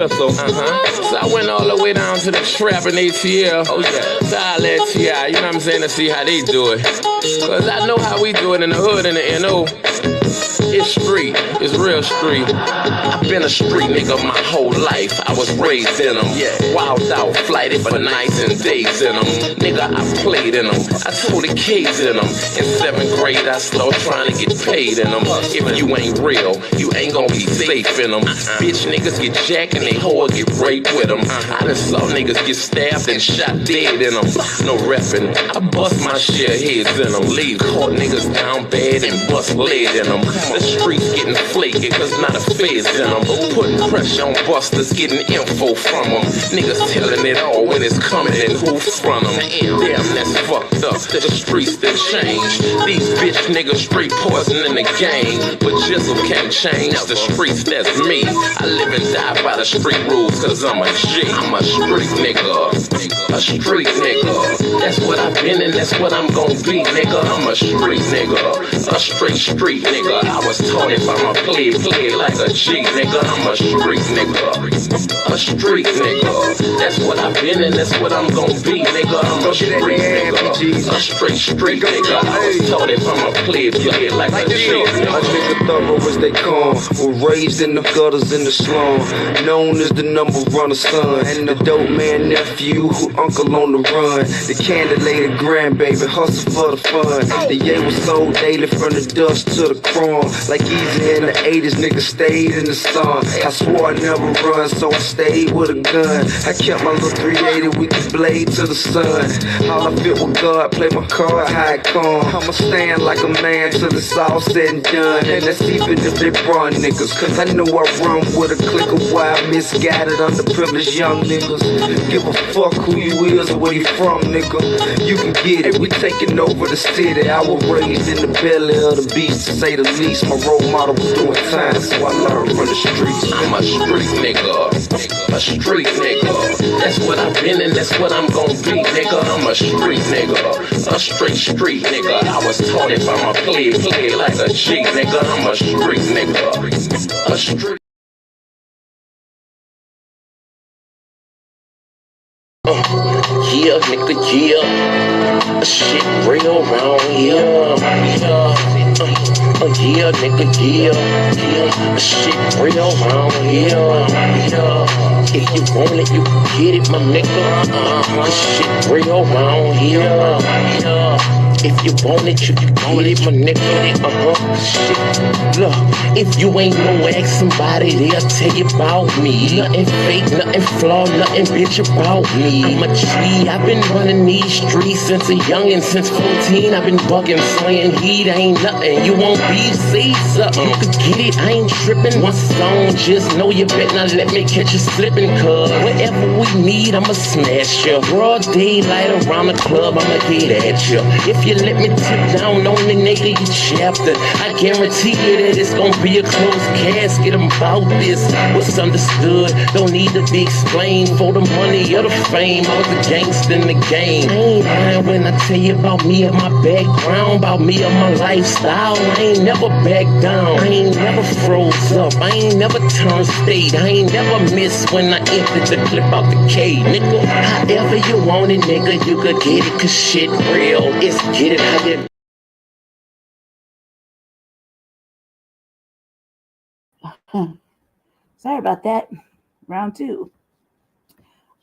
So I went all the way down to the trap in ATL. Oh yeah, to holla at T.I., you know what I'm saying, to see how they do it. Cause I know how we do it in the hood and the N.O. It's street, it's real street. I've been a street nigga my whole life. I was raised in them, wild out, flighted for nights and days in them. Nigga, I played in them, I told the kids in them. In 7th grade, I started trying to get paid in them. If you ain't real, you ain't gonna be safe in them. Bitch niggas get jacked and they hoe get raped with them. I done saw niggas get stabbed and shot dead in them. No reppin', I bust my share heads in them. Leave caught niggas down bad and bust lead in them. The streets getting flaky cause not a feds in them. Putting pressure on busters, getting info from them. Niggas telling it all when it's coming and who from them. Damn, that's fucked up. The streets that change. These bitch niggas straight poison in the game. But jizzle can't change the streets, that's me. I live and die by the street rules cause I'm a G. I'm a street nigga. A street nigga. That's what I've been and that's what I'm gon' be, nigga. I'm a street nigga. A straight street nigga. I was taught if I'm a play like a G, nigga. I'm a street nigga. A street nigga. That's what I've been and that's what I'm gon' be, nigga. I'm a street nigga. A straight street nigga. I was taught if I'm a play like a G, nigga. A nigga thorough as they come. Was raised in the gutters in the slum. Known as the number runner son. And the dope man nephew who uncle on the run. The candidate grandbaby hustle for the fun. The yay was sold daily from the dust to the chrome. Like easy in the 80s, nigga stayed in the sun. I swore I'd never run, so I stayed with a gun. I kept my little 380 with the blade to the sun. All I feel with God, play my card, how it come. I'ma stand like a man till it's all said and done. And that's even if they run niggas, cause I know I run with a clique of wild, misguided, underprivileged young niggas. Give a fuck who you is or where you from, nigga. You can get it, we taking over the city. I was raised in the belly of the beast, to say the least. My role model was doing time, so I learned from the streets. I'm a street nigga. A street nigga. That's what I've been and that's what I'm gon' be, nigga. I'm a street nigga. A straight street nigga. I was taught if I'm a play like a G, nigga. I'm a street nigga. A street. Yeah, nigga, yeah. Shit real round here. Yeah, nigga, yeah. Shit real round here. If you want it, you can get it, my nigga. Shit real round here. If you want it, you can get it, my nigga. Shit. Look, if you ain't know, ask somebody, they'll tell you about me. Nothing fake, nothing flawed, nothing bitch about me. I'm a G, I've been running these streets since a youngin', since 14. I've been bugging, slaying heat, ain't nothing. You won't be, say something, you could get it, I ain't tripping. One song, just know you better not let me catch you slipping, cuz whatever we need, I'ma smash you. Broad daylight around the club, I'ma get at you. If you let me tip down on the nigga, you chapter, I guarantee you that it's gonna be a closed casket about this. What's understood, don't need to be explained. For the money or the fame, I was a gangster in the game. I ain't lying when I tell you about me and my background, about me and my lifestyle. I ain't never back down, I ain't never froze up, I ain't never turned state, I ain't never missed when I emptied the clip out the cage, nigga. However you want it, nigga, you could get it, cause shit real. It's get it how you. Sorry about that. Round two.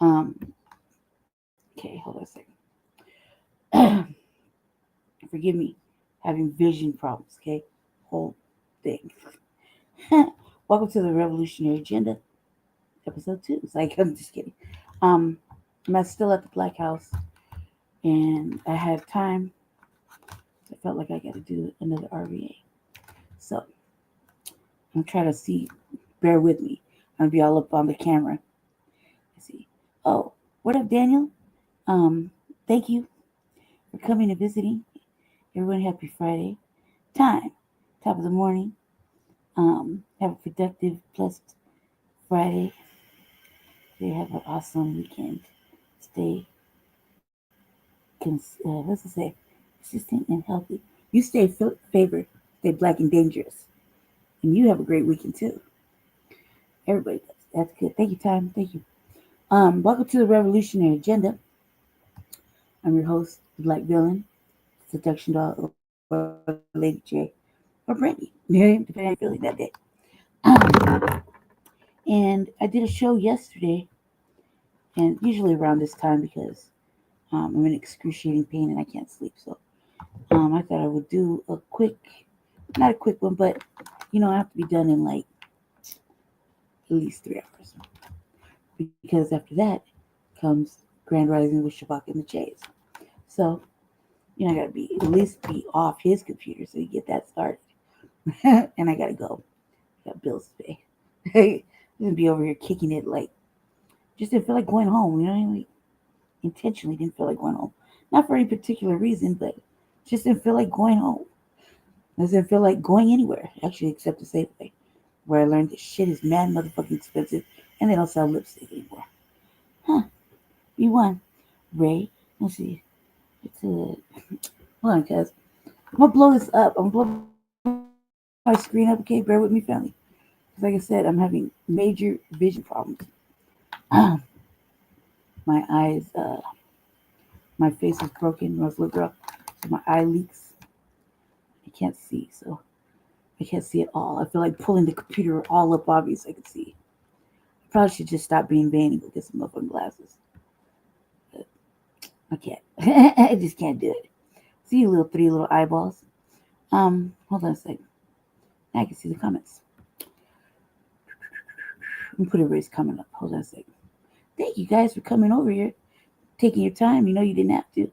Okay, hold on a second. Forgive me, having vision problems, okay? Whole thing. Welcome to the Revolutionary Agenda, episode 2. It's like, I'm just kidding. I'm still at the Black House, and I had time. I felt like I got to do another RVA. So, I'm trying to see, bear with me. I'm going to be all up on the camera. Let's see. Oh, what up, Daniel? Thank you for coming and visiting. Everyone, happy Friday. Top of the morning. Have a productive, blessed Friday. They have an awesome weekend. Stay, consistent and healthy. You stay favored, stay black and dangerous. And you have a great weekend too. Everybody does. That's good. Thank you, Time. Thank you. Welcome to the Revolutionary Agenda. I'm your host, the Black Villain, Seduction Doll, or Lady J, or Brandy. Depending on how you're feeling that day. And I did a show yesterday, and usually around this time because I'm in excruciating pain and I can't sleep. So I thought I would do a quick, not a quick one, but I have to be done in like at least 3 hours. Because after that comes Grand Rising with Shabak and the Jays. So, I gotta at least be off his computer so you get that started. And I gotta go. I got bills to pay. I'm gonna be over here kicking it like just didn't feel like going home, like intentionally didn't feel like going home. Not for any particular reason, but just didn't feel like going home. I didn't feel like going anywhere, actually, except to Safeway, where I learned that shit is mad motherfucking expensive and they don't sell lipstick anymore. Huh. B1. Ray. Let's see. It's a hold on, cuz. I'm gonna blow this up. I'm gonna blow my screen up, okay? Bear with me, family. Because like I said, I'm having major vision problems. My eyes, my face is broken when I was a little girl. So my eye leaks. I can't see, so I can't see at all. I feel like pulling the computer all up obvious so I can see. I probably should just stop being vain and go get some motherfucking glasses. But I can't. I just can't do it. See you three little eyeballs. Hold on a second. Now I can see the comments. Let me put everybody's comment up. Hold on a second. Thank you guys for coming over here, taking your time. You didn't have to.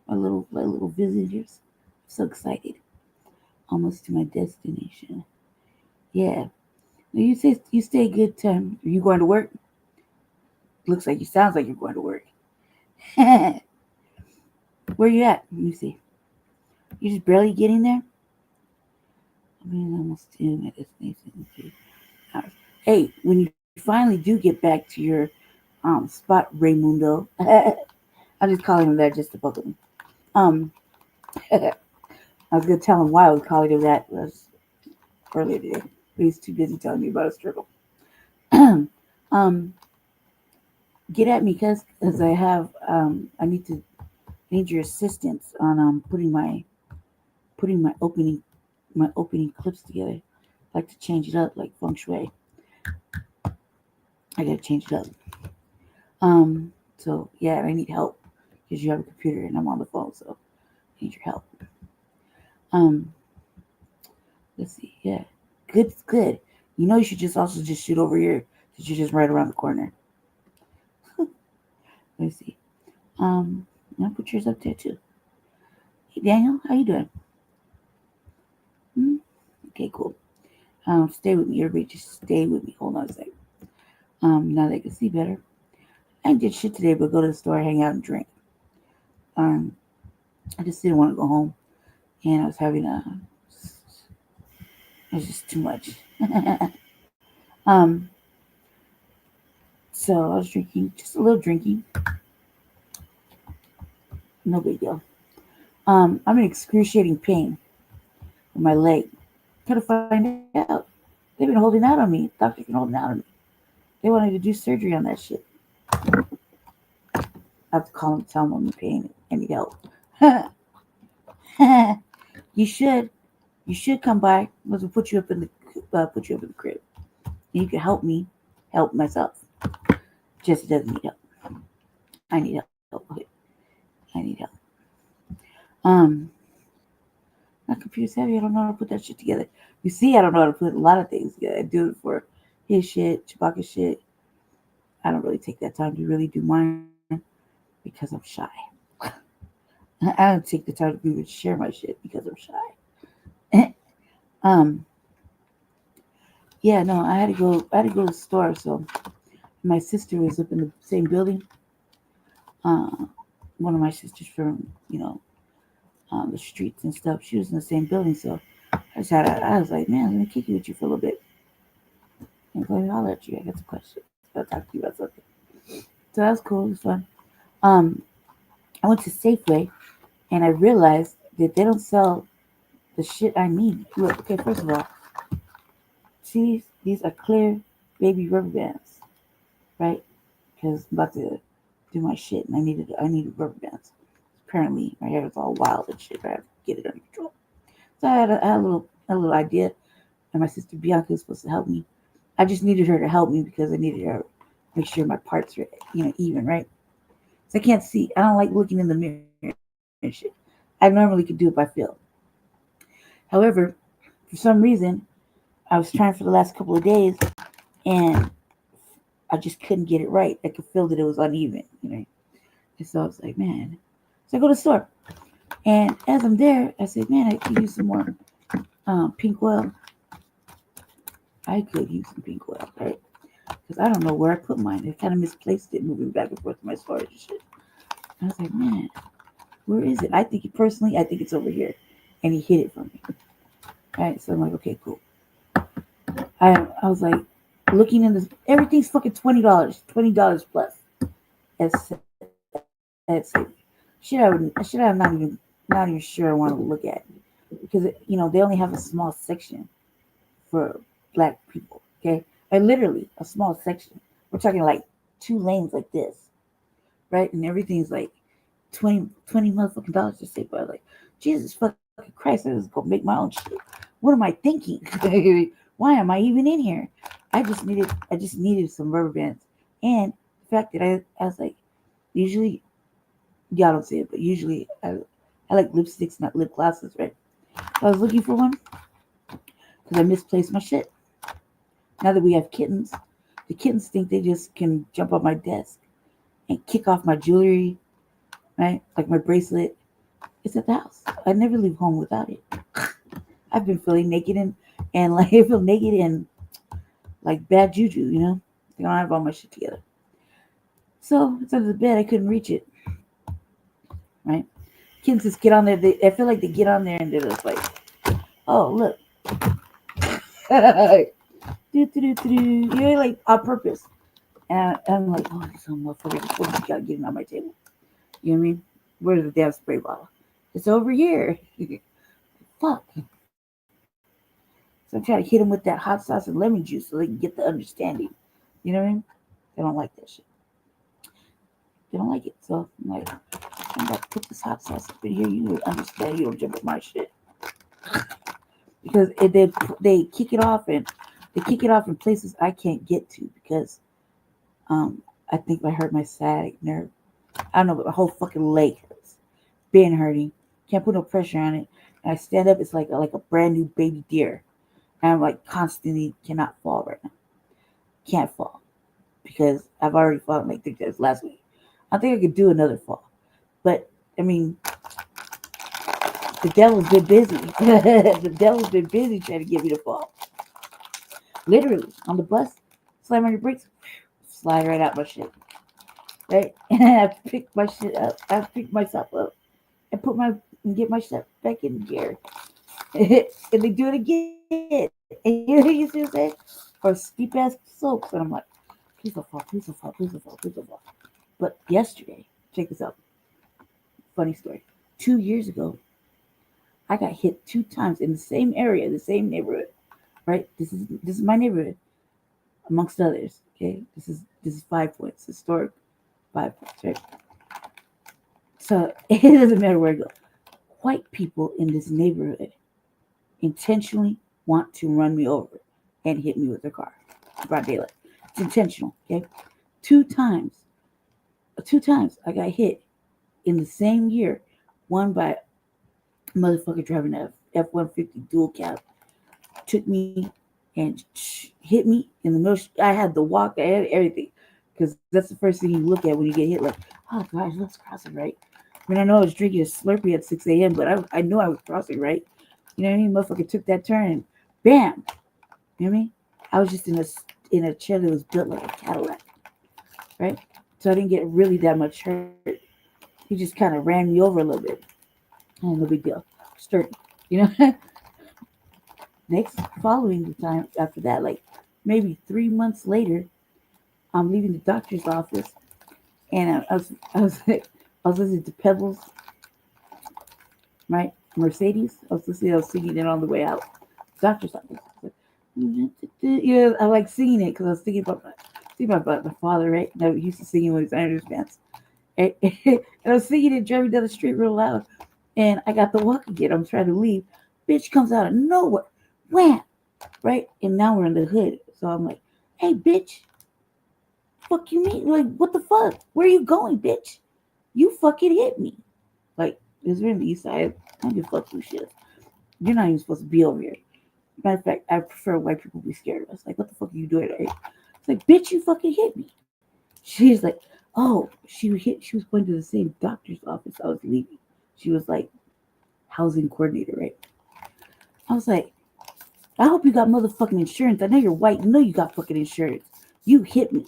My little visitors. I'm so excited. Almost to my destination. Yeah. You say you stay good time. Are you going to work? Looks like sounds like you're going to work. Where you at? Let me see. You just barely getting there? Almost to my destination. Hey, when you finally do get back to your spot, Raymundo. I'm just calling him that just to fuck with him. I was gonna tell him why I was calling him that earlier today, but he's too busy telling me about his struggle. Get at me, cuz I have I need your assistance on putting my opening clips together. I like to change it up like feng shui. I gotta change it up. So yeah, I need help because you have a computer and I'm on the phone, so I need your help. Let's see. Yeah, good. You should just shoot over here because you're just right around the corner. Let me see. I'll put yours up there too. Hey Daniel, how you doing? Okay, cool. Stay with me, everybody. Just stay with me. Hold on a second. Now they can see better. I did shit today, but go to the store, hang out, and drink. I just didn't want to go home, and I was having it was just too much. So I was drinking, just a little drinking. No big deal. I'm in excruciating pain in my leg. Gotta find out. They've been holding out on me. Doctor's been holding out on me. They wanted to do surgery on that shit. I have to call them, tell them I'm in pain. I need help. You should come by. We'll put you up in the crib. And you can help me help myself. Jesse doesn't need help. I need help. My computer's heavy. I don't know how to put that shit together. You see, I don't know how to put a lot of things together. I do it for his shit, Chewbacca's shit. I don't really take that time to really do mine because I'm shy. I don't take the time to even share my shit because I'm shy. Yeah, no, I had to go to the store. So my sister was up in the same building. One of my sisters from the streets and stuff. She was in the same building, so I was like, man, let me kick it with you for a little bit. And go ahead and holler at you. I got some questions. I'll talk to you about something. So that was cool. It was fun. I went to Safeway and I realized that they don't sell the shit I need. Look, okay, first of all, see, these are clear baby rubber bands. right? Because I'm about to do my shit, and I needed rubber bands. Apparently, my hair was all wild and shit. I had to get it under control. So I had a little idea, and my sister Bianca was supposed to help me. I just needed her to help me because I needed her to make sure my parts are, even, right? So I can't see. I don't like looking in the mirror and shit. I normally could do it by feel. However, for some reason, I was trying for the last couple of days, and I just couldn't get it right. I could feel that it was uneven, And so I was like, man. So I go to the store, and as I'm there, I said, man, I could use some more pink oil. I could use some pink oil, right? Because I don't know where I put mine. I kind of misplaced it, moving back and forth to my storage and shit. And I was like, man, where is it? I think it's over here. And he hid it from me. All right, so I'm like, okay, cool. I was like, looking in this, everything's fucking $20 plus. That's it. Shit, I'm not even sure I want to look at, because they only have a small section for black people. Okay, and literally a small section. We're talking like 2 lanes like this, right? And everything's like 20 motherfucking dollars to say, but like, Jesus fucking Christ, I was gonna make my own shit. What am I thinking? Why am I even in here? I just needed some rubber bands, and the fact that I was like, usually y'all don't see it, but usually I like lipsticks, not lip glosses, right? So I was looking for one because I misplaced my shit. Now that we have kittens, the kittens think they just can jump on my desk and kick off my jewelry, right? Like my bracelet. It's at the house. I never leave home without it. I've been feeling naked and like I feel naked and like bad juju, I don't have all my shit together. So it's under the bed. I couldn't reach it, right? Kids just get on there. I feel like they get on there and they're just like, oh, look. Like on purpose. And I'm like, oh, this motherfucker, what you got getting on my table? You know what I mean? Where's the damn spray bottle? It's over here. Fuck. So I'm trying to hit them with that hot sauce and lemon juice so they can get the understanding. You know what I mean? They don't like that shit. They don't like it. So I'm like, I'm about to put this hot sauce up in here. You will understand. You don't jump with my shit. Because they kick it off and they kick it off in places I can't get to because I think I hurt my sciatic nerve. I don't know, but my whole fucking leg hurts. Been hurting. Can't put no pressure on it. And I stand up, it's like a brand new baby deer. And I'm like constantly cannot fall right now. Can't fall. Because I've already fallen like 3 times last week. I think I could do another fall. But, I mean, the devil's been busy. The devil's been busy trying to get me to fall. Literally, on the bus, slam on your brakes, slide right out my shit. Right? And I pick my shit up. I pick myself up and get my shit back in gear. And they do it again. And you see what I'm saying? Or steep ass slopes. And I'm like, please don't fall, please don't fall, please don't fall, please don't fall. But yesterday, check this out. Funny story. 2 years ago, I got hit 2 times in the same area, the same neighborhood. Right? This is my neighborhood, amongst others. Okay, this is 5 Points, historic 5 Points, right? So it doesn't matter where I go. White people in this neighborhood intentionally want to run me over and hit me with their car. Broad daylight. It's intentional. Okay, 2 times I got hit in the same year. One by a motherfucker driving a F-150 dual cab. Took me and hit me in the middle. I had the walk, I had everything, because that's the first thing you look at when you get hit. Like, oh gosh, let's cross it right. I mean, I know I was drinking a Slurpee at 6 a.m., but I knew I was crossing right. You know what I mean? Motherfucker took that turn and bam. You know what I mean? I was just in a chair that was built like a Cadillac, right? So I didn't get really that much hurt. He just kind of ran me over a little bit. Oh, no big deal. Sturdy, you know. Following the time after that, like maybe 3 months later, I'm leaving the doctor's office, and I was listening to Pebbles, right? Mercedes. I was singing it on the way out. Doctor's office. Yeah, I like singing it because I was thinking See my father, right? No, he used to sing with his under his pants. And I was singing it, driving down the street real loud. And I got the walk again. I'm trying to leave. Bitch comes out of nowhere. Wham! Right? And now we're in the hood. So I'm like, hey, bitch. Fuck you mean? Like, what the fuck? Where are you going, bitch? You fucking hit me. Like, it's in the east side. I don't give a fuck who shit. You're not even supposed to be over here. Matter of fact, I prefer white people be scared of us. Like, what the fuck are you doing, right? It's like, bitch, you fucking hit me. She's like, oh, she was going to the same doctor's office I was leaving. She was like, housing coordinator, right? I was like, I hope you got motherfucking insurance. I know you're white. You know you got fucking insurance. You hit me,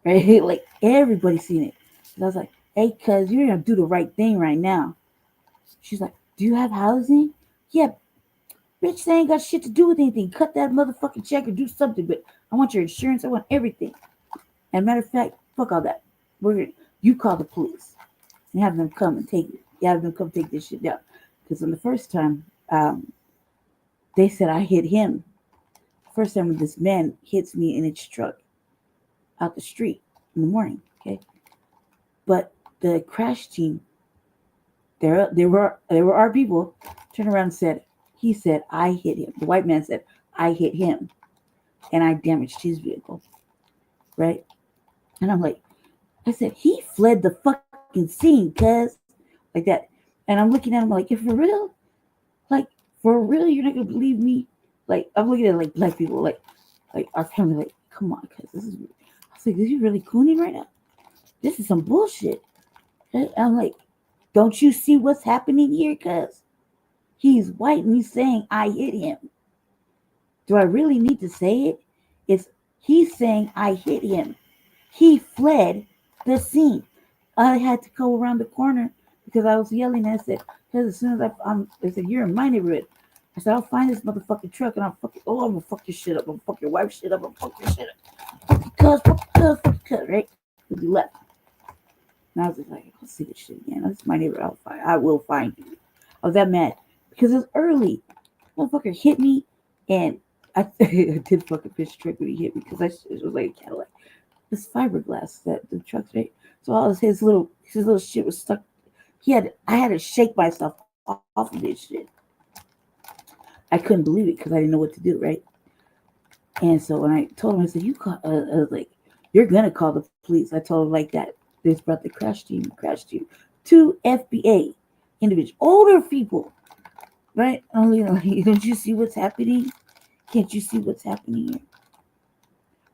right? Like, everybody seen it. And I was like, hey, cuz, you're going to do the right thing right now. She's like, do you have housing? Yeah. Bitch, they ain't got shit to do with anything. Cut that motherfucking check or do something. But I want your insurance. I want everything. And matter of fact, fuck all that. You call the police and have them come and take it. You have them come take this shit down. Because on the first time, they said I hit him. First time when this man hits me in his truck out the street in the morning. Okay. But the crash team, there were our people, turned around and said, he said, I hit him. The white man said, I hit him. And I damaged his vehicle. Right? And I'm like, I said, he fled the fucking scene, cuz. Like that. And I'm looking at him like, if for real? Like, for real, you're not going to believe me? Like, I'm looking at like black people, like our family, like, come on, cuz. I was like, is he really cooning right now? This is some bullshit. And I'm like, don't you see what's happening here, cuz? He's white and he's saying, I hit him. Do I really need to say it? He's saying, I hit him. He fled the scene. I had to go around the corner because I was yelling. And I said, because as soon as I said, you're in my neighborhood. I said, I'll find this motherfucking truck and I'm gonna fuck your shit up. I'm gonna fuck your wife's shit up. I'm gonna fuck your shit up. Fuck your cuz, right? Because he left. And I was just like, I'll see this shit again. This is my neighborhood. I will find you. I was that mad. Because it's early. Motherfucker hit me. And I did fucking fish trick when he hit me. Because it was like a Cadillac. This fiberglass that the truck's right. So all his little shit was stuck. I had to shake myself off of this shit. I couldn't believe it because I didn't know what to do, right? And so when I told him, I said, I was like, you're gonna call the police. I told him like that. They brought the crash team. 2 FBA individuals, older people, right? Only like, don't you see what's happening? Can't you see what's happening here?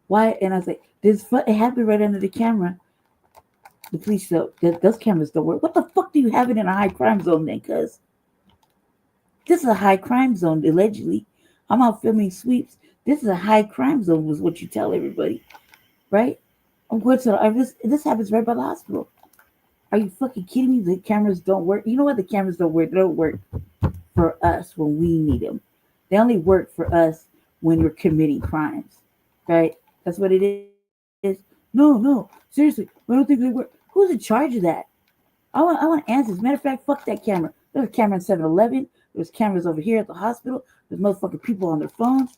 Why? And I was like, it happened right under the camera. The police said, those cameras don't work. What the fuck do you have it in a high crime zone then? Cuz this is a high crime zone, allegedly. I'm out filming sweeps. This is a high crime zone, was what you tell everybody, right? This happens right by the hospital. Are you fucking kidding me? The cameras don't work. You know what? The cameras don't work. They don't work for us when we need them. They only work for us when you're committing crimes, right? That's what it is. No, seriously, I don't think they work. Who's in charge of that? I want answers. Matter of fact, fuck that camera. There's a camera in 7-Eleven. There's cameras over here at the hospital. There's motherfucking people on their phones.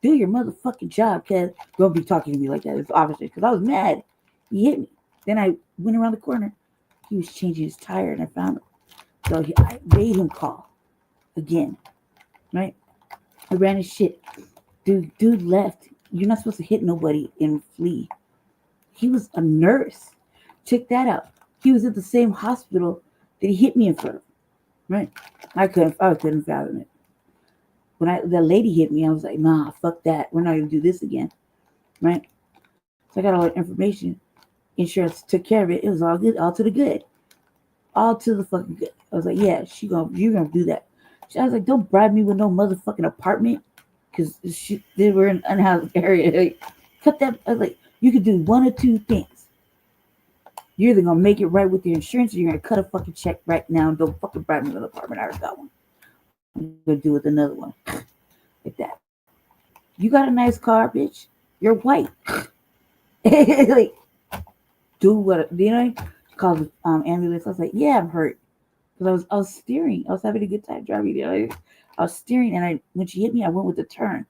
Do your motherfucking job, cuz. Don't be talking to me like that. It's obviously because I was mad. He hit me. Then I went around the corner. He was changing his tire and I found him. So I made him call again, right? I ran his shit. Dude left. You're not supposed to hit nobody and flee. He was a nurse. Check that out. He was at the same hospital that he hit me in front of. Right? I couldn't fathom it. When the lady hit me, I was like, nah, fuck that. We're not gonna do this again. Right? So I got all the information. Insurance took care of it. It was all good, all to the good. All to the fucking good. I was like, yeah, you're gonna do that. I was like, don't bribe me with no motherfucking apartment. Because they were in an unhoused area. Like, cut that. I was like, you could do one or two things. You're either gonna make it right with your insurance, or you're gonna cut a fucking check right now and don't fucking bribe me with an apartment. I already got one. I'm gonna do with another one. Like that. You got a nice car, bitch. You're white. Like, do what? You know? Call the ambulance. I was like, yeah, I'm hurt. Because I was steering. I was having a good time driving. You know? I was steering, and when she hit me, I went with the turn.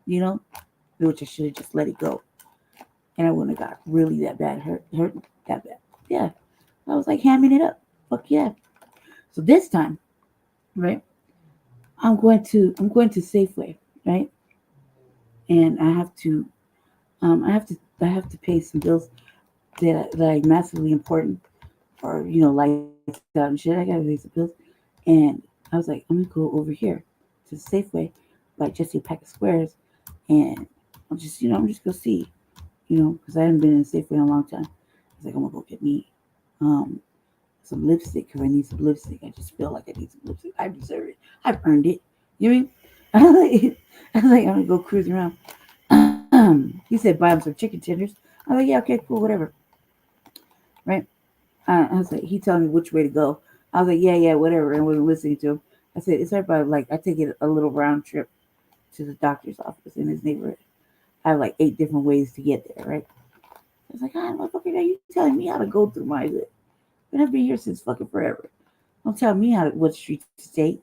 You know? Which I should have just let it go. and I wouldn't have got really that bad hurt that bad. Yeah, I was like hamming it up. Fuck yeah. So this time, right? I'm going to Safeway, right? And I have to pay some bills that are massively important, or lights out and shit. I gotta pay some bills, and I was like, I'm gonna go over here to Safeway, buy Jesse a pack of squares, and I'm just gonna see, because I haven't been in Safeway in a long time. I was like, I'm gonna go get me some lipstick because I need some lipstick. I just feel like I need some lipstick. I deserve it. I've earned it. You know what I mean? I was like, I'm gonna go cruise around. He said buy him some chicken tenders. I was like, yeah, okay, cool, whatever. Right? I was like, he telling me which way to go. I was like, yeah, whatever. And I wasn't listening to him. I said, it's right by, like, I take it a little round trip to the doctor's office in his neighborhood. I have like 8 different ways to get there, right? I was like, motherfucker, now you telling me how to go through my hood. But I've been here since fucking forever. Don't tell me what street to take.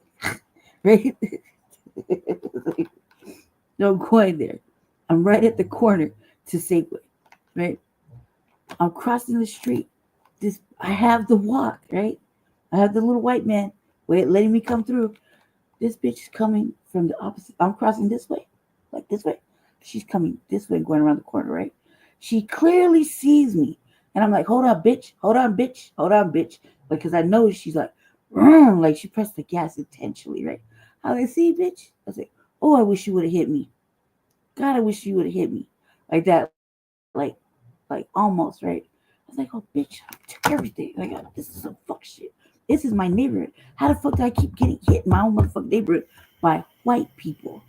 Right? No, I'm going there. I'm right at the corner to Safeway. Right? I'm crossing the street. I have the walk, right? I have the little white man letting me come through. This bitch is coming from the opposite. I'm crossing this way, like this way. She's coming this way, going around the corner, right? She clearly sees me. And I'm like, hold on, bitch. Hold on, bitch. Hold on, bitch. Because I know she's like she pressed the gas intentionally, right? I was like, see, bitch? I was like, oh, I wish you would have hit me. God, I wish you would have hit me. Like that, like almost, right? I was like, oh, bitch, I took everything. Like, this is some fuck shit. This is my neighborhood. How the fuck do I keep getting hit in my own motherfucking neighborhood by white people?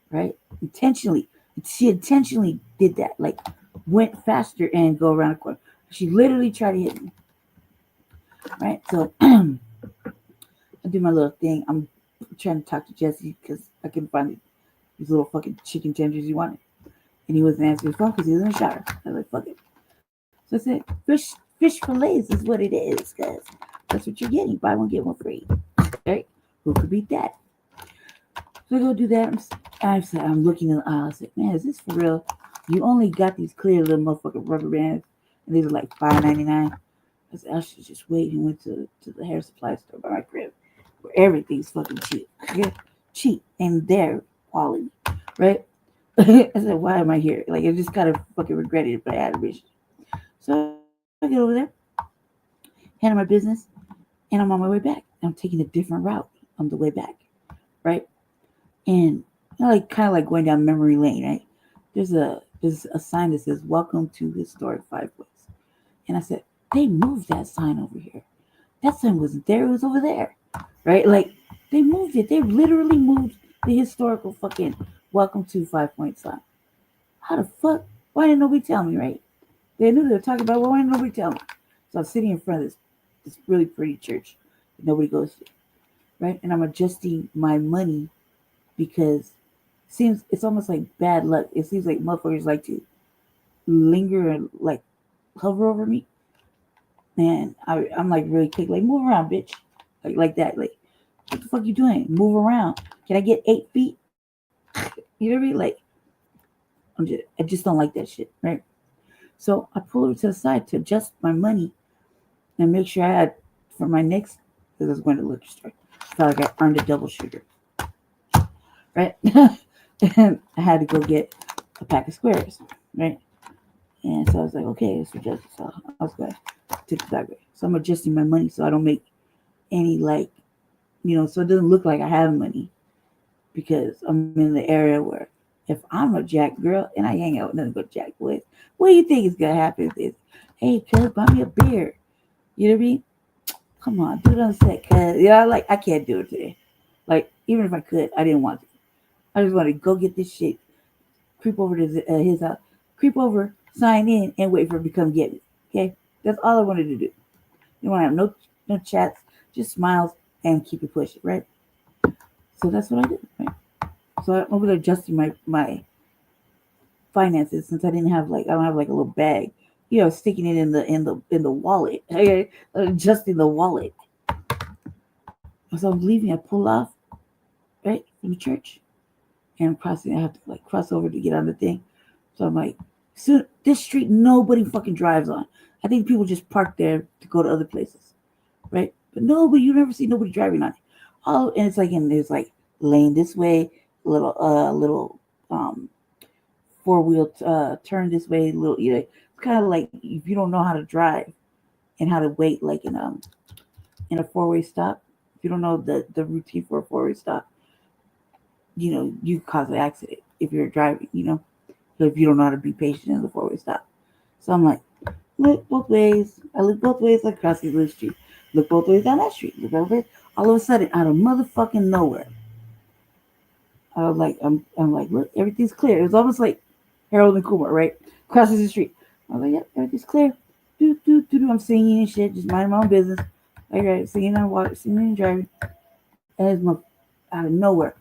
Right? Intentionally. She intentionally did that. Like, went faster and go around the corner. She literally tried to hit me. Right? So, I do my little thing. I'm trying to talk to Jesse because I couldn't find these little fucking chicken tenders he wanted. And he wasn't answering his phone because he was in the shower. I was like, fuck it. So I said, fish fillets is what it is, guys. That's what you're getting. Buy one, get one free. Right? Who could beat that? So I go do that. I'm looking in the aisle. I said, man, is this for real? You only got these clear little motherfucking rubber bands, and these are like $5.99. I said, I should just wait and went to the hair supply store by my crib, where everything's fucking cheap. Yeah, cheap and their quality, right? I said, why am I here? Like, I just kind of fucking regretted it, but I had a vision. So I get over there, handle my business, and I'm on my way back. I'm taking a different route on the way back, right? And like kind of like going down memory lane, right? There's a sign that says "Welcome to Historic Five Points," and I said they moved that sign over here. That sign wasn't there; it was over there, right? Like they moved it. They literally moved the historical fucking "Welcome to 5 Point" sign. How the fuck? Why didn't nobody tell me, right? They knew they were talking about. Why didn't nobody tell me? So I'm sitting in front of this really pretty church that nobody goes to, right? And I'm adjusting my money because it's almost like bad luck. It seems like motherfuckers like to linger and like hover over me. And I'm like really quick, like move around, bitch, like that. Like what the fuck you doing? Move around. Can I get 8 feet? You know what I mean? Like I just don't like that shit, right? So I pull over to the side to adjust my money and make sure I had for my next, because I was going to the liquor store. I felt like I earned a double sugar, right? And I had to go get a pack of squares, right? And so I was like, okay, it's adjusted. So I was going to take it that way. So I'm adjusting my money so I don't make any so it doesn't look like I have money, because I'm in the area where if I'm a jack girl and I hang out with nothing but jack boys, what do you think is gonna happen? Is, hey, cuz, buy me a beer. You know what I mean? Come on, do it on set, cuz. I can't do it today. Like, even if I could, I didn't want to. I just wanted to go get this shit, creep over to his house, creep over, sign in, and wait for him to come get me. Okay? That's all I wanted to do. You want to have no chats, just smiles and keep it pushing, right? So that's what I did, right? So I'm over there adjusting my finances, since I don't have like a little bag, sticking it in the wallet. Okay? Adjusting the wallet. So I'm leaving. I pull off right from the church, and I'm crossing. I have to like cross over to get on the thing. So I'm like So this street, nobody fucking drives on. I think people just park there to go to other places, right? But nobody, you never see nobody driving on it. Oh, and it's like, and there's like lane this way, little 4-wheel turn this way, little, it's kind of like if you don't know how to drive and how to wait, like in a 4-way stop. If you don't know the routine for a 4-way stop, you cause an accident if you're driving. If you don't know how to be patient in the 4-way stop. So I'm like, look both ways. I look both ways like across the street. Look both ways down that street. Look both ways. All of a sudden, out of motherfucking nowhere, I was like, I'm like, look, everything's clear. It was almost like Harold and Kumar, right? Crosses the street. I was like, yep, everything's clear. I'm singing and shit, just minding my own business. Like, right, singing and walking, singing and driving. And it's out of nowhere.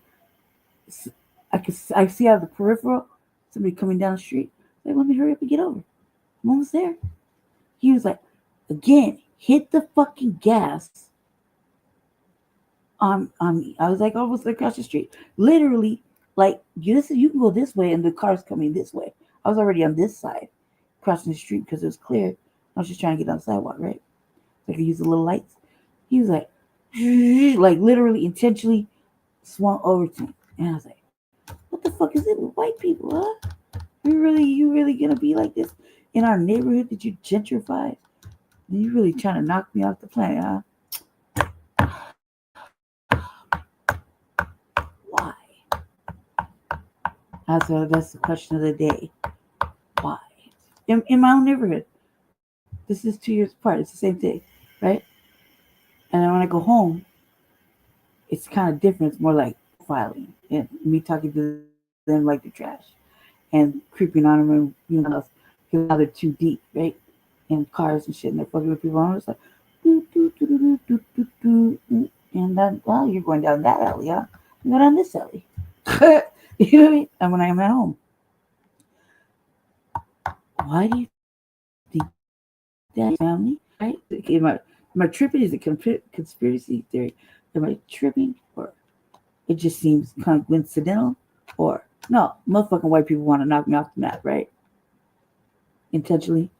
I see out of the peripheral somebody coming down the street. Like, let me hurry up and get over. I'm almost there. He was like, again, hit the fucking gas on me. I was like almost across the street. Literally, like, you can go this way and the car's coming this way. I was already on this side, crossing the street because it was clear. I was just trying to get on the sidewalk, right? So I could use the little lights. He was like literally intentionally swung over to me. And I was like, what the fuck is it with white people, huh? You really gonna be like this in our neighborhood that you gentrified? You really trying to knock me off the planet, huh? Why? That's the question of the day. Why? In my own neighborhood. This is 2 years apart. It's the same thing, right? And then when I go home, it's kind of different. It's more like filing and me talking to them like they're trash and creeping on them and now they're too deep, right? In cars and shit, and they're fucking with people. I'm just like, and then, well, you're going down that alley, huh? You go down this alley. You know what I mean? And when I'm at home, why do you think that family, right? Am I tripping? Is it conspiracy theory? Am I tripping, or it just seems kind of coincidental, or no? Motherfucking white people want to knock me off the map, right? Intentionally.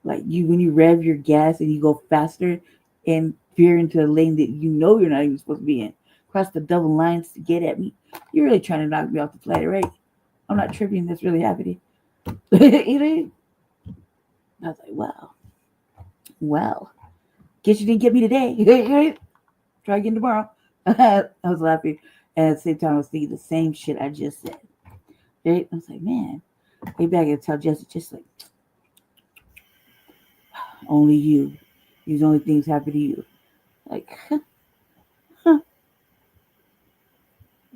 Like when you rev your gas and you go faster and veer into a lane that you know you're not even supposed to be in, cross the double lines to get at me, you're really trying to knock me off the planet, right? I'm not tripping. That's really happening. You know? I was like, wow. Well, guess you didn't get me today. Try again tomorrow. I was laughing. And at the same time, I was thinking the same shit I just said. Right? I was like, man, maybe I can tell Jesse just like, only you. These only things happen to you. Like, huh.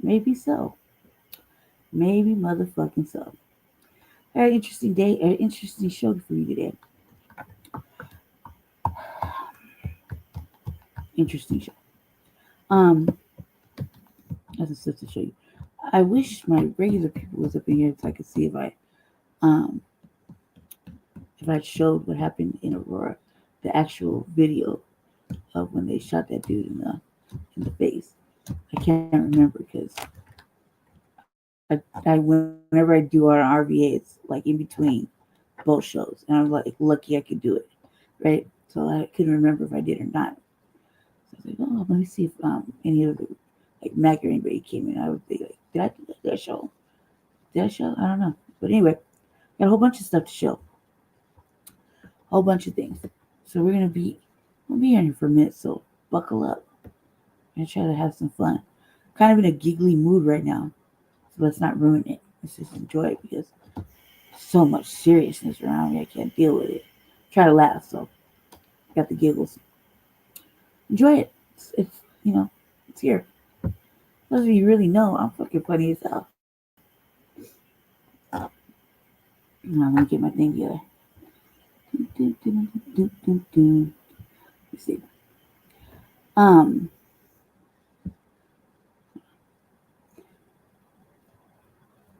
Maybe so. Maybe motherfucking so. Very interesting day. An interesting show for you today. Interesting show. That's a stuff to show you. I wish my regular people was up in here so I could see if I showed what happened in Aurora, the actual video of when they shot that dude in the face. I can't remember because I whenever I do our RVA, it's like in between both shows, and I'm like lucky I could do it, right? So I couldn't remember if I did or not. So I was like, oh, let me see if any of the like Mac or anybody came in. I would be like, did I do that show? Did I show? I don't know. But anyway, got a whole bunch of stuff to show. A whole bunch of things. So we'll be here for a minute. So buckle up. I'm gonna try to have some fun. Kind of in a giggly mood right now. So let's not ruin it. Let's just enjoy it because there's so much seriousness around me. I can't deal with it. Try to laugh. So got the giggles. Enjoy it. It's it's here. Those of you really know, I'm fucking funny as hell. I'm gonna get my thing together. Let's see.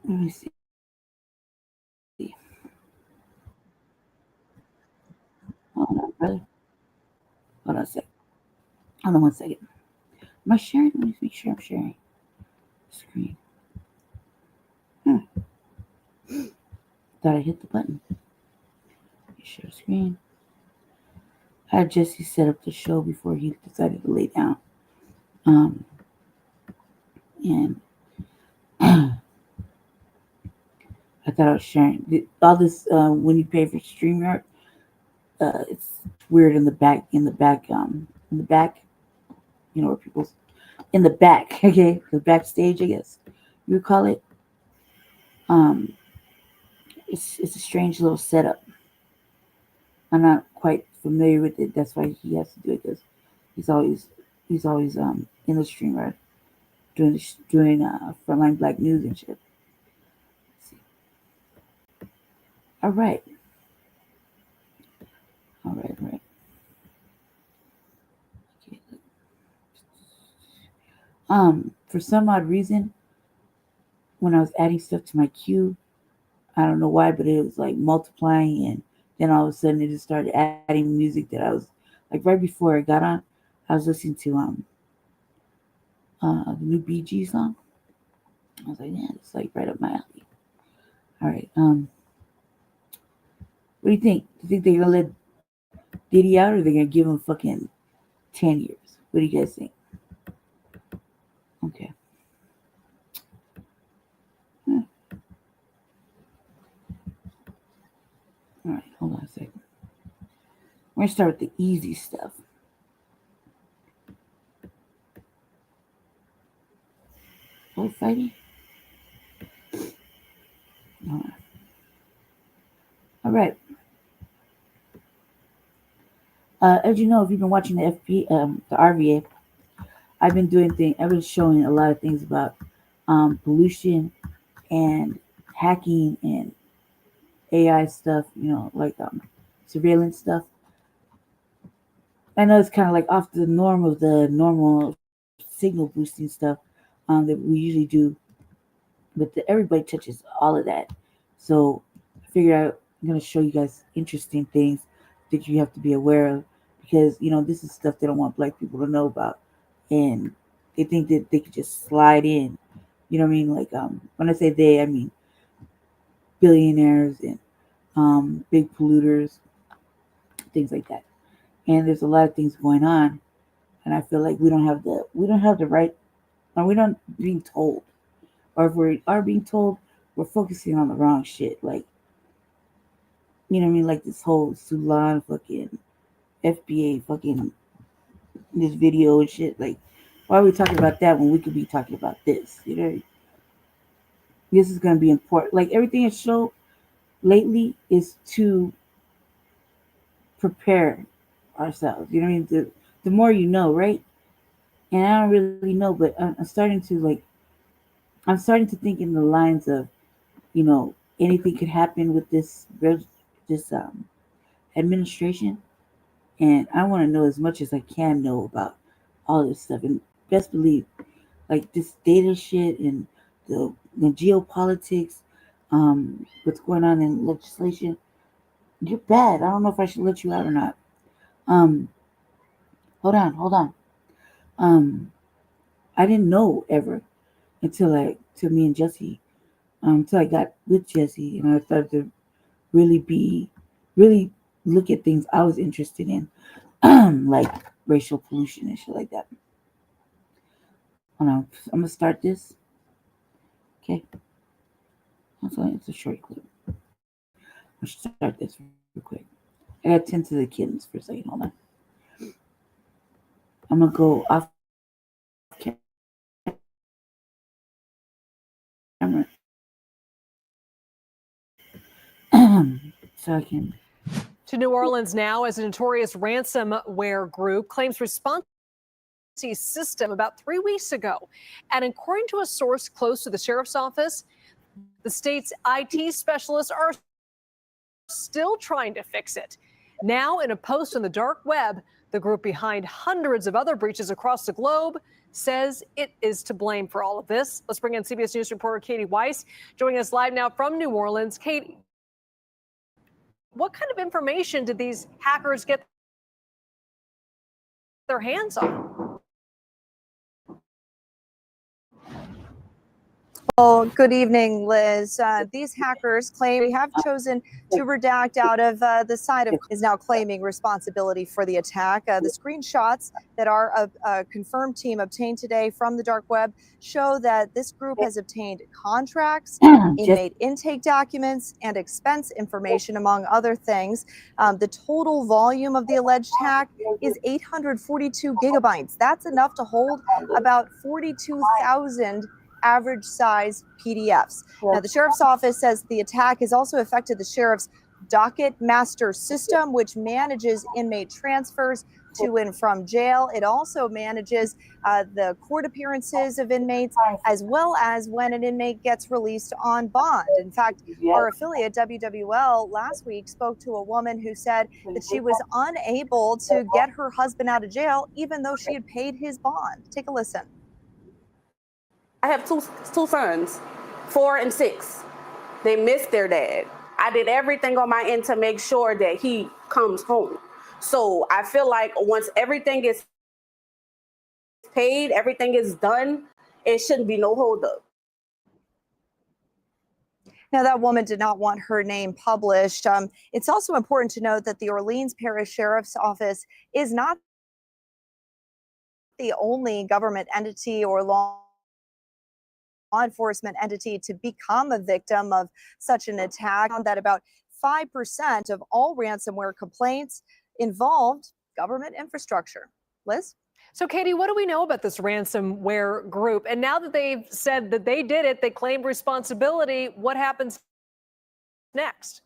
Let me see. Hold on, brother. Hold on a sec. Hold on 1 second. Am I sharing? Let me make sure I'm sharing. Screen. Thought I hit the button. Share screen. I had Jesse set up the show before he decided to lay down. And I thought I was sharing all this when you pay for StreamYard. It's weird in the back, you know, where people's in the back, okay, the backstage, I guess you would call it. It's a strange little setup. I'm not quite familiar with it. That's why he has to do it, because he's always in the StreamYard doing Frontline Black News and shit. Let's see. All right. Okay. For some odd reason, when I was adding stuff to my queue, I don't know why, but it was like multiplying, and then all of a sudden it just started adding music that I was like, right before I got on, I was listening to the new BG song. I was like, yeah, it's like right up my alley. All right. What do you think? Do you think they're gonna let Diddy out, or they're gonna give him fucking 10 years? What do you guys think? Okay. All right, hold on a second. We're gonna start with the easy stuff. Fighting. All right. As you know, if you've been watching the RVA, I've been showing a lot of things about pollution and hacking and AI stuff, you know, like surveillance stuff. I know it's kind of like off the norm of the normal signal boosting stuff that we usually do, but everybody touches all of that. So I figured I'm going to show you guys interesting things that you have to be aware of, because, you know, this is stuff they don't want Black people to know about, and they think that they could just slide in. You know what I mean? Like when I say they, I mean billionaires and big polluters, things like that. And there's a lot of things going on, and I feel like we don't have the right, or we're not being told, or if we are being told, we're focusing on the wrong shit. Like, you know what I mean? Like this whole Sulan fucking FBA fucking this video and shit. Like, why are we talking about that when we could be talking about this? You know, this is gonna be important. Like everything I showed lately is to prepare ourselves. You know what I mean? The more you know, right? And I don't really know, but I'm starting to think in the lines of, you know, anything could happen with this administration, and I want to know as much as I can know about all this stuff. And best believe, like this data shit and the geopolitics, what's going on in legislation. You're bad. I don't know if I should let you out or not. Hold on. I didn't know ever until me and Jesse, until I got with Jesse, and I started to really look at things I was interested in, like racial pollution and shit like that. Hold on, I'm gonna start this. Okay, it's a short clip. I'll start this real quick. I gotta tend to the kittens for a second. Hold on. I'm gonna go off camera so I can. To New Orleans now, as a notorious ransomware group claims response system about 3 weeks ago. And according to a source close to the sheriff's office, the state's IT specialists are still trying to fix it. Now, in a post on the dark web, the group behind hundreds of other breaches across the globe says it is to blame for all of this. Let's bring in CBS News reporter Katie Weiss, joining us live now from New Orleans. Katie, what kind of information did these hackers get their hands on? Well, good evening, Liz. These hackers claim we have chosen to redact out of the side of is now claiming responsibility for the attack. The screenshots that our confirmed team obtained today from the dark web show that this group has obtained contracts, inmate intake documents, and expense information, among other things. The total volume of the alleged hack is 842 gigabytes. That's enough to hold about 42,000 average size PDFs. Now, the sheriff's office says the attack has also affected the sheriff's docket master system, which manages inmate transfers to and from jail. It also manages the court appearances of inmates, as well as when an inmate gets released on bond. In fact, our affiliate WWL last week spoke to a woman who said that she was unable to get her husband out of jail, even though she had paid his bond. Take a listen. I have two sons, 4 and 6. They miss their dad. I did everything on my end to make sure that he comes home. So I feel like once everything is paid, everything is done, it shouldn't be no holdup. Now, that woman did not want her name published. It's also important to note that the Orleans Parish Sheriff's Office is not the only government entity or law enforcement entity to become a victim of such an attack. That about 5% of all ransomware complaints involved government infrastructure. Liz? So, Katie, what do we know about this ransomware group? And now that they've said that they did it, they claimed responsibility, what happens next?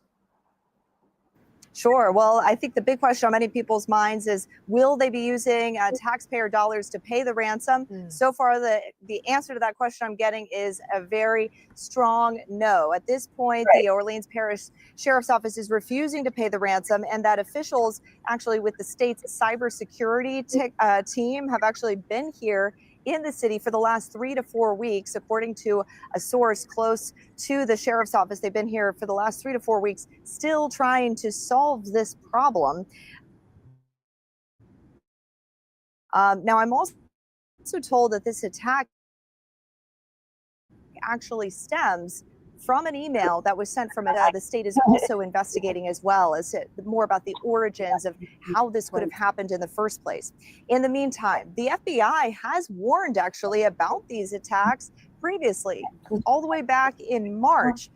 Sure. Well, I think the big question on many people's minds is, will they be using taxpayer dollars to pay the ransom? So far, the answer to that question I'm getting is a very strong no. At this point, the Orleans Parish Sheriff's Office is refusing to pay the ransom, and that officials actually with the state's cybersecurity team have actually been here in the city for the last 3 to 4 weeks, according to a source close to the sheriff's office. They've been here for the last 3 to 4 weeks, still trying to solve this problem. Now, I'm also told that this attack actually stems from an email that was sent from the state is also investigating as well as more about the origins of how this could have happened in the first place. In the meantime, the FBI has warned actually about these attacks previously, all the way back in March.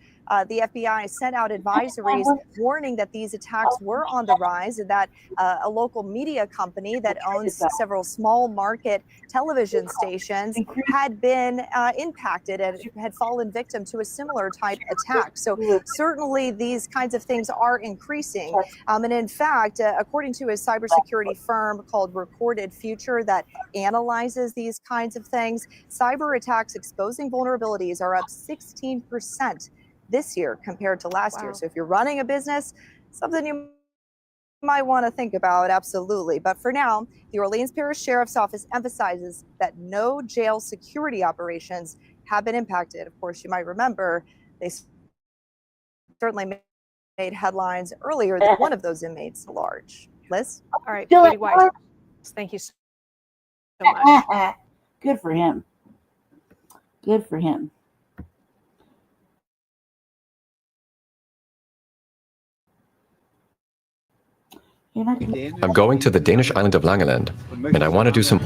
The FBI sent out advisories warning that these attacks were on the rise, and that a local media company that owns several small market television stations had been impacted and had fallen victim to a similar type attack. So certainly these kinds of things are increasing. And in fact, according to a cybersecurity firm called Recorded Future that analyzes these kinds of things, cyber attacks exposing vulnerabilities are up 16% this year compared to last year. So if you're running a business, something you might want to think about, absolutely. But for now, the Orleans Parish Sheriff's Office emphasizes that no jail security operations have been impacted. Of course, you might remember they certainly made headlines earlier that one of those inmates large. Liz? All right, Katie White, thank you so much. Good for him. Good for him. I'm going to the Danish island of Langeland, and I want to do some...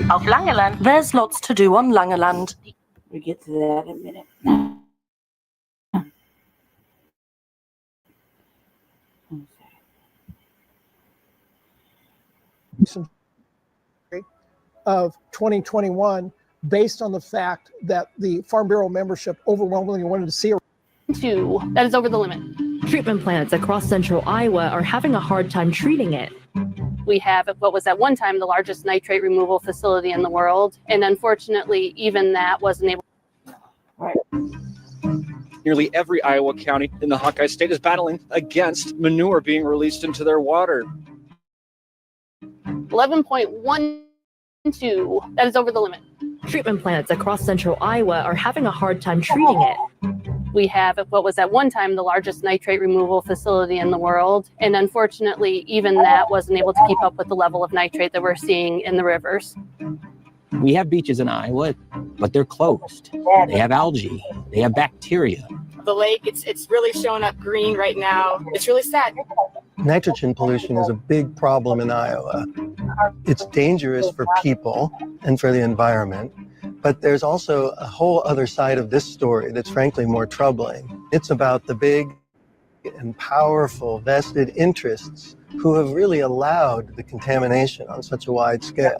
Of Langeland, there's lots to do on Langeland. We'll get to that in a minute. Of 2021, based on the fact that the Farm Bureau membership overwhelmingly wanted to see that is over the limit. Treatment plants across central Iowa are having a hard time treating it. We have what was at one time the largest nitrate removal facility in the world, and unfortunately, even that wasn't able. Nearly every Iowa county in the Hawkeye State is battling against manure being released into their water. 11.12, that is over the limit. Treatment plants across central Iowa are having a hard time treating it. We have what was at one time the largest nitrate removal facility in the world, and unfortunately, even that wasn't able to keep up with the level of nitrate that we're seeing in the rivers. We have beaches in Iowa, but they're closed. They have algae, they have bacteria. The lake, it's really showing up green right now. It's really sad. Nitrogen pollution is a big problem in Iowa. It's dangerous for people and for the environment, but there's also a whole other side of this story that's frankly more troubling. It's about the big and powerful vested interests who have really allowed the contamination on such a wide scale.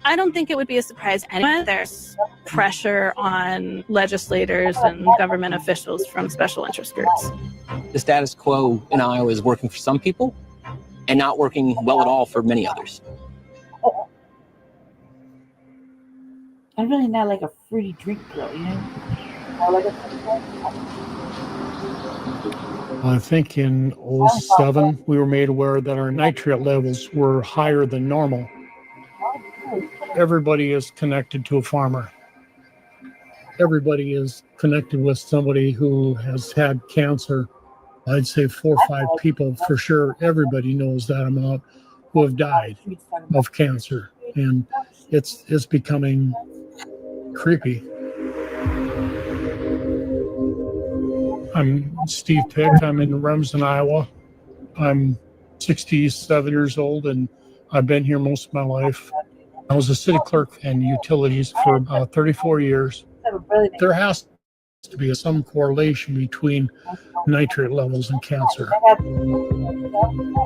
I don't think it would be a surprise to anyone. There's pressure on legislators and government officials from special interest groups. The status quo in Iowa is working for some people and not working well at all for many others. I'm really not like a fruity drink girl, you know? I think in 2007, we were made aware that our nitrate levels were higher than normal. Everybody is connected to a farmer. Everybody is connected with somebody who has had cancer. I'd say 4 or 5 people for sure. Everybody knows that amount who have died of cancer. And it's becoming creepy. I'm Steve Pick. I'm in Remsen, Iowa. I'm 67 years old and I've been here most of my life. I was a city clerk in utilities for 34 years. There has to be some correlation between nitrate levels and cancer.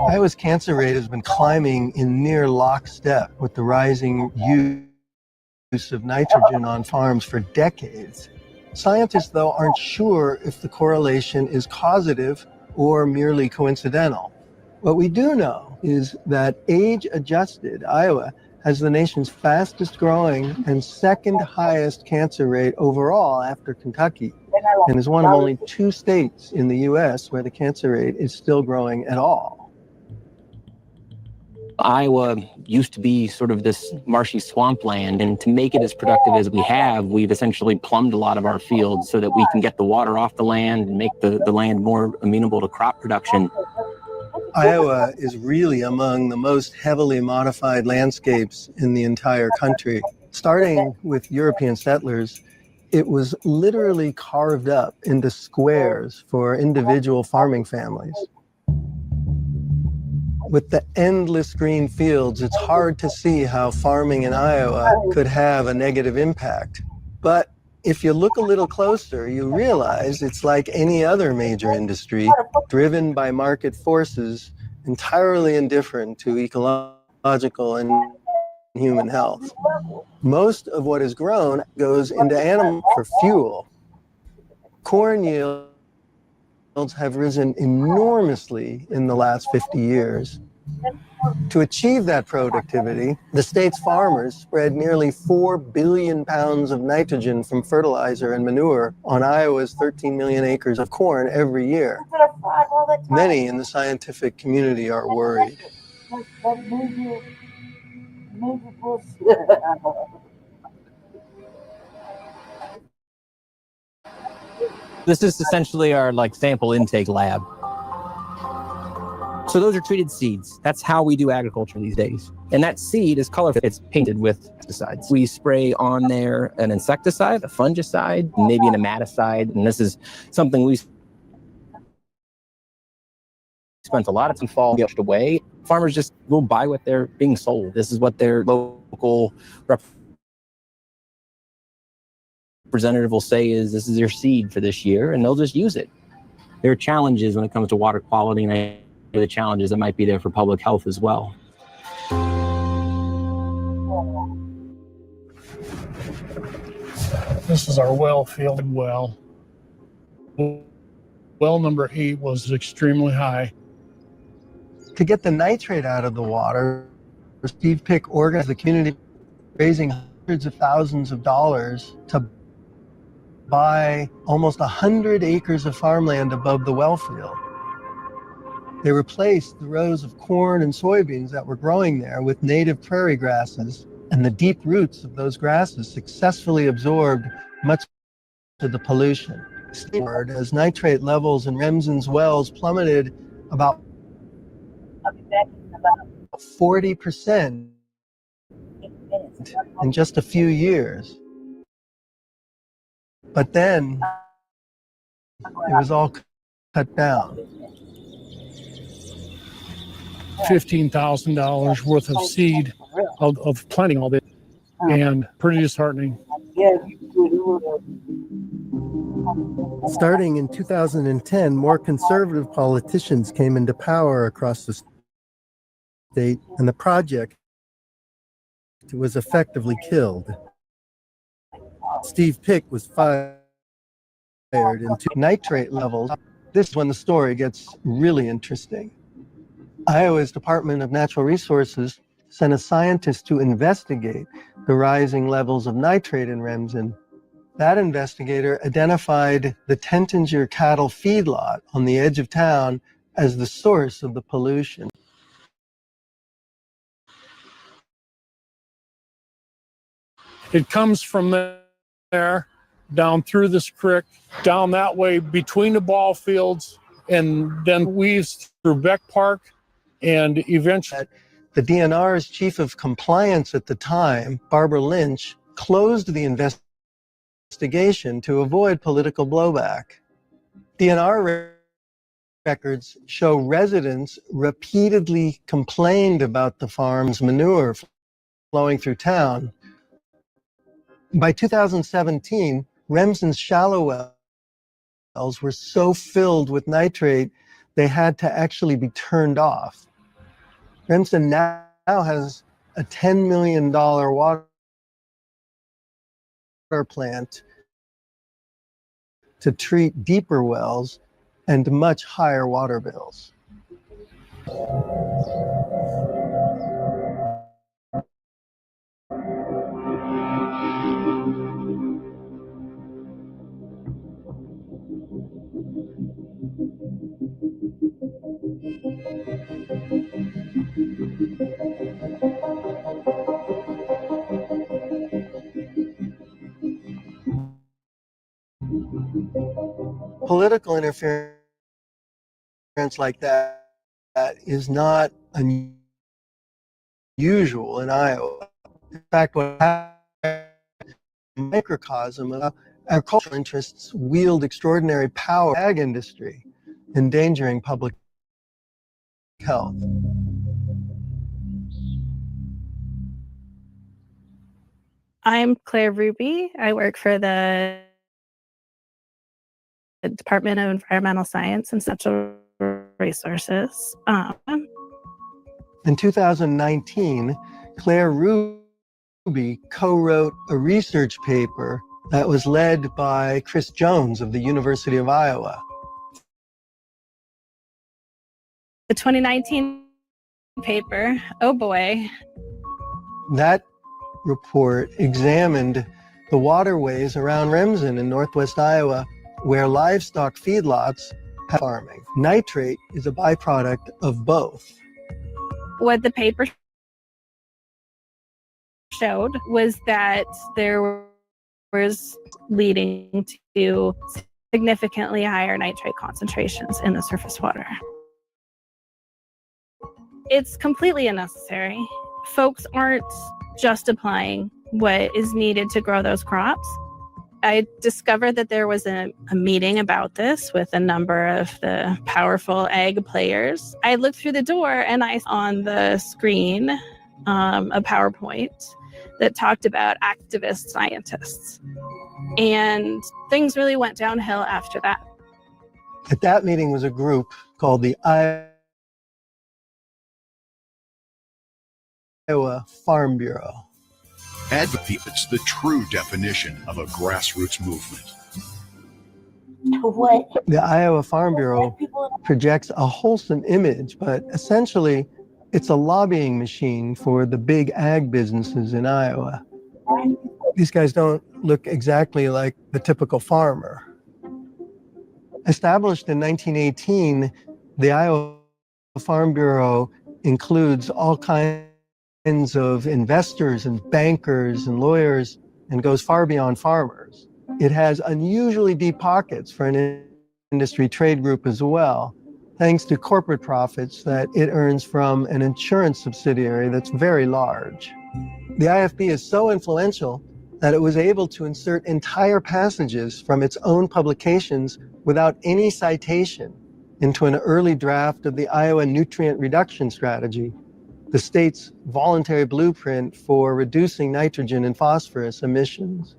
Iowa's cancer rate has been climbing in near lockstep with the rising use of nitrogen on farms for decades. Scientists, though, aren't sure if the correlation is causative or merely coincidental. What we do know is that age-adjusted Iowa has the nation's fastest growing and second highest cancer rate overall after Kentucky, and is one of only 2 states in the U.S. where the cancer rate is still growing at all. Iowa used to be sort of this marshy swampland, and to make it as productive as we have, we've essentially plumbed a lot of our fields so that we can get the water off the land and make the land more amenable to crop production. Iowa is really among the most heavily modified landscapes in the entire country. Starting with European settlers, it was literally carved up into squares for individual farming families. With the endless green fields, it's hard to see how farming in Iowa could have a negative impact. But if you look a little closer, you realize it's like any other major industry, driven by market forces, entirely indifferent to ecological and human health. Most of what is grown goes into animals for fuel. Corn yields have risen enormously in the last 50 years. To achieve that productivity, the state's farmers spread nearly 4 billion pounds of nitrogen from fertilizer and manure on Iowa's 13 million acres of corn every year. Many in the scientific community are worried. This is essentially our sample intake lab. So those are treated seeds. That's how we do agriculture these days. And that seed is colorful. It's painted with pesticides. We spray on there an insecticide, a fungicide, maybe an nematicide. And this is something we spent a lot of time fall away. Farmers just go buy what they're being sold. This is what their local representative will say is, this is your seed for this year, and they'll just use it. There are challenges when it comes to water quality, and the challenges that might be there for public health as well. This is our well field well. Well number 8 was extremely high. To get the nitrate out of the water, Steve Pick organized the community, raising hundreds of thousands of dollars to buy almost 100 acres of farmland above the well field. They replaced the rows of corn and soybeans that were growing there with native prairie grasses, and the deep roots of those grasses successfully absorbed much of the pollution. As nitrate levels in Remsen's wells plummeted about 40% in just a few years. But then it was all cut down. $15,000 worth of seed of planting all this, and pretty disheartening. Starting in 2010, more conservative politicians came into power across the state, and the project was effectively killed. Steve Pick was fired into nitrate levels. This is when the story gets really interesting. Iowa's Department of Natural Resources sent a scientist to investigate the rising levels of nitrate in Remsen. That investigator identified the Tentinger cattle feedlot on the edge of town as the source of the pollution. It comes from there, down through this creek, down that way between the ball fields, and then weaves through Beck Park, and eventually. The DNR's chief of compliance at the time, Barbara Lynch, closed the investigation to avoid political blowback. DNR records show residents repeatedly complained about the farm's manure flowing through town. By 2017, Remsen's shallow wells were so filled with nitrate, they had to actually be turned off. Remsen now has a $10 million water plant to treat deeper wells and much higher water bills. Political interference like that is not unusual in Iowa. In fact, what happened in microcosm of agricultural interests wield extraordinary power in the ag industry, endangering public health. I'm Claire Ruby. I work for the Department of Environmental Science and Natural Resources. In 2019, Claire Ruby co-wrote a research paper that was led by Chris Jones of the University of Iowa. The 2019 paper, oh boy. That report examined the waterways around Remsen in northwest Iowa, where livestock feedlots have farming. Nitrate is a byproduct of both. What the paper showed was that there was leading to significantly higher nitrate concentrations in the surface water. It's completely unnecessary. Folks aren't just applying what is needed to grow those crops. I discovered that there was a meeting about this with a number of the powerful ag players. I looked through the door and I saw on the screen a PowerPoint that talked about activist scientists. And things really went downhill after that. At that meeting was a group called the Iowa Farm Bureau. Advocates the true definition of a grassroots movement. What? The Iowa Farm Bureau projects a wholesome image, but essentially it's a lobbying machine for the big ag businesses in Iowa. These guys don't look exactly like the typical farmer. Established in 1918, the Iowa Farm Bureau includes all kinds of investors and bankers and lawyers and goes far beyond farmers. It has unusually deep pockets for an industry trade group as well. thanks to corporate profits that it earns from an insurance subsidiary that's very large. The IFB is so influential that it was able to insert entire passages from its own publications without any citation into an early draft of the Iowa Nutrient Reduction Strategy, the state's voluntary blueprint for reducing nitrogen and phosphorus emissions.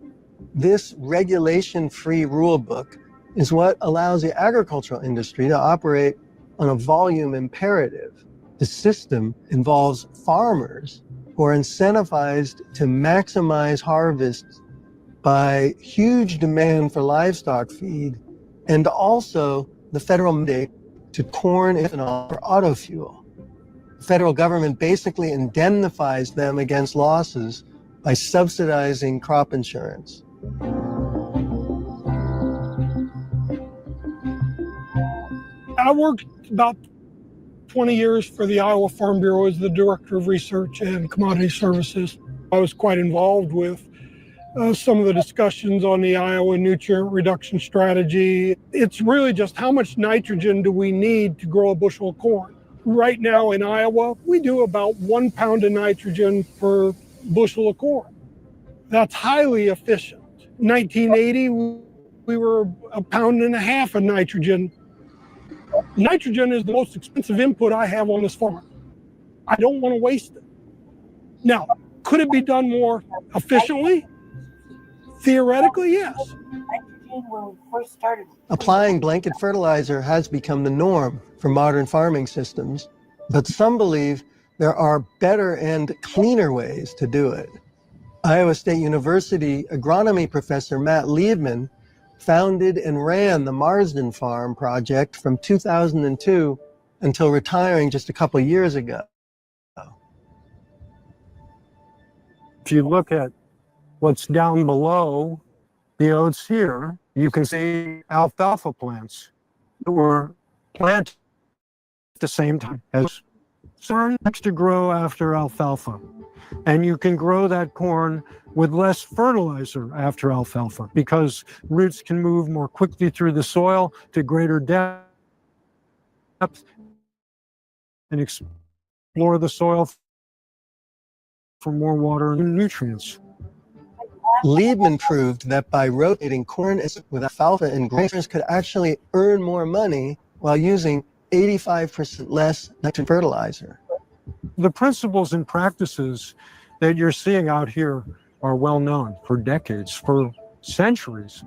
This regulation-free rule book is what allows the agricultural industry to operate on a volume imperative. The system involves farmers who are incentivized to maximize harvests by huge demand for livestock feed, and also the federal mandate to corn ethanol for auto fuel. The federal government basically indemnifies them against losses by subsidizing crop insurance. I worked about 20 years for the Iowa Farm Bureau as the Director of Research and Commodity Services. I was quite involved with some of the discussions on the Iowa Nutrient Reduction Strategy. It's really just how much nitrogen do we need to grow a bushel of corn? Right now in Iowa, we do about 1 pound of nitrogen per bushel of corn. That's highly efficient. 1980, we were 1.5 pounds of nitrogen. Nitrogen is the most expensive input I have on this farm. I don't want to waste it. Now, could it be done more efficiently? Theoretically, yes. When we first started, applying blanket fertilizer has become the norm for modern farming systems, but some believe there are better and cleaner ways to do it. Iowa State University agronomy professor Matt Liebman founded and ran the Marsden Farm project from 2002 until retiring just a couple years ago. If you look at what's down below the oats here, you can see alfalfa plants that were planted at the same time as corn next to grow after alfalfa. And you can grow that corn with less fertilizer after alfalfa because roots can move more quickly through the soil to greater depth and explore the soil for more water and nutrients. Liebman proved that by rotating corn with alfalfa and grains could actually earn more money while using 85% less nitrogen fertilizer. The principles and practices that you're seeing out here are well known for decades, for centuries.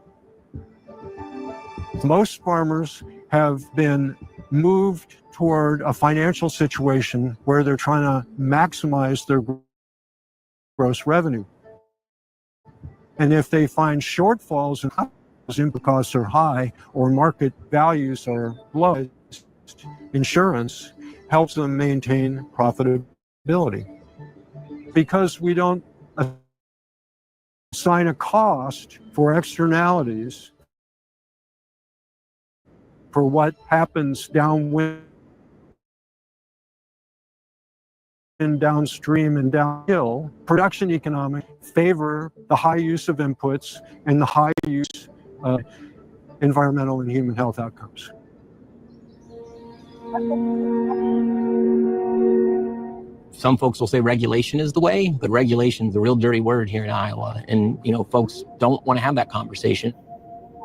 Most farmers have been moved toward a financial situation where they're trying to maximize their gross revenue. And if they find shortfalls in input costs are high or market values are low, insurance helps them maintain profitability. Because we don't assign a cost for externalities for what happens downwind, and downstream and downhill, production economics favor the high use of inputs and the high use of environmental and human health outcomes. Some folks will say regulation is the way, but regulation is a real dirty word here in Iowa. And, folks don't want to have that conversation.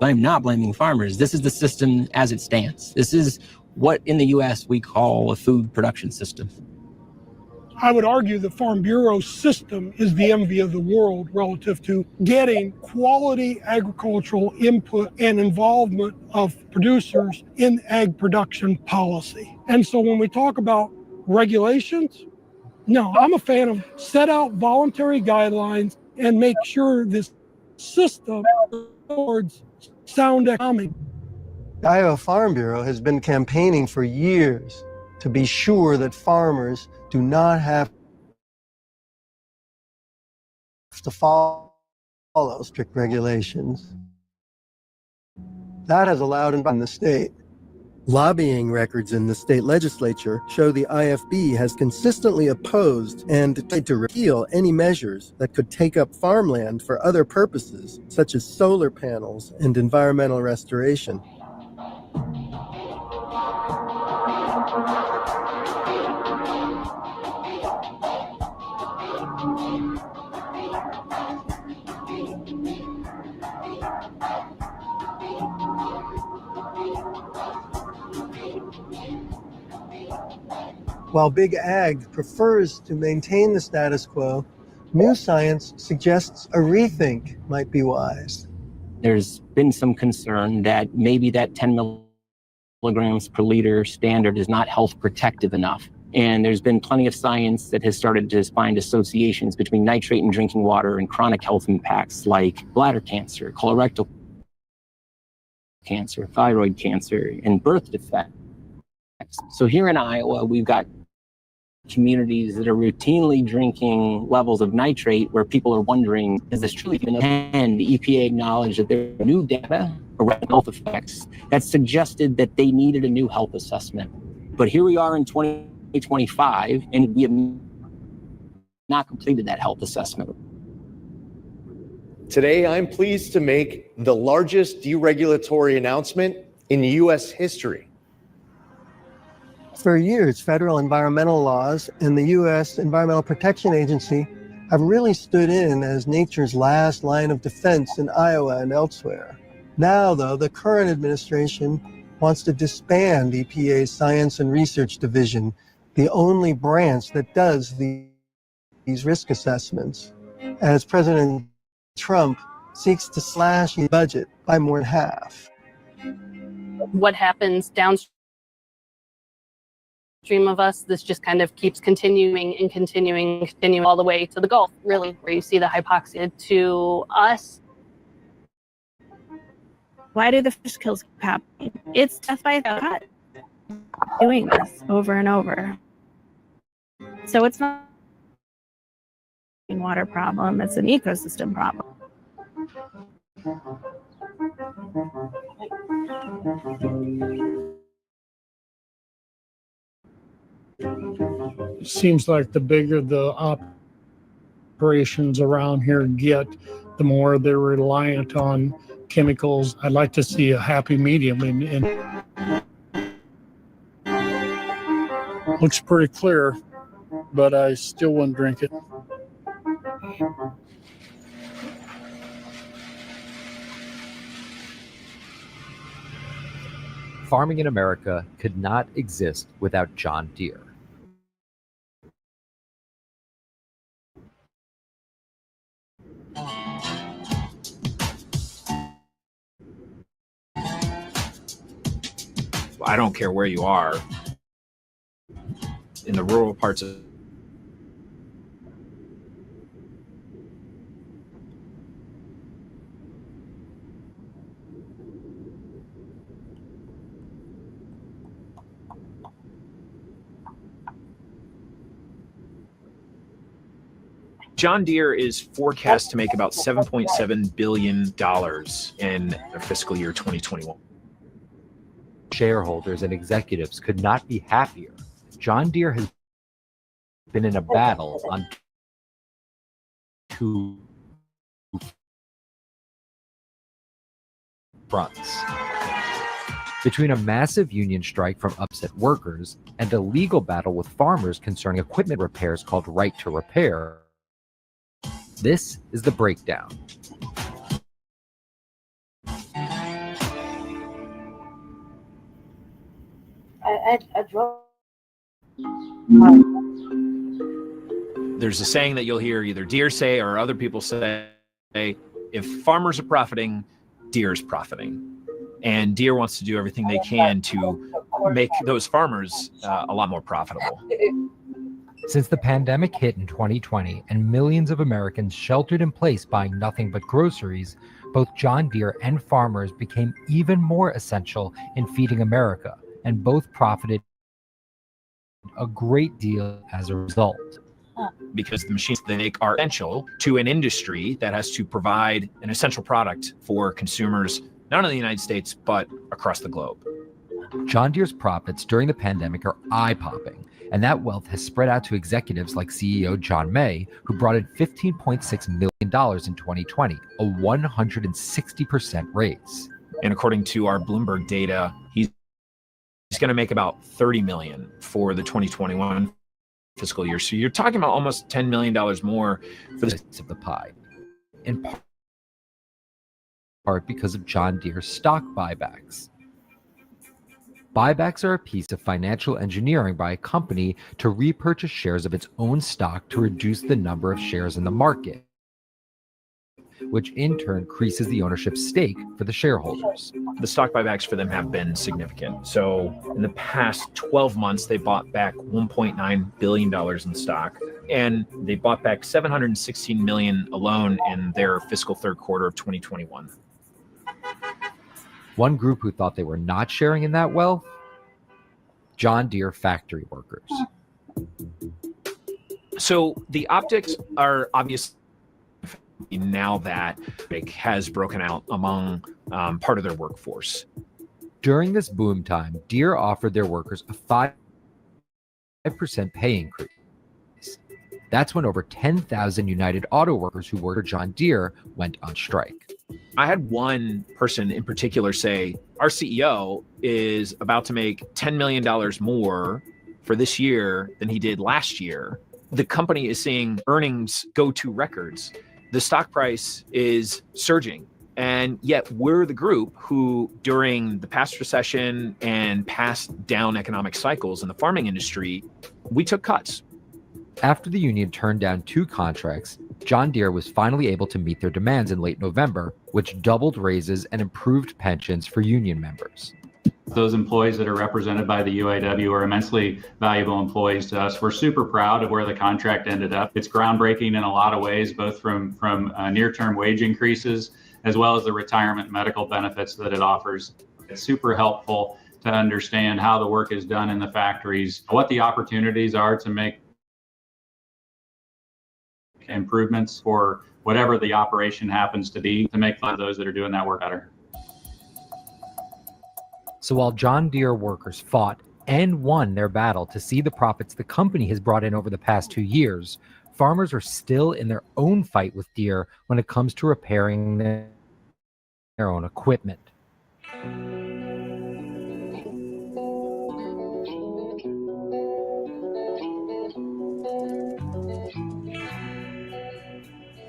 I'm not blaming farmers. This is the system as it stands. This is what in the U.S. we call a food production system. I would argue the Farm Bureau system is the envy of the world relative to getting quality agricultural input and involvement of producers in ag production policy. And so when we talk about regulations, no, I'm a fan of set out voluntary guidelines and make sure this system towards sound economics. The Iowa Farm Bureau has been campaigning for years to be sure that farmers do not have to follow strict regulations. That has allowed in the state. Lobbying records in the state legislature show the IFB has consistently opposed and tried to repeal any measures that could take up farmland for other purposes, such as solar panels and environmental restoration. While Big Ag prefers to maintain the status quo, new science suggests a rethink might be wise. There's been some concern that maybe that 10 milligrams per liter standard is not health protective enough. And there's been plenty of science that has started to find associations between nitrate in drinking water and chronic health impacts like bladder cancer, colorectal cancer, thyroid cancer, and birth defects. So here in Iowa, we've got communities that are routinely drinking levels of nitrate where people are wondering, is this truly even? And the EPA acknowledged that there are new data around health effects that suggested that they needed a new health assessment. But here we are in 2025, and we have not completed that health assessment. Today, I'm pleased to make the largest deregulatory announcement in U.S. history. For years, federal environmental laws and the U.S. Environmental Protection Agency have really stood in as nature's last line of defense in Iowa and elsewhere. Now, though, the current administration wants to disband EPA's Science and Research Division, the only branch that does these risk assessments, as President Trump seeks to slash the budget by more than half. What happens downstream of us, this just kind of keeps continuing and continuing all the way to the Gulf, really, where you see the hypoxia. To us, why do the fish kills keep happening? It's death by a cut. Doing this over and over. So it's not a water problem, it's an ecosystem problem. It seems like the bigger the operations around here get, the more they're reliant on chemicals. I'd like to see a happy medium, and looks pretty clear, but I still wouldn't drink it. Farming in America could not exist without John Deere. I don't care where you are in the rural parts of John Deere is forecast to make about $7.7 billion in fiscal year 2021. Shareholders and executives could not be happier. John Deere has been in a battle on two fronts. Between a massive union strike from upset workers and a legal battle with farmers concerning equipment repairs called Right to Repair, this is the breakdown. There's a saying that you'll hear either Deere say or other people say, if farmers are profiting, Deere's profiting. And Deere wants to do everything they can to make those farmers a lot more profitable. Since the pandemic hit in 2020 and millions of Americans sheltered in place buying nothing but groceries, both John Deere and farmers became even more essential in feeding America, and both profited a great deal as a result. Because the machines they make are essential to an industry that has to provide an essential product for consumers, not only in the United States, but across the globe. John Deere's profits during the pandemic are eye-popping, and that wealth has spread out to executives like CEO John May, who brought in $15.6 million in 2020, a 160% raise. And according to our Bloomberg data, he's going to make about $30 million for the 2021 fiscal year. So you're talking about almost $10 million more for the of the pie, in part because of John Deere's stock buybacks. Buybacks are a piece of financial engineering by a company to repurchase shares of its own stock to reduce the number of shares in the market, which in turn increases the ownership stake for the shareholders. The stock buybacks for them have been significant. So in the past 12 months, they bought back $1.9 billion in stock, and they bought back $716 million alone in their fiscal third quarter of 2021. One group who thought they were not sharing in that wealth? John Deere factory workers. So the optics are obvious now that it has broken out among part of their workforce. During this boom time, Deere offered their workers a 5% pay increase. That's when over 10,000 United Auto workers who worked for John Deere went on strike. I had one person in particular say, our CEO is about to make $10 million more for this year than he did last year. The company is seeing earnings go to records. The stock price is surging. And yet we're the group who, during the past recession and past down economic cycles in the farming industry, we took cuts. After the union turned down 2 contracts, John Deere was finally able to meet their demands in late November, which doubled raises and improved pensions for union members. Those employees that are represented by the UAW are immensely valuable employees to us. We're super proud of where the contract ended up. It's groundbreaking in a lot of ways, both from near-term wage increases, as well as the retirement medical benefits that it offers. It's super helpful to understand how the work is done in the factories, what the opportunities are to make improvements for whatever the operation happens to be, to make those that are doing that work better. So while John Deere workers fought and won their battle to see the profits the company has brought in over the past 2 years, farmers are still in their own fight with Deere when it comes to repairing their own equipment.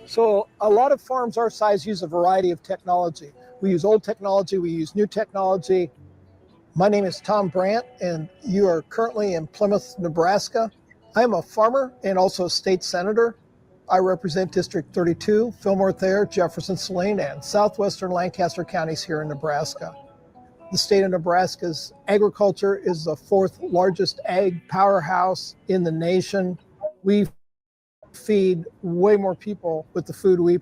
So a lot of farms our size use a variety of technology. We use old technology, we use new technology. My name is Tom Brandt, and you are currently in Plymouth, Nebraska. I am a farmer and also a state senator. I represent District 32, Fillmore Thayer, Jefferson, Saline, and southwestern Lancaster counties here in Nebraska. The state of Nebraska's agriculture is the 4th largest ag powerhouse in the nation. We feed way more people with the food we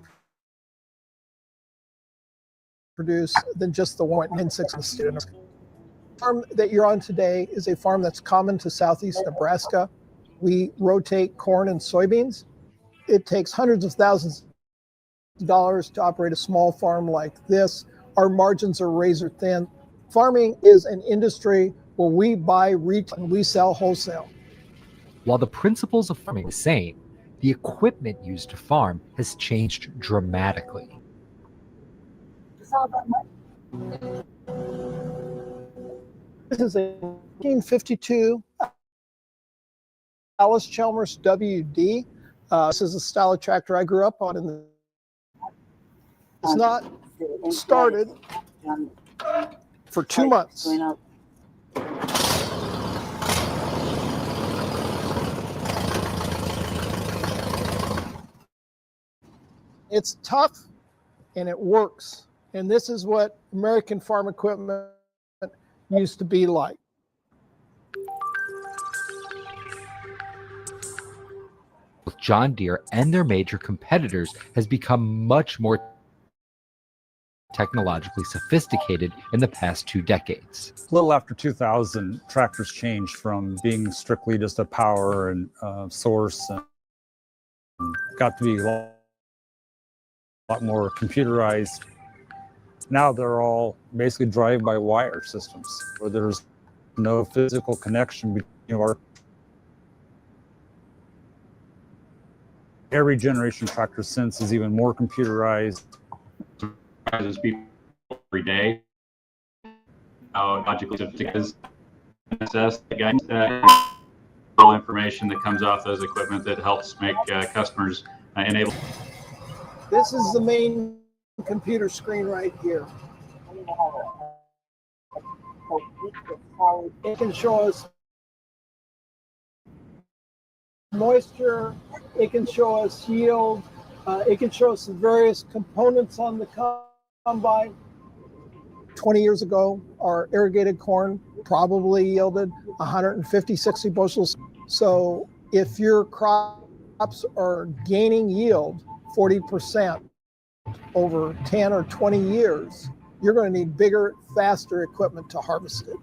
produce than just the 1.96 in the state of Nebraska. The farm that you're on today is a farm that's common to southeast Nebraska. We rotate corn and soybeans. It takes hundreds of thousands of dollars to operate a small farm like this. Our margins are razor thin. Farming is an industry where we buy retail and we sell wholesale. While the principles of farming are the same, the equipment used to farm has changed dramatically. This is a 1952 Alice Chalmers WD. This is a style of tractor I grew up on. It's not started for 2 months. It's tough and it works. And this is what American farm equipment used to be like. Both John Deere and their major competitors has become much more technologically sophisticated in the past 2 decades. A little after 2000, tractors changed from being strictly just a power and source and got to be a lot more computerized. Now they're all basically drive-by-wire systems where there's no physical connection between our. Every generation tractor since is even more computerized. Surprises people every day. How logically sophisticated assess the guidance, information that comes off those equipment that helps make customers enable. This is the main computer screen right here. It can show us moisture, it can show us yield, it can show us the various components on the combine. 20 years ago, our irrigated corn probably yielded 150, 60 bushels. So if your crops are gaining yield 40% over 10 or 20 years, you're going to need bigger, faster equipment to harvest it.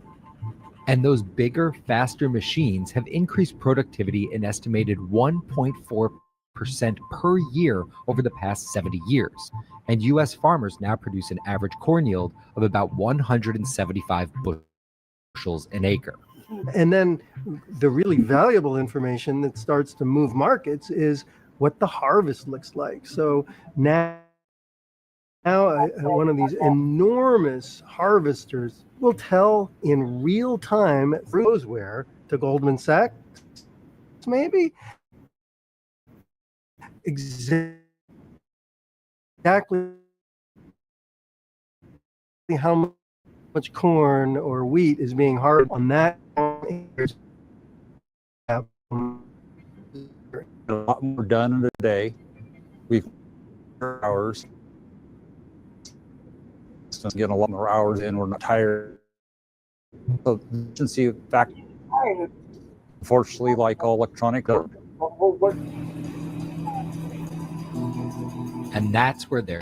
And those bigger, faster machines have increased productivity an estimated 1.4% per year over the past 70 years. And U.S. farmers now produce an average corn yield of about 175 bushels an acre. And then the really valuable information that starts to move markets is what the harvest looks like. So now one of these enormous harvesters will tell in real time through where to Goldman Sachs, maybe exactly how much corn or wheat is being harvested on that. A lot more done in a day. We've hours. Getting a lot more hours in. We're not tired. So efficiency factor, unfortunately, like all electronic. And that's where they're.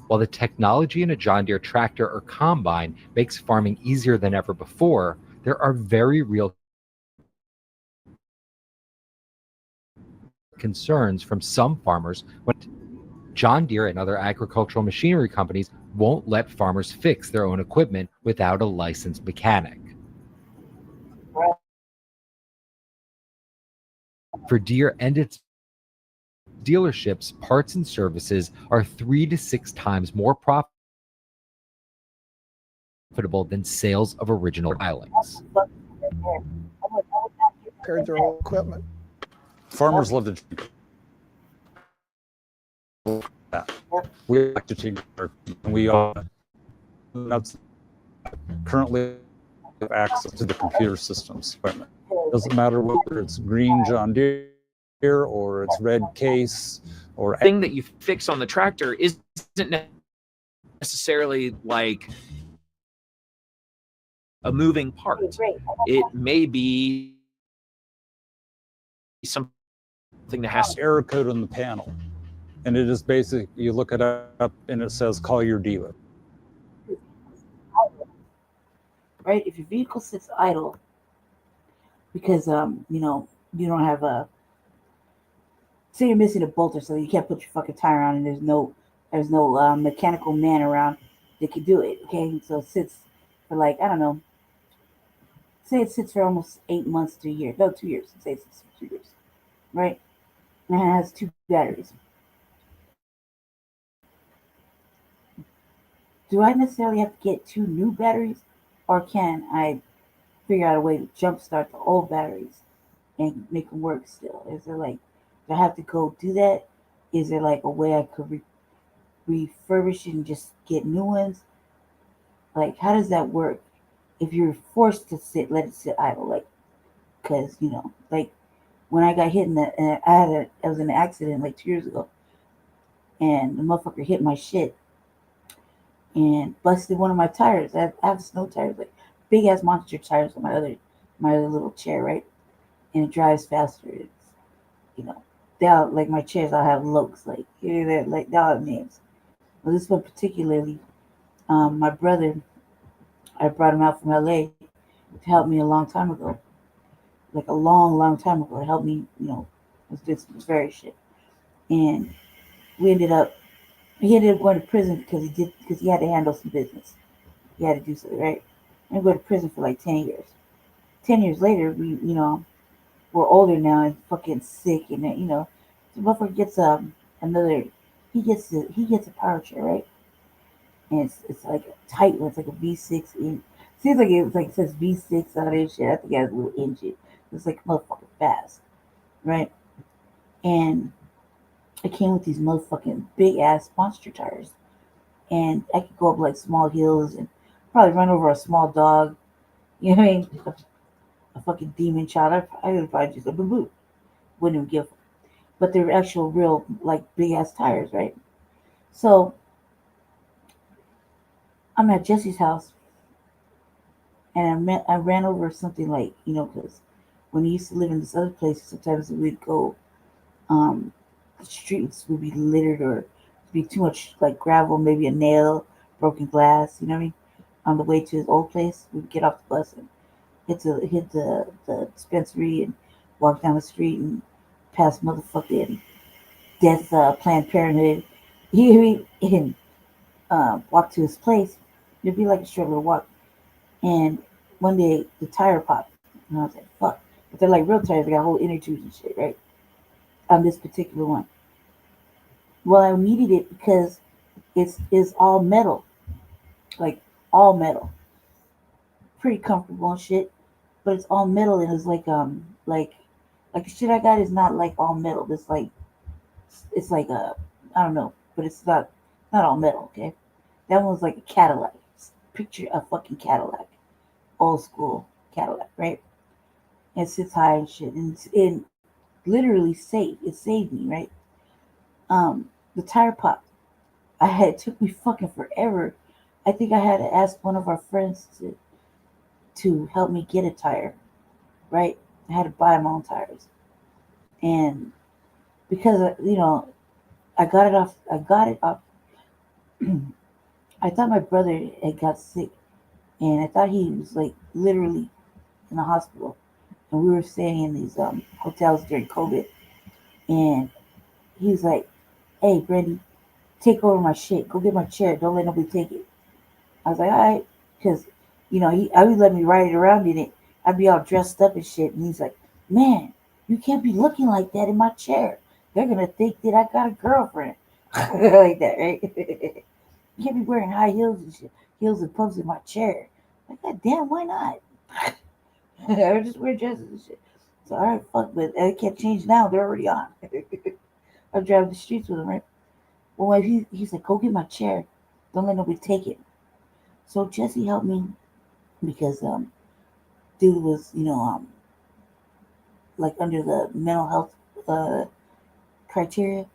While the technology in a John Deere tractor or combine makes farming easier than ever before, there are very real concerns from some farmers when John Deere and other agricultural machinery companies won't let farmers fix their own equipment without a licensed mechanic. For Deere and its dealerships, parts and services are 3 to 6 times more profitable than sales of original filings. Compared to their own equipment. Farmers love to we like to take we that's currently have access to the computer systems equipment. Doesn't matter whether it's green John Deere or it's red case or thing that you fix on the tractor isn't necessarily like a moving part. It may be something that has error code on the panel. And it is basic, you look it up and it says, call your dealer. Right? If your vehicle sits idle because, you know, you don't have a, say you're missing a bolt or something, you can't put your fucking tire on and there's no mechanical man around that can do it, okay? So it sits for like, I don't know, say it sits for almost 8 months to a year. No, 2 years. Say it sits for 2 years, right? And it has 2 batteries. Do I necessarily have to get 2 new batteries, or can I figure out a way to jumpstart the old batteries and make them work still? Is there like, do I have to go do that? Is there like a way I could refurbish and just get new ones? Like, how does that work if you're forced to let it sit idle? Like, because, you know, like when I got hit in the, I was in an accident like 2 years ago, and the motherfucker hit my shit and busted one of my tires. I have snow tires, like big ass monster tires on my other little chair, right? And it drives faster. It's, you know, they'll, like my chairs, I'll have lokes, like they're like they'll have names. Well, this one particularly, my brother, I brought him out from LA to help me a long time ago, like a long time ago. It helped me, you know, this very shit, and he ended up going to prison because he had to handle some business. He had to do something, right? And go to prison for like 10 years. 10 years later, we're older now and fucking sick, and you know, the motherfucker gets he gets a power chair, right? And it's like a tight one. It's like a V6 Seems like it was like it says V6 on it shit. I think it has a little engine. It's like motherfucking fast, right? And it came with these motherfucking big ass monster tires, and I could go up like small hills and probably run over a small dog. You know what I mean? A fucking demon child. I would probably just a boo. Wouldn't even give. But they're actual real like big ass tires, right? So I'm at Jesse's house, and I ran over something like, because when he used to live in this other place, sometimes we'd go, the streets would be littered or be too much like gravel, maybe a nail, broken glass, you know what I mean? On the way to his old place, we'd get off the bus and hit the dispensary and walk down the street and past motherfucking Death Planned Parenthood. You and walk to his place. It'd be like a short little walk. And one day the tire popped, and I was like, "Fuck!" But they're like real tires. They got whole inner tubes and shit, right? On this particular one. Well, I needed it because it's all metal, like all metal, pretty comfortable and shit. But it's all metal, and it's like the shit I got is not like all metal. It's like I don't know, but it's not all metal. Okay, that one's like a Cadillac. Picture a fucking Cadillac, old school Cadillac, right? And it sits high and shit, and it's literally safe. It saved me, right? The tire popped. It took me fucking forever. I think I had to ask one of our friends to help me get a tire, right? I had to buy my own tires, and because I got it off. I thought my brother had got sick, and I thought he was like literally in the hospital, and we were staying in these hotels during COVID, and he was like, "Hey, Brandy, take over my shit. Go get my chair. Don't let nobody take it." I was like, "All right," because I would let me ride it around in it. I'd be all dressed up and shit, and he's like, "Man, you can't be looking like that in my chair. They're gonna think that I got a girlfriend." Like that, right? You can't be wearing high heels and shit, heels and pumps in my chair. Like, God damn, why not? I would just wear dresses and shit. So, all right, fuck, but I can't change now. They're already on. I drive the streets with him, right? Well, he's like, "Go get my chair. Don't let nobody take it." So Jesse helped me because dude was, like under the mental health criteria.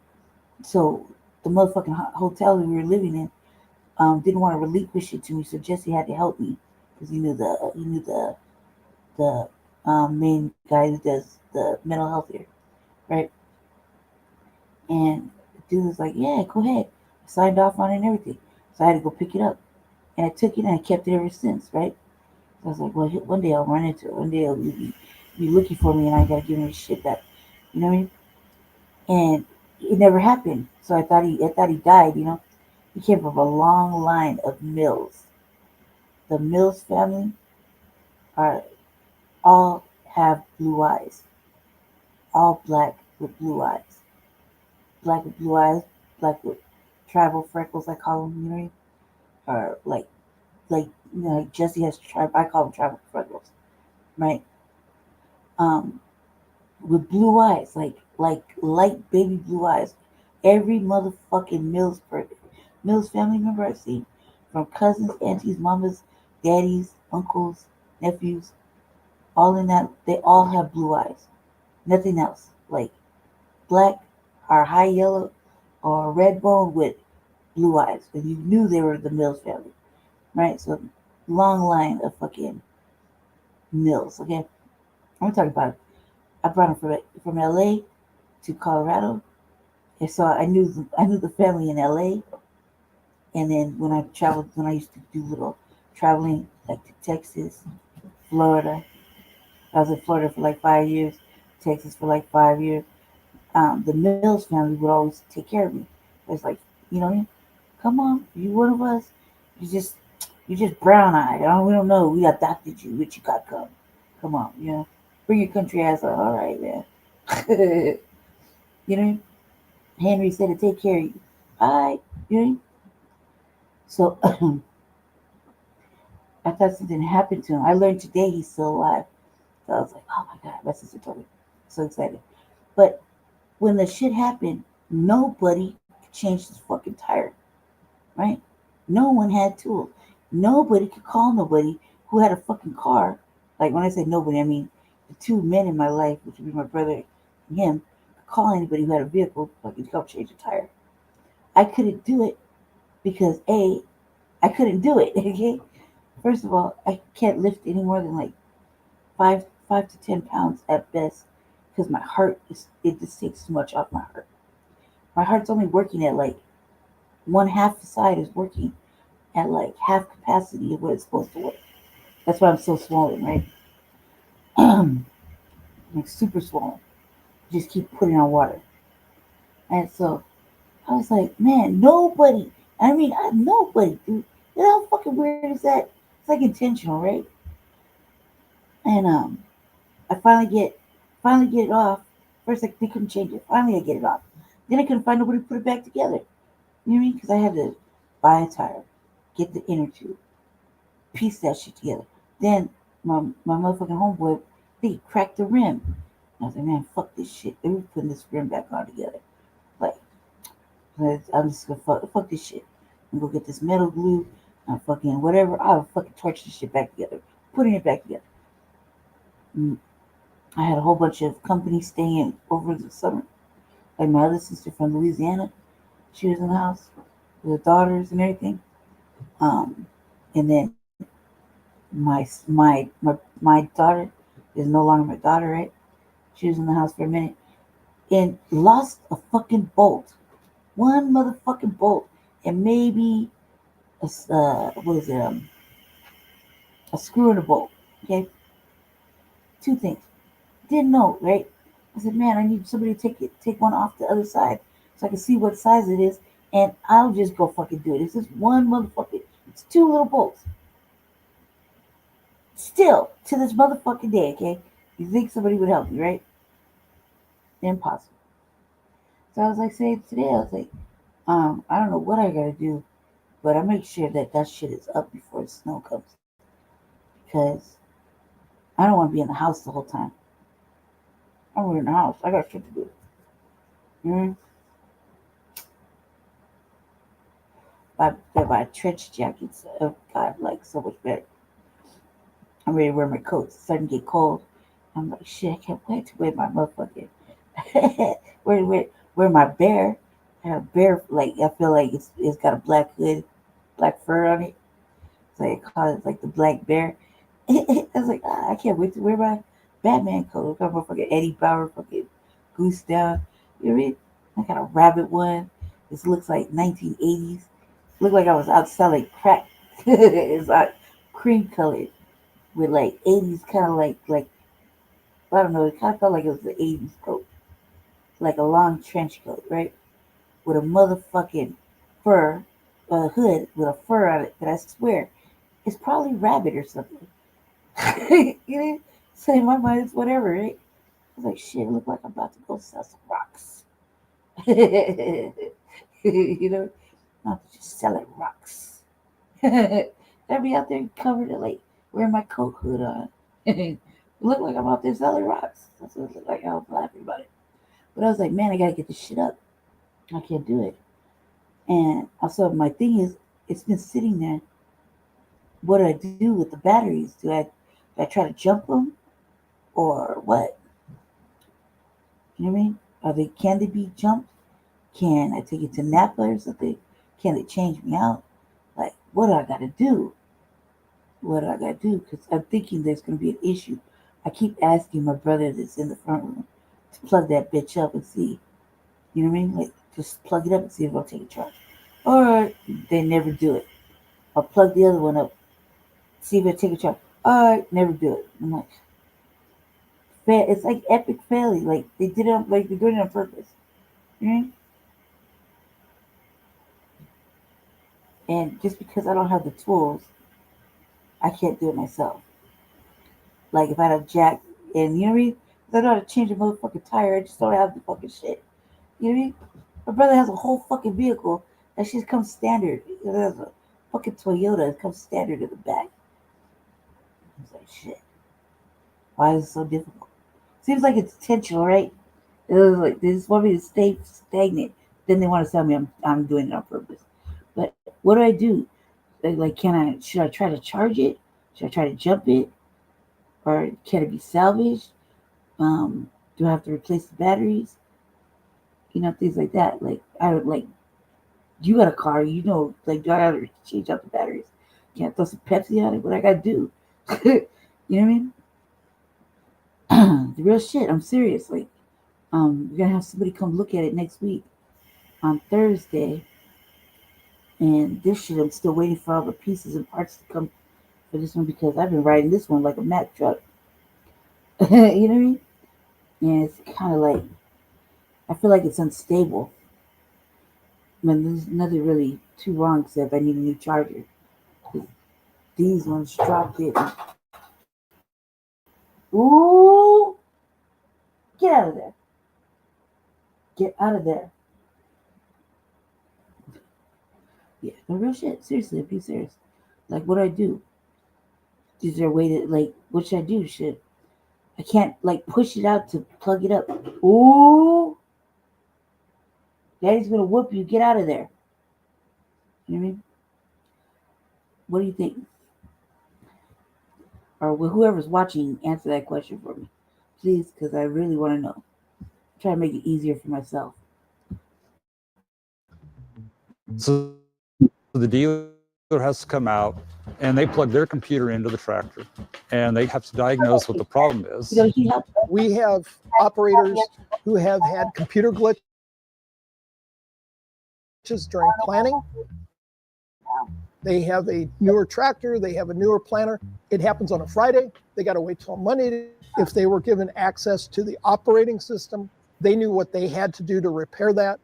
So the motherfucking hotel we were living in didn't want to relinquish it to me, so Jesse had to help me because he knew the main guy who does the mental health here, right? And the dude was like, "Yeah, go ahead." I signed off on it and everything, so I had to go pick it up, and I took it and I kept it ever since, right? So I was like, "Well, one day I'll run into it. One day he'll be looking for me, and I gotta give him his shit back." You know what I mean? And it never happened. So I thought he died. He came from a long line of Mills. The Mills family all have blue eyes. All black with blue eyes. Black with blue eyes, black with tribal freckles, I call them, you know what I mean? Or like Jesse has I call them tribal freckles, right? With blue eyes, like light baby blue eyes. Every motherfucking Mills family member I've seen, from cousins, aunties, mamas, daddies, uncles, nephews, all in that, they all have blue eyes. Nothing else. Like black or high yellow or red bone with blue eyes. And you knew they were the Mills family, right? So long line of fucking Mills, okay? I'm talking about it. I brought him from LA to Colorado. And so I knew the family in LA. And then when I used to do little traveling, like to Texas, Florida, I was in Florida for like 5 years, Texas for like 5 years. The Mills family would always take care of me. It's like, come on, you one of us. You just brown eyed. We don't know. We adopted you. What you got come? Come on, bring your country ass up. All right, man. Henry said to take care of you. All right, So I thought something happened to him. I learned today he's still alive. So I was like, oh my God, my sister told me. So excited. But when the shit happened, nobody could change this fucking tire, right? No one had tools. Nobody could call nobody who had a fucking car. Like when I say nobody, I mean the two men in my life, which would be my brother and him, could call anybody who had a vehicle fucking to help change a tire. I couldn't do it because I couldn't do it. Okay, first of all, I can't lift any more than like 5 to 10 pounds at best because my heart it just takes too much off my heart. My heart's only working at like one half the side is working at like half capacity of what it's supposed to work. That's why I'm so swollen, right? Like super swollen. Just keep putting on water. And so I was like, man, nobody. I mean, nobody, dude. You know how fucking weird is that? It's like intentional, right? And I finally get it off. First, like, they couldn't change it. Finally, I get it off. Then I couldn't find nobody to put it back together. You know what I mean? Because I had to buy a tire, get the inner tube, piece that shit together. Then my motherfucking homeboy, he cracked the rim. And I was like, man, fuck this shit. They were putting this rim back on together. Like, I'm just gonna fuck this shit. I'm gonna go get this metal glue, fucking whatever. I'll fucking torch this shit back together, putting it back together. I had a whole bunch of companies staying over the summer. Like my other sister from Louisiana, she was in the house with her daughters and everything. And then my daughter is no longer my daughter, right? She was in the house for a minute and lost a fucking bolt. One motherfucking bolt, and maybe a screw and a bolt. Okay, two things. Didn't know, right? I said, man, I need somebody to take one off the other side so I can see what size it is, and I'll just go fucking do it. It's just one motherfucking. It's two little bolts. Still to this motherfucking day, okay? You think somebody would help me, right? Impossible. So I was like, say today, I was like, I don't know what I gotta do, but I make sure that shit is up before the snow comes. Because I don't want to be in the house the whole time. I'm in the house. I got shit to do. My trench jackets have got like so much better. I'm ready to wear my coats. It's starting to get cold. I'm like, shit, I can't wait to wear my motherfucking wear my bear. I have a bear, like I feel like it's got a black hood, black fur on it. So I call it like the black bear. I was like, I can't wait to wear my Batman coat. Look at my fucking Eddie Bauer fucking goose down. You know what I mean? I got a rabbit one. This looks like 1980s. Looked like I was out selling crack. It's like cream colored with like 80s kind of like I don't know. It kind of felt like it was the 80s coat, like a long trench coat, right? With a motherfucking fur, a hood with a fur on it that I swear it's probably rabbit or something. You know? So in my mind, it's whatever, right? I was like, shit, it look like I'm about to go sell some rocks. You know? Not just selling rocks. I'd be out there covered in like wearing my coat hood on. It looked like I'm out there selling rocks. That's what it looked like. I was laughing about it. But I was like, man, I gotta get this shit up. I can't do it. And also my thing is, it's been sitting there. What do I do with the batteries? Do I try to jump them or what? You know what I mean? Can they be jumped? Can I take it to Napa or something? Can they change me out? Like, what do I got to do? What do I got to do? Because I'm thinking there's going to be an issue. I keep asking my brother that's in the front room to plug that bitch up and see. You know what I mean? Like, just plug it up and see if it'll take a charge. Or they never do it. Or plug the other one up, see if it'll take a charge. Or never do it. I'm like, it's like epic failing. Like, they did it, like, they're doing it on purpose. You know what I mean? And just because I don't have the tools, I can't do it myself. Like if I had a jack, and you know what I mean? I know how to change a motherfucking tire. I just don't have the fucking shit. You know what I mean? My brother has a whole fucking vehicle that just comes standard. There's a fucking Toyota that comes standard in the back. I was like, shit. Why is it so difficult? Seems like it's intentional, right? It was like they just want me to stay stagnant. Then they want to tell me I'm doing it on purpose. But what do I do? Like, should I try to charge it? Should I try to jump it? Or can it be salvaged? Do I have to replace the batteries? You know, things like that. Like, I would like, you got a car, you know, like, do I have to change out the batteries? Can't throw some Pepsi on it? What I gotta do? You know what I mean? The real shit. I'm serious. Like, we're gonna have somebody come look at it next week on Thursday. And this shit, I'm still waiting for all the pieces and parts to come for this one because I've been riding this one like a Mack truck. You know what I mean? And it's kind of like, I feel like it's unstable. But there's nothing really too wrong except I need a new charger. These ones dropped it. Ooh! Get out of there. Get out of there. Yeah, no real shit. Seriously, I'm being serious. Like, what do I do? Is there a way to, like, what should I do? I can't, like, push it out to plug it up. Ooh! Daddy's gonna whoop you. Get out of there. You know what I mean? What do you think? Or whoever's watching, answer that question for me. Please, because I really want to know. Try to make it easier for myself. So the dealer has to come out and they plug their computer into the tractor and they have to diagnose what the problem is. We have operators who have had computer glitches during planning. They have a newer tractor, they have a newer planner. It happens on a Friday. They got to wait till Monday. If they were given access to the operating system, they knew what they had to do to repair that.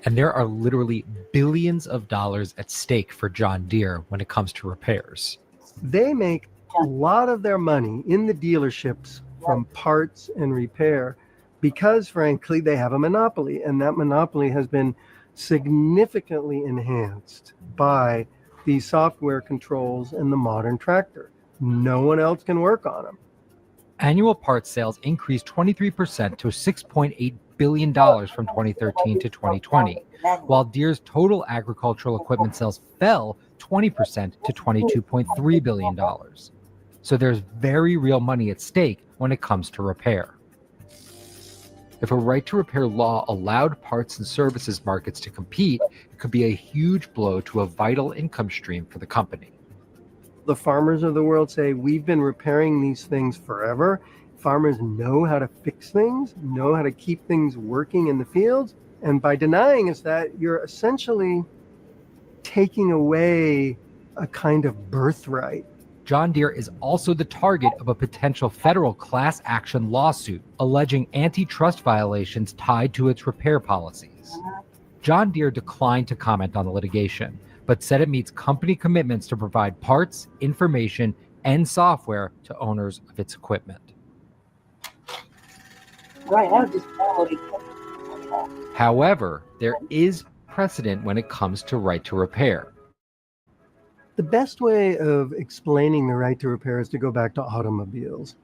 And there are literally billions of dollars at stake for John Deere when it comes to repairs. They make a lot of their money in the dealerships from parts and repair because, frankly, they have a monopoly, and that monopoly has been significantly enhanced by the software controls in the modern tractor. No one else can work on them. Annual parts sales increased 23% to $6.8 billion from 2013 to 2020, while Deere's total agricultural equipment sales fell 20% to $22.3 billion. So there's very real money at stake when it comes to repair. If a right to repair law allowed parts and services markets to compete, it could be a huge blow to a vital income stream for the company. The farmers of the world say, we've been repairing these things forever. Farmers know how to fix things, know how to keep things working in the fields. And by denying us that, you're essentially taking away a kind of birthright. John Deere is also the target of a potential federal class action lawsuit alleging antitrust violations tied to its repair policies. John Deere declined to comment on the litigation, but said it meets company commitments to provide parts, information, and software to owners of its equipment. Right, I was just downloading. However, there is precedent when it comes to right to repair. The best way of explaining the right to repair is to go back to automobiles.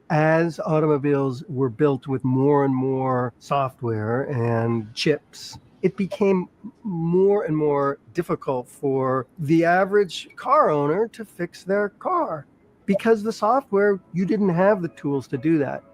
As automobiles were built with more and more software and chips, it became more and more difficult for the average car owner to fix their car because the software, you didn't have the tools to do that.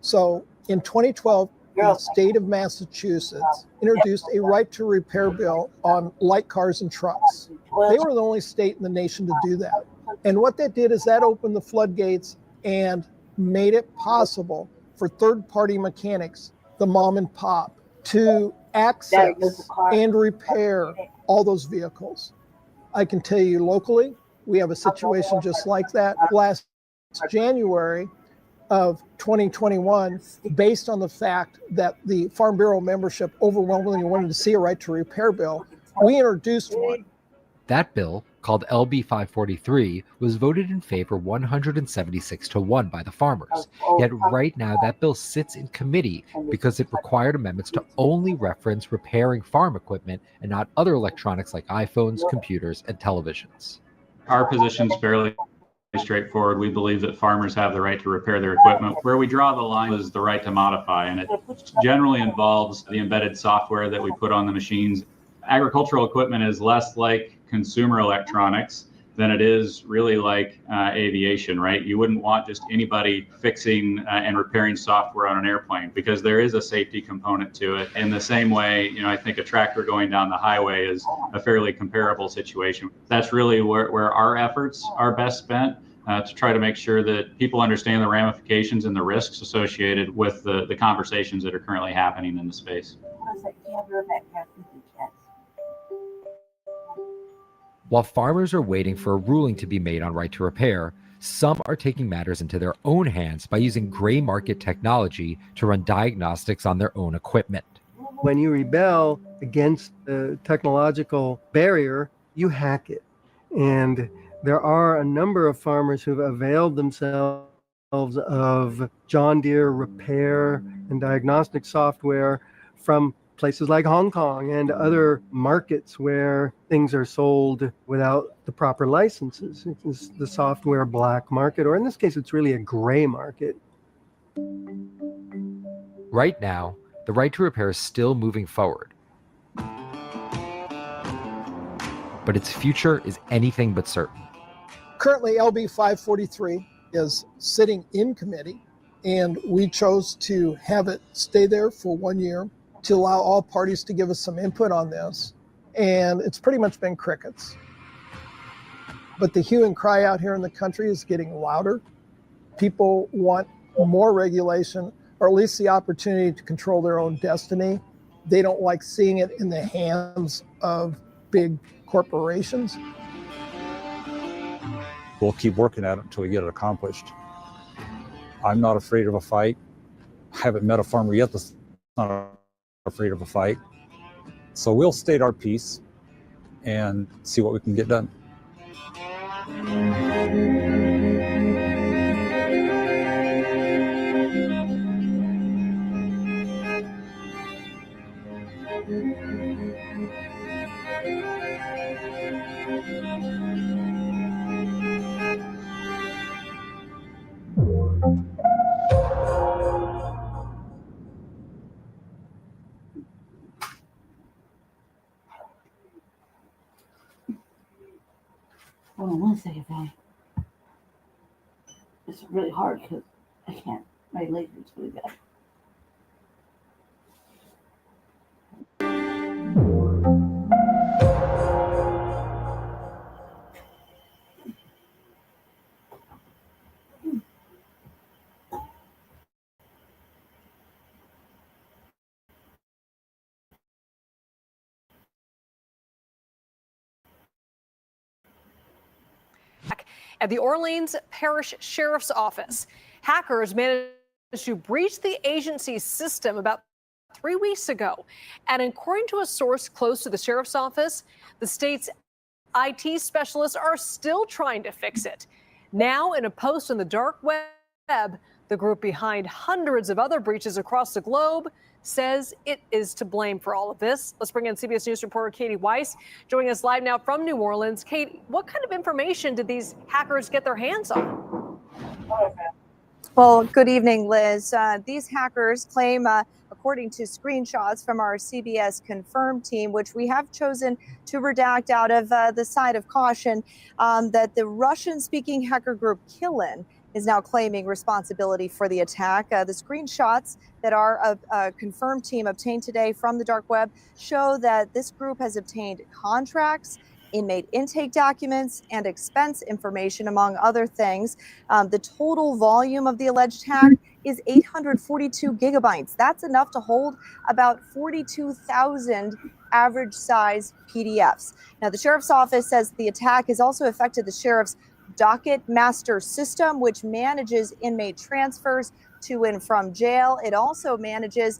So in 2012, the state of Massachusetts introduced a right to repair bill on light cars and trucks. They were the only state in the nation to do that. And what that did is that opened the floodgates and made it possible for third-party mechanics, the mom and pop, to access and repair all those vehicles. I can tell you locally, we have a situation just like that. Last January of 2021, based on the fact that the Farm Bureau membership overwhelmingly wanted to see a right to repair bill, we introduced one. That bill, called LB 543, was voted in favor 176-1 by the farmers. Yet right now that bill sits in committee because it required amendments to only reference repairing farm equipment and not other electronics like iPhones, computers, and televisions. Our position's fairly straightforward. We believe that farmers have the right to repair their equipment. Where we draw the line is the right to modify, and it generally involves the embedded software that we put on the machines. Agricultural equipment is less like consumer electronics than it is really like aviation, right? You wouldn't want just anybody fixing and repairing software on an airplane because there is a safety component to it. In the same way, I think a tractor going down the highway is a fairly comparable situation. That's really where our efforts are best spent. To try to make sure that people understand the ramifications and the risks associated with the conversations that are currently happening in the space. While farmers are waiting for a ruling to be made on right to repair, some are taking matters into their own hands by using gray market technology to run diagnostics on their own equipment. When you rebel against the technological barrier, you hack it. And there are a number of farmers who've availed themselves of John Deere repair and diagnostic software from places like Hong Kong and other markets where things are sold without the proper licenses. It's the software black market, or in this case, it's really a gray market. Right now, the right to repair is still moving forward. But its future is anything but certain. Currently, LB 543 is sitting in committee, and we chose to have it stay there for 1 year to allow all parties to give us some input on this. And it's pretty much been crickets. But the hue and cry out here in the country is getting louder. People want more regulation, or at least the opportunity to control their own destiny. They don't like seeing it in the hands of big corporations. We'll keep working at it until we get it accomplished. I'm not afraid of a fight. I haven't met a farmer yet that's not afraid of a fight. So we'll state our piece and see what we can get done. Hold on 1 second, Valley. It's really hard because I can't. My leg hurts really bad. At the Orleans Parish Sheriff's Office, hackers managed to breach the agency's system about 3 weeks ago. And according to a source close to the sheriff's office, the state's IT specialists are still trying to fix it. Now, in a post on the dark web, the group behind hundreds of other breaches across the globe says it is to blame for all of this. Let's bring in CBS News reporter Katie Weiss, joining us live now from New Orleans. Kate, what kind of information did these hackers get their hands on? Well, good evening, Liz. These hackers claim, according to screenshots from our CBS Confirmed team, which we have chosen to redact out of the side of caution, that the Russian-speaking hacker group Killin is now claiming responsibility for the attack. The screenshots that our Confirmed team obtained today from the dark web show that this group has obtained contracts, inmate intake documents, and expense information, among other things. The total volume of the alleged hack is 842 gigabytes. That's enough to hold about 42,000 average size PDFs. Now, the sheriff's office says the attack has also affected the sheriff's docket master system, which manages inmate transfers to and from jail. It also manages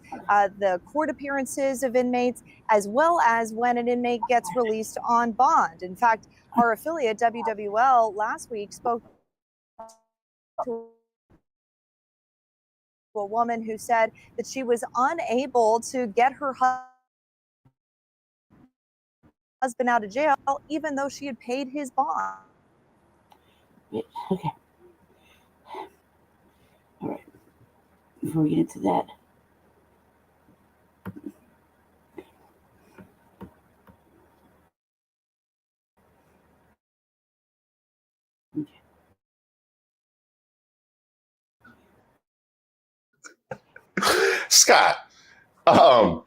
the court appearances of inmates, as well as when an inmate gets released on bond. In fact, our affiliate WWL last week spoke to a woman who said that she was unable to get her husband out of jail, even though she had paid his bond. Okay. All right. Before we get into that, Scott, the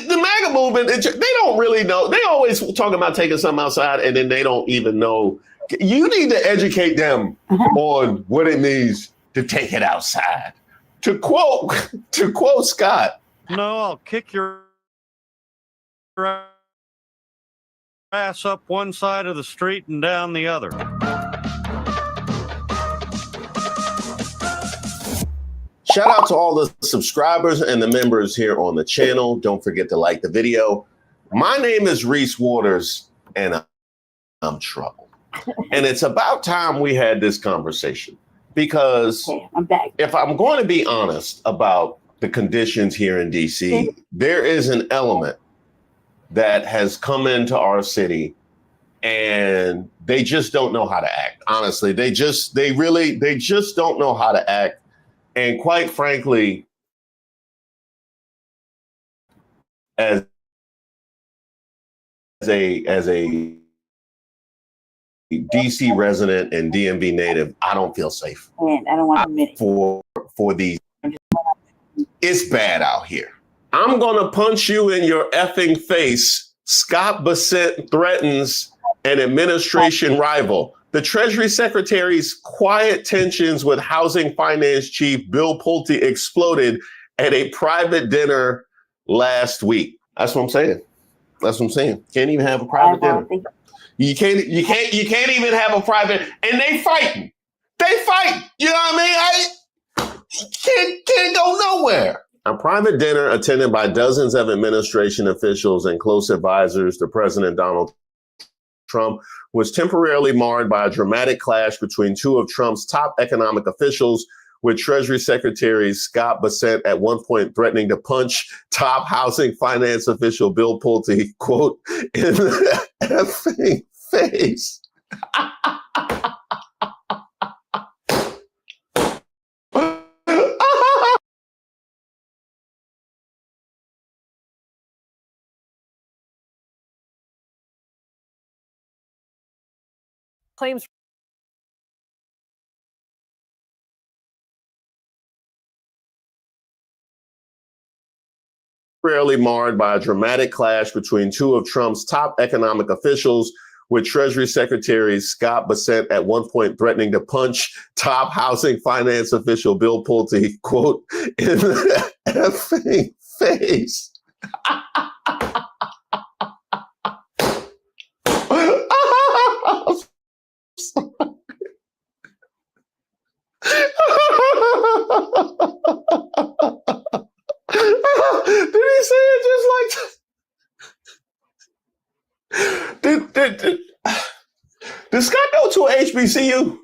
MAGA movement, they don't really know. They always talk about taking something outside, and then they don't even know. You need to educate them on what it means to take it outside. To quote Scott. No, I'll kick your ass up one side of the street and down the other. Shout out to all the subscribers and the members here on the channel. Don't forget to like the video. My name is Reese Waters, and I'm trouble. And it's about time we had this conversation, because I'm back. If I'm going to be honest about the conditions here in DC, there is an element that has come into our city, and they just don't know how to act. Honestly, they just don't know how to act. And quite frankly, as a DC resident and DMV native, I don't feel safe. And I don't want to admit it. For these. It's bad out here. I'm gonna punch you in your effing face. Scott Bessent threatens an administration rival. The Treasury Secretary's quiet tensions with Housing Finance Chief Bill Pulte exploded at a private dinner last week. That's what I'm saying. Can't even have a private dinner. You can't even have a private, and they fighting. You know what I mean? Can't go nowhere. A private dinner attended by dozens of administration officials and close advisors to President Donald Trump was temporarily marred by a dramatic clash between two of Trump's top economic officials, with Treasury Secretary Scott Bessent at one point threatening to punch top housing finance official Bill Pulte, quote, in the effing face. Claims rarely marred by a dramatic clash between two of Trump's top economic officials, with Treasury Secretary Scott Bessent at one point threatening to punch top housing finance official Bill Pulte, quote, in the effing face. Did he say it just like that? Did Scott go to an HBCU?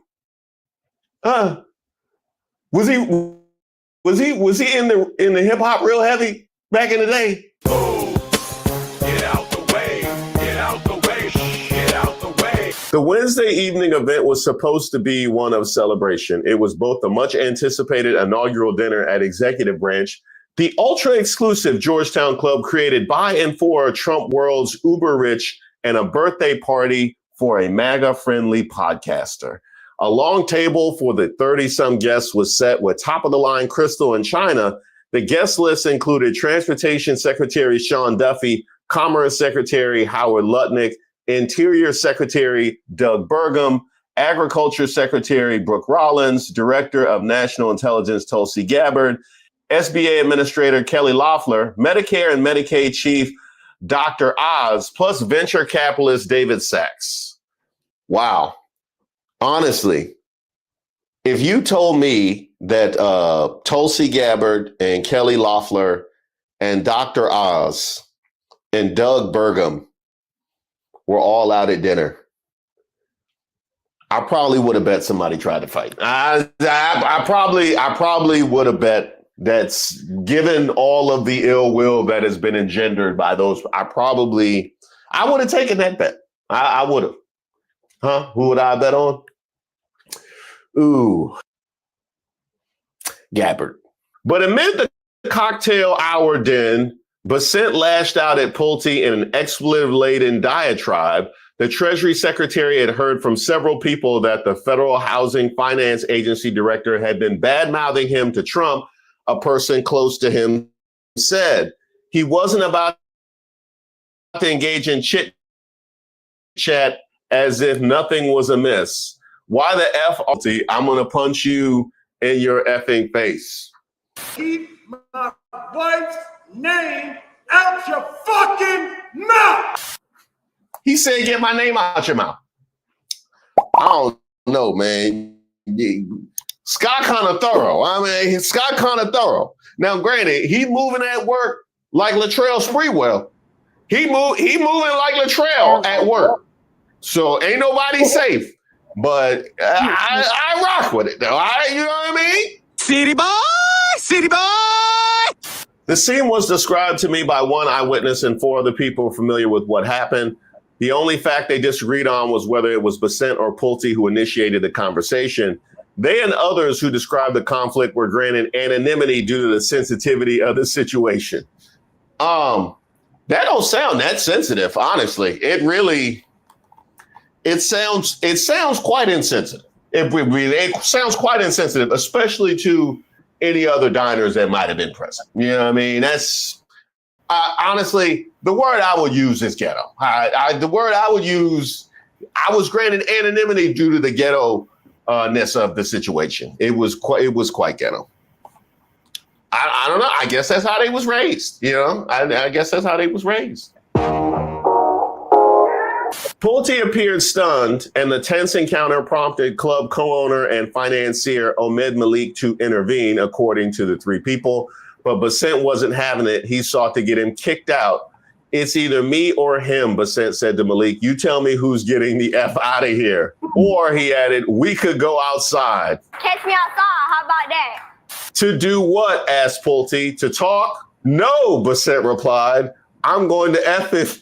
Was he in the hip hop real heavy back in the day? Get out the way, get out the way, get out the way. The Wednesday evening event was supposed to be one of celebration. It was both the much anticipated inaugural dinner at Executive Branch, the ultra-exclusive Georgetown Club created by and for Trump world's uber-rich, and a birthday party for a MAGA-friendly podcaster. A long table for the 30-some guests was set with top-of-the-line crystal and china. The guest list included Transportation Secretary Sean Duffy, Commerce Secretary Howard Lutnick, Interior Secretary Doug Burgum, Agriculture Secretary Brooke Rollins, Director of National Intelligence Tulsi Gabbard, SBA Administrator Kelly Loeffler, Medicare and Medicaid Chief Dr. Oz, plus venture capitalist David Sachs. Wow. honestly, if you told me that Tulsi Gabbard and Kelly Loeffler and Dr. Oz and Doug Burgum were all out at dinner, I probably would have bet somebody tried to fight. I probably would have bet that's given all of the ill will that has been engendered by those. I would have taken that bet. I would have. Huh? Who would I bet on? Ooh, Gabbard. But amid the cocktail hour din, Bessent lashed out at Pulte in an expletive-laden diatribe. The Treasury Secretary had heard from several people that the Federal Housing Finance Agency director had been bad-mouthing him to Trump. A person close to him said he wasn't about to engage in chit-chat as if nothing was amiss. Why the F, I'm going to punch you in your effing face. Keep my wife's name out your fucking mouth. He said, get my name out your mouth. I don't know, man. Scott kind of thorough. Scott kind of thorough. Now, granted, he moving at work like Latrell Sprewell. He moving like Latrell at work. So ain't nobody safe. But I rock with it, though. You know what I mean? City boy! The scene was described to me by one eyewitness and 4 other people familiar with what happened. The only fact they disagreed on was whether it was Bessent or Pulte who initiated the conversation. They and others who described the conflict were granted anonymity due to the sensitivity of the situation. That don't sound that sensitive, honestly. It sounds quite insensitive. It sounds quite insensitive, especially to any other diners that might have been present. You know what I mean? That's honestly, the word I would use is ghetto. The word I would use, I was granted anonymity due to the ghetto-ness of the situation. It was quite ghetto. I don't know. I guess that's how they was raised. You know, I guess that's how they was raised. Pulte appeared stunned, and the tense encounter prompted club co-owner and financier Omid Malik to intervene, according to the 3 people. But Bessent wasn't having it. He sought to get him kicked out. It's either me or him, Bessent said to Malik. You tell me who's getting the F out of here. Or, he added, we could go outside. Catch me outside. How about that? To do what? Asked Pulte. To talk? No, Bessent replied. I'm going to F it.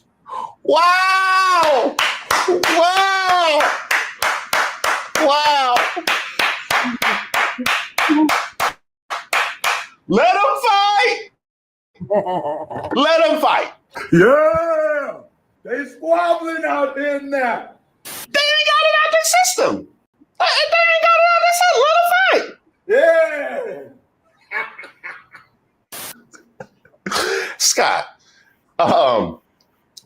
Wow! Wow! Wow! Let them fight! Let them fight! Yeah! They squabbling out there now. They ain't got it out their system. They ain't got it out their system. Let them fight! Yeah! Scott,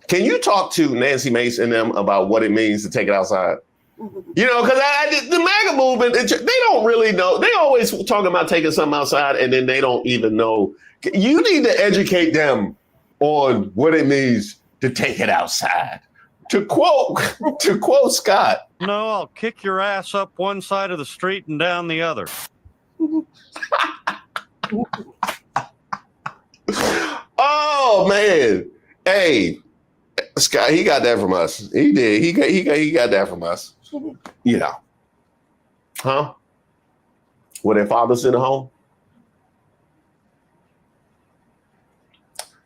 can you talk to Nancy Mace and them about what it means to take it outside? You know, because the MAGA movement, they don't really know. They always talking about taking something outside, and then they don't even know. You need to educate them on what it means to take it outside. To quote Scott. No, I'll kick your ass up one side of the street and down the other. Oh, man. Hey, Scott, he got that from us. He did. He got that from us. You know. Huh? Were their fathers in the home?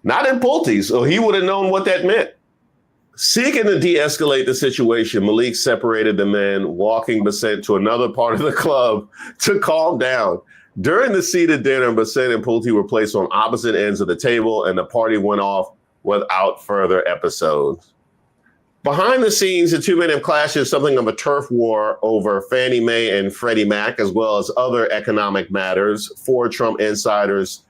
Not in Pulte's, so he would have known what that meant. Seeking to de-escalate the situation, Malik separated the men, walking Bessent to another part of the club to calm down. During the seated dinner, Bessent and Pulte were placed on opposite ends of the table, and the party went off without further episodes. Behind the scenes, the 2 men have clashed in something of a turf war over Fannie Mae and Freddie Mac, as well as other economic matters. 4 Trump insiders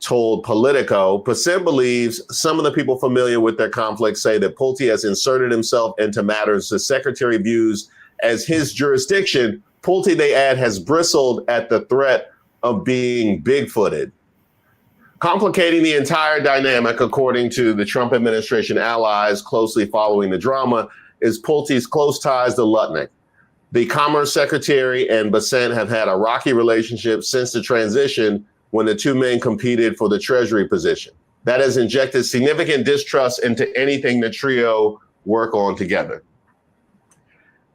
told Politico. Bessent believes some of the people familiar with their conflict say that Pulte has inserted himself into matters the secretary views as his jurisdiction. Pulte, they add, has bristled at the threat of being big-footed. Complicating the entire dynamic, according to the Trump administration allies closely following the drama, is Pulte's close ties to Lutnick. The Commerce Secretary and Bessent have had a rocky relationship since the transition when the two men competed for the Treasury position. That has injected significant distrust into anything the trio work on together.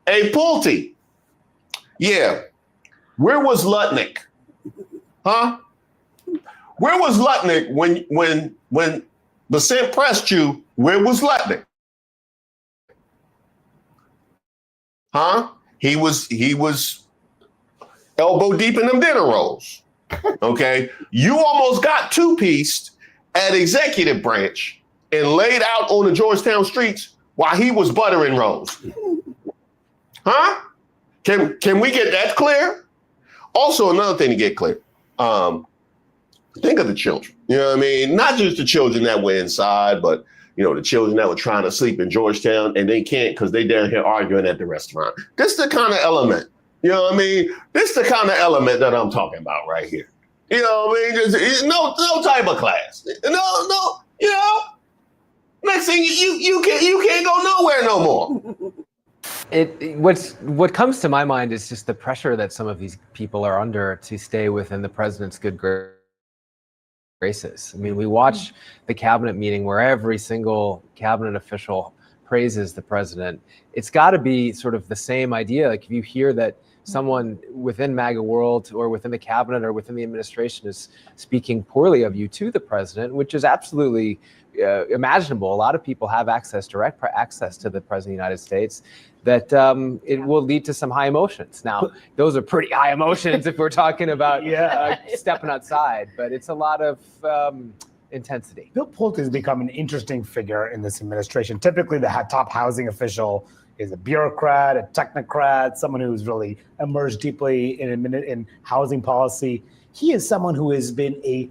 Hey, Pulte. Yeah. Where was Lutnick? Huh? Where was Lutnick when Bessent pressed you? Where was Lutnick? Huh? He was elbow deep in them dinner rolls. Okay? You almost got two-pieced at executive branch and laid out on the Georgetown streets while he was buttering rolls. Huh? Can we get that clear? Also, another thing to get clear. Think of the children. You know what I mean? Not just the children that were inside, but the children that were trying to sleep in Georgetown and they can't because they down here arguing at the restaurant. This is the kind of element. You know what I mean? This is the kind of element that I'm talking about right here. You know what I mean? Just, no type of class. No. Next thing you can't go nowhere no more. What comes to my mind is just the pressure that some of these people are under to stay within the president's good graces. I mean, we watch the cabinet meeting where every single cabinet official praises the president. It's got to be sort of the same idea. Like if you hear that someone within MAGA world or within the cabinet or within the administration is speaking poorly of you to the president, which is absolutely imaginable. A lot of people have direct access to the president of the United States, that it will lead to some high emotions. Now, those are pretty high emotions if we're talking about stepping outside, but it's a lot of intensity. Bill Pulte has become an interesting figure in this administration. Typically, the top housing official is a bureaucrat, a technocrat, someone who's really immersed deeply in housing policy. He is someone who has been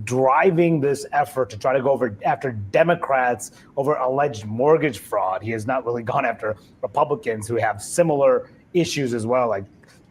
driving this effort to try to go after Democrats over alleged mortgage fraud. He has not really gone after Republicans who have similar issues as well, like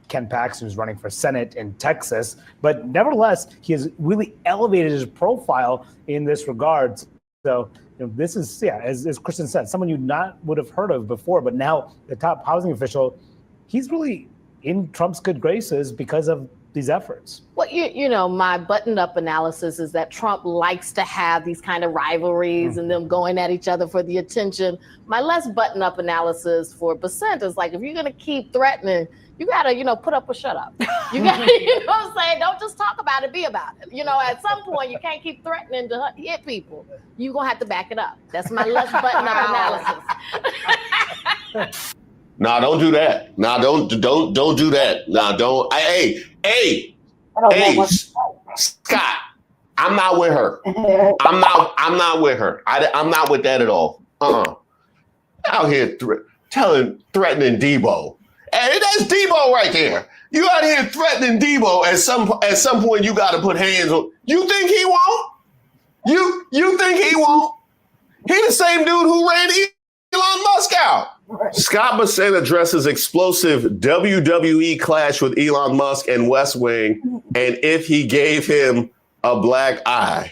Ken Paxton, who's running for Senate in Texas. But nevertheless, he has really elevated his profile in this regard. So this is, as Kristen said, someone you would have heard of before, but now the top housing official, he's really in Trump's good graces because of these efforts. Well, my buttoned-up analysis is that Trump likes to have these kind of rivalries and them going at each other for the attention. My less buttoned-up analysis for Bessent is like, if you're going to keep threatening, you got to, put up or shut up. You got to, you know what I'm saying? Don't just talk about it, be about it. At some point, you can't keep threatening to hit people. You're going to have to back it up. That's my less buttoned-up analysis. Nah, don't do that. Nah, don't do that. Nah, don't. Hey, Scott, I'm not with her. I'm not with her. I'm not with that at all. Out here threatening Debo. Hey, that's Debo right there. You out here threatening Debo. At some point, you got to put hands on. You think he won't? You think he won't? He the same dude who ran Elon Musk out. Scott Bessent addresses explosive WWE clash with Elon Musk and West Wing, and if he gave him a black eye.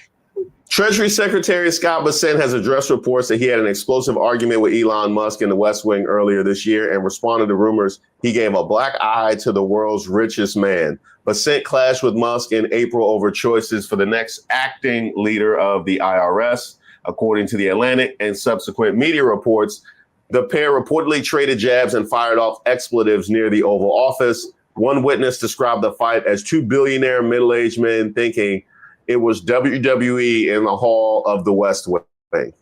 Treasury Secretary Scott Bessent has addressed reports that he had an explosive argument with Elon Musk in the West Wing earlier this year and responded to rumors he gave a black eye to the world's richest man. Bessent clashed with Musk in April over choices for the next acting leader of the IRS. According to The Atlantic and subsequent media reports, the pair reportedly traded jabs and fired off expletives near the Oval Office. One witness described the fight as two billionaire middle-aged men thinking it was WWE in the hall of the West Wing.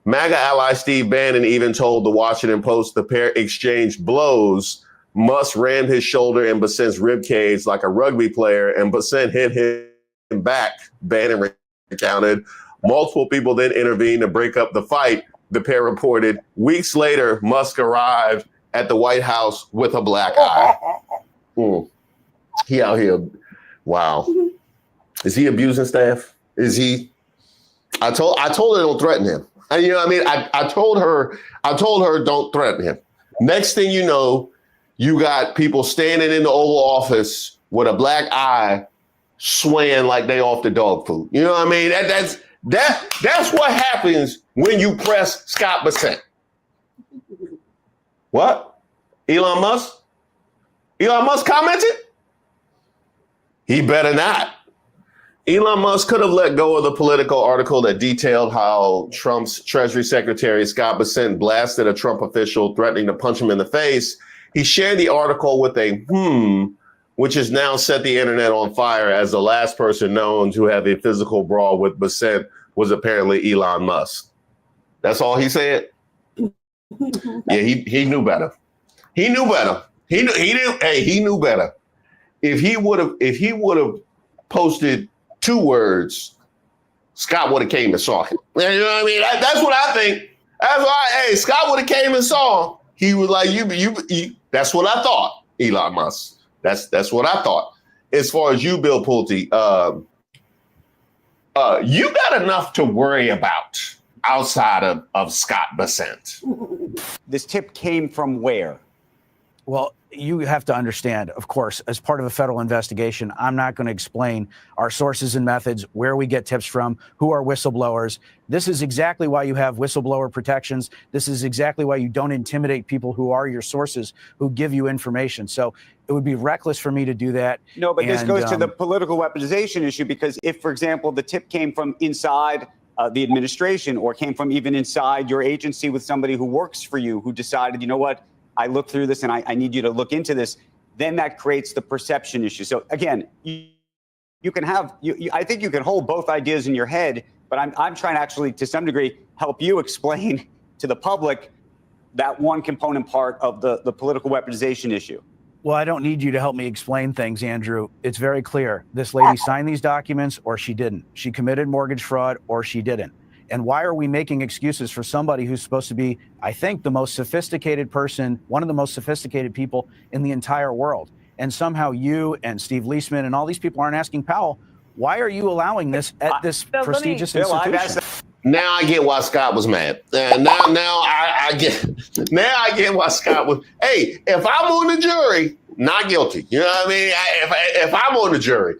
MAGA ally Steve Bannon even told the Washington Post the pair exchanged blows. Musk rammed his shoulder in Bessent's ribcage like a rugby player, and Bessent hit him back, Bannon recounted. Multiple people then intervened to break up the fight, the pair reported. Weeks later, Musk arrived at the White House with a black eye. He out here. Wow. Is he abusing staff? Is he? I told her don't threaten him. And, you know what I mean? I told her don't threaten him. Next thing you know, you got people standing in the Oval Office with a black eye swaying like they off the dog food. You know what I mean? That's what happens when you press Scott Bessent. What? Elon Musk? Elon Musk commented? He better not. Elon Musk could have let go of the Politico article that detailed how Trump's Treasury Secretary Scott Bessent blasted a Trump official, threatening to punch him in the face. He shared the article with a which has now set the internet on fire, as the last person known to have a physical brawl with Bessent was apparently Elon Musk. That's all he said. Yeah, he knew better. He knew better. He knew better. If he would have posted 2 words, Scott would have came and saw him. You know what I mean? That's what I think. That's why, Scott would have came and saw him. He was like, you. That's what I thought, Elon Musk. That's what I thought. As far as you, Bill Pulte, you got enough to worry about outside of Scott Bessent. This tip came from where? Well, you have to understand, of course, as part of a federal investigation, I'm not going to explain our sources and methods, where we get tips from, who are whistleblowers. This is exactly why you have whistleblower protections. This is exactly why you don't intimidate people who are your sources, who give you information. So it would be reckless for me to do that. No, but this goes to the political weaponization issue, because if, for example, the tip came from inside the administration, or came from even inside your agency with somebody who works for you, who decided, you know what, I looked through this and I need you to look into this, then that creates the perception issue. So again, you can have, I think you can hold both ideas in your head, but I'm trying to actually, to some degree, help you explain to the public that one component part of the political weaponization issue. Well, I don't need you to help me explain things, Andrew. It's very clear. This lady signed these documents or she didn't. She committed mortgage fraud or she didn't. And why are we making excuses for somebody who's supposed to be, I think, the most sophisticated person, one of the most sophisticated people in the entire world? And somehow you and Steve Leisman and all these people aren't asking Powell, why are you allowing this at this prestigious institution? Now I get why Scott was mad. Now I get why Scott was. Hey, if I'm on the jury, not guilty. You know what I mean? If I'm on the jury,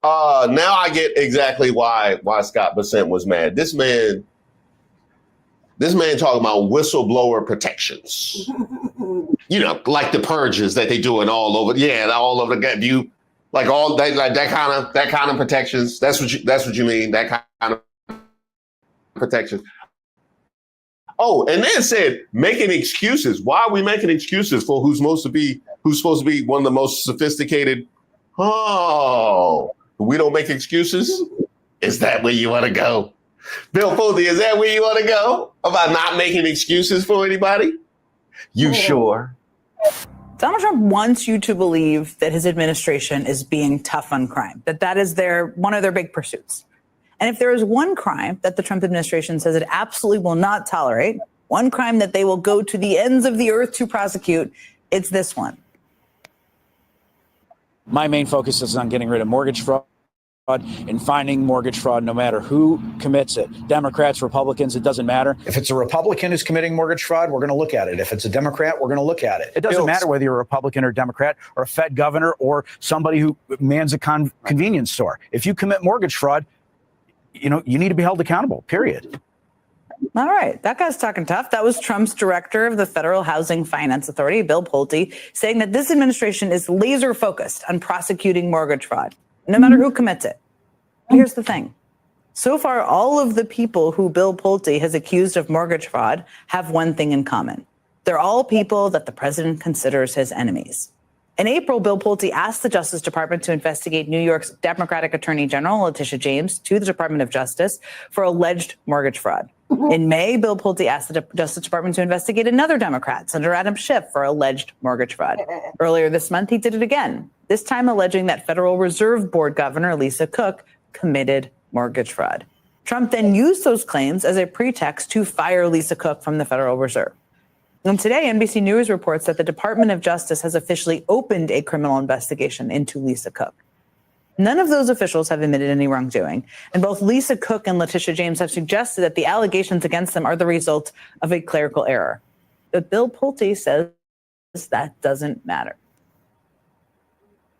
now I get exactly why Scott Bessent was mad. This man talking about whistleblower protections. You know, like the purges that they doing all over. Yeah, all over the you like all that, like that kind of protections. That's what you mean. That kind of protections. Oh, and then said making excuses. Why are we making excuses for who's supposed to be one of the most sophisticated? Oh, we don't make excuses? Is that where you want to go? Bill Pulte, is that where you want to go? About not making excuses for anybody? You sure? Donald Trump wants you to believe that his administration is being tough on crime, that is one of their big pursuits. And if there is one crime that the Trump administration says it absolutely will not tolerate, one crime that they will go to the ends of the earth to prosecute, it's this one. My main focus is on getting rid of mortgage fraud and finding mortgage fraud no matter who commits it. Democrats, Republicans, it doesn't matter. If it's a Republican who's committing mortgage fraud, we're going to look at it. If it's a Democrat, we're going to look at it. It doesn't matter whether you're a Republican or Democrat or a Fed governor or somebody who mans a convenience store. If you commit mortgage fraud, you need to be held accountable, period. All right. That guy's talking tough. That was Trump's director of the Federal Housing Finance Authority, Bill Pulte, saying that this administration is laser focused on prosecuting mortgage fraud, no matter who commits it. But here's the thing. So far, all of the people who Bill Pulte has accused of mortgage fraud have one thing in common. They're all people that the president considers his enemies. In April, Bill Pulte asked the Justice Department to investigate New York's Democratic Attorney General, Letitia James, to the Department of Justice for alleged mortgage fraud. In May, Bill Pulte asked the Justice Department to investigate another Democrat, Senator Adam Schiff, for alleged mortgage fraud. Earlier this month, he did it again, this time alleging that Federal Reserve Board Governor Lisa Cook committed mortgage fraud. Trump then used those claims as a pretext to fire Lisa Cook from the Federal Reserve. And today, NBC News reports that the Department of Justice has officially opened a criminal investigation into Lisa Cook. None of those officials have admitted any wrongdoing, and both Lisa Cook and Letitia James have suggested that the allegations against them are the result of a clerical error. But Bill Pulte says that doesn't matter.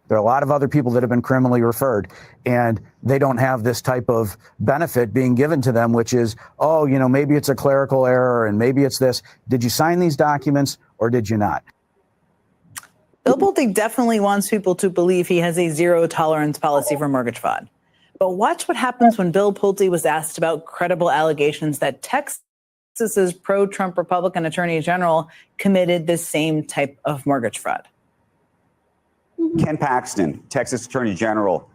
There are a lot of other people that have been criminally referred, and they don't have this type of benefit being given to them, which is, maybe it's a clerical error and maybe it's this. Did you sign these documents or did you not? Bill Pulte definitely wants people to believe he has a zero tolerance policy for mortgage fraud. But watch what happens when Bill Pulte was asked about credible allegations that Texas's pro-Trump Republican Attorney General committed this same type of mortgage fraud. Ken Paxton, Texas Attorney General,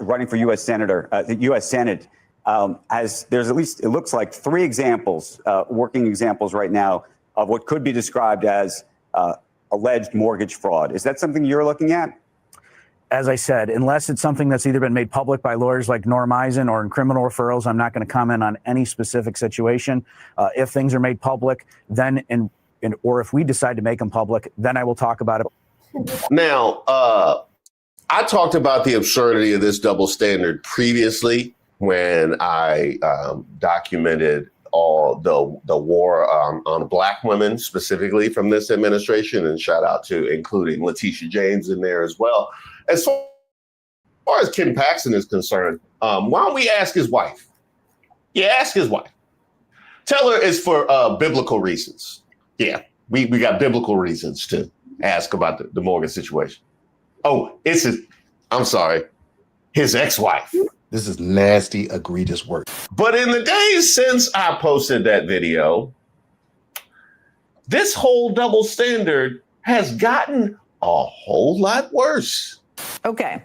running for U.S. Senator, the U.S. Senate, there's at least, it looks like 3 examples, working examples right now of what could be described as alleged mortgage fraud. Is that something you're looking at? As I said, unless it's something that's either been made public by lawyers like Norm Eisen or in criminal referrals, I'm not going to comment on any specific situation. If things are made public, then or if we decide to make them public, then I will talk about it. Now, I talked about the absurdity of this double standard previously when I documented all the war on Black women specifically from this administration, and shout out to including Letitia James in there as well. As far as Ken Paxton is concerned, why don't we ask his wife? Yeah, ask his wife. Tell her it's for biblical reasons. Yeah, we got biblical reasons to ask about the Morgan situation. Oh, it's his ex-wife. This is nasty, egregious work. But in the days since I posted that video, this whole double standard has gotten a whole lot worse. Okay,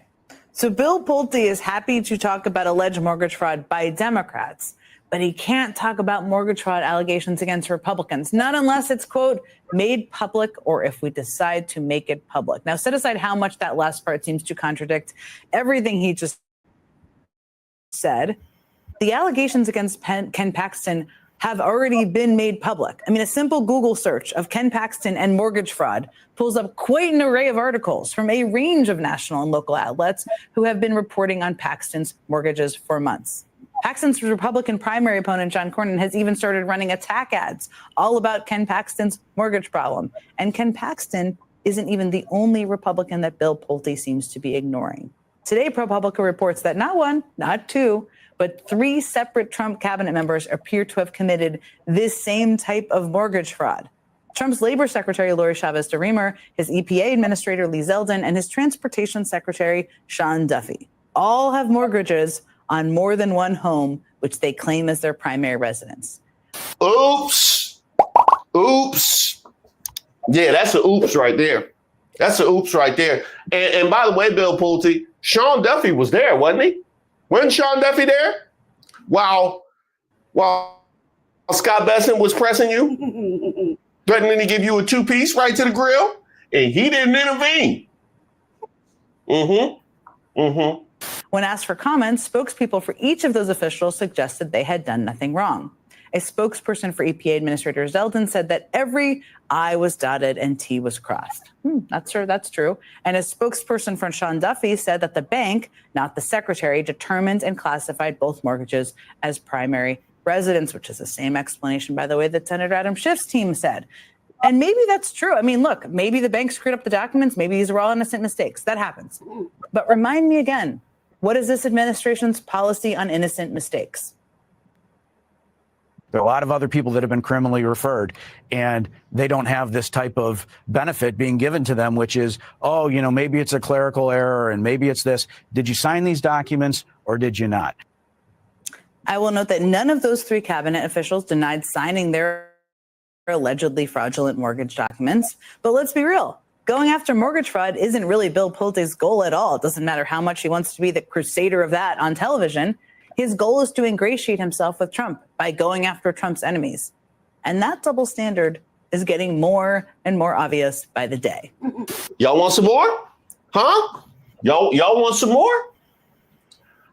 so Bill Pulte is happy to talk about alleged mortgage fraud by Democrats, but he can't talk about mortgage fraud allegations against Republicans, not unless it's, quote, made public or if we decide to make it public. Now, set aside how much that last part seems to contradict everything he just said. The allegations against Ken Paxton have already been made public. I mean, a simple Google search of Ken Paxton and mortgage fraud pulls up quite an array of articles from a range of national and local outlets who have been reporting on Paxton's mortgages for months. Paxton's Republican primary opponent, John Cornyn, has even started running attack ads all about Ken Paxton's mortgage problem. And Ken Paxton isn't even the only Republican that Bill Pulte seems to be ignoring. Today, ProPublica reports that not 1, not 2, but 3 separate Trump cabinet members appear to have committed this same type of mortgage fraud. Trump's Labor Secretary, Lori Chavez DeRemer, his EPA Administrator, Lee Zeldin, and his Transportation Secretary, Sean Duffy, all have mortgages on more than one home, which they claim as their primary residence. Oops. Oops. Yeah, that's an oops right there. That's an oops right there. And by the way, Bill Pulte, Sean Duffy was there, wasn't he? Wasn't Sean Duffy there? While Scott Bessent was pressing you, threatening to give you a 2-piece right to the grill, and he didn't intervene. When asked for comments, spokespeople for each of those officials suggested they had done nothing wrong. A spokesperson for EPA Administrator Zeldin said that every I was dotted and T was crossed. That's true. And a spokesperson for Sean Duffy said that the bank, not the secretary, determined and classified both mortgages as primary residence, which is the same explanation, by the way, that Senator Adam Schiff's team said. And maybe that's true. I mean, look, maybe the bank screwed up the documents. Maybe these were all innocent mistakes. That happens. But remind me again, what is this administration's policy on innocent mistakes? There are a lot of other people that have been criminally referred, and they don't have this type of benefit being given to them, which is, oh, maybe it's a clerical error and maybe it's this. Did you sign these documents or did you not? I will note that none of those 3 cabinet officials denied signing their allegedly fraudulent mortgage documents. But let's be real. Going after mortgage fraud isn't really Bill Pulte's goal at all. It doesn't matter how much he wants to be the crusader of that on television. His goal is to ingratiate himself with Trump by going after Trump's enemies. And that double standard is getting more and more obvious by the day. Y'all want some more? Huh? Y'all want some more?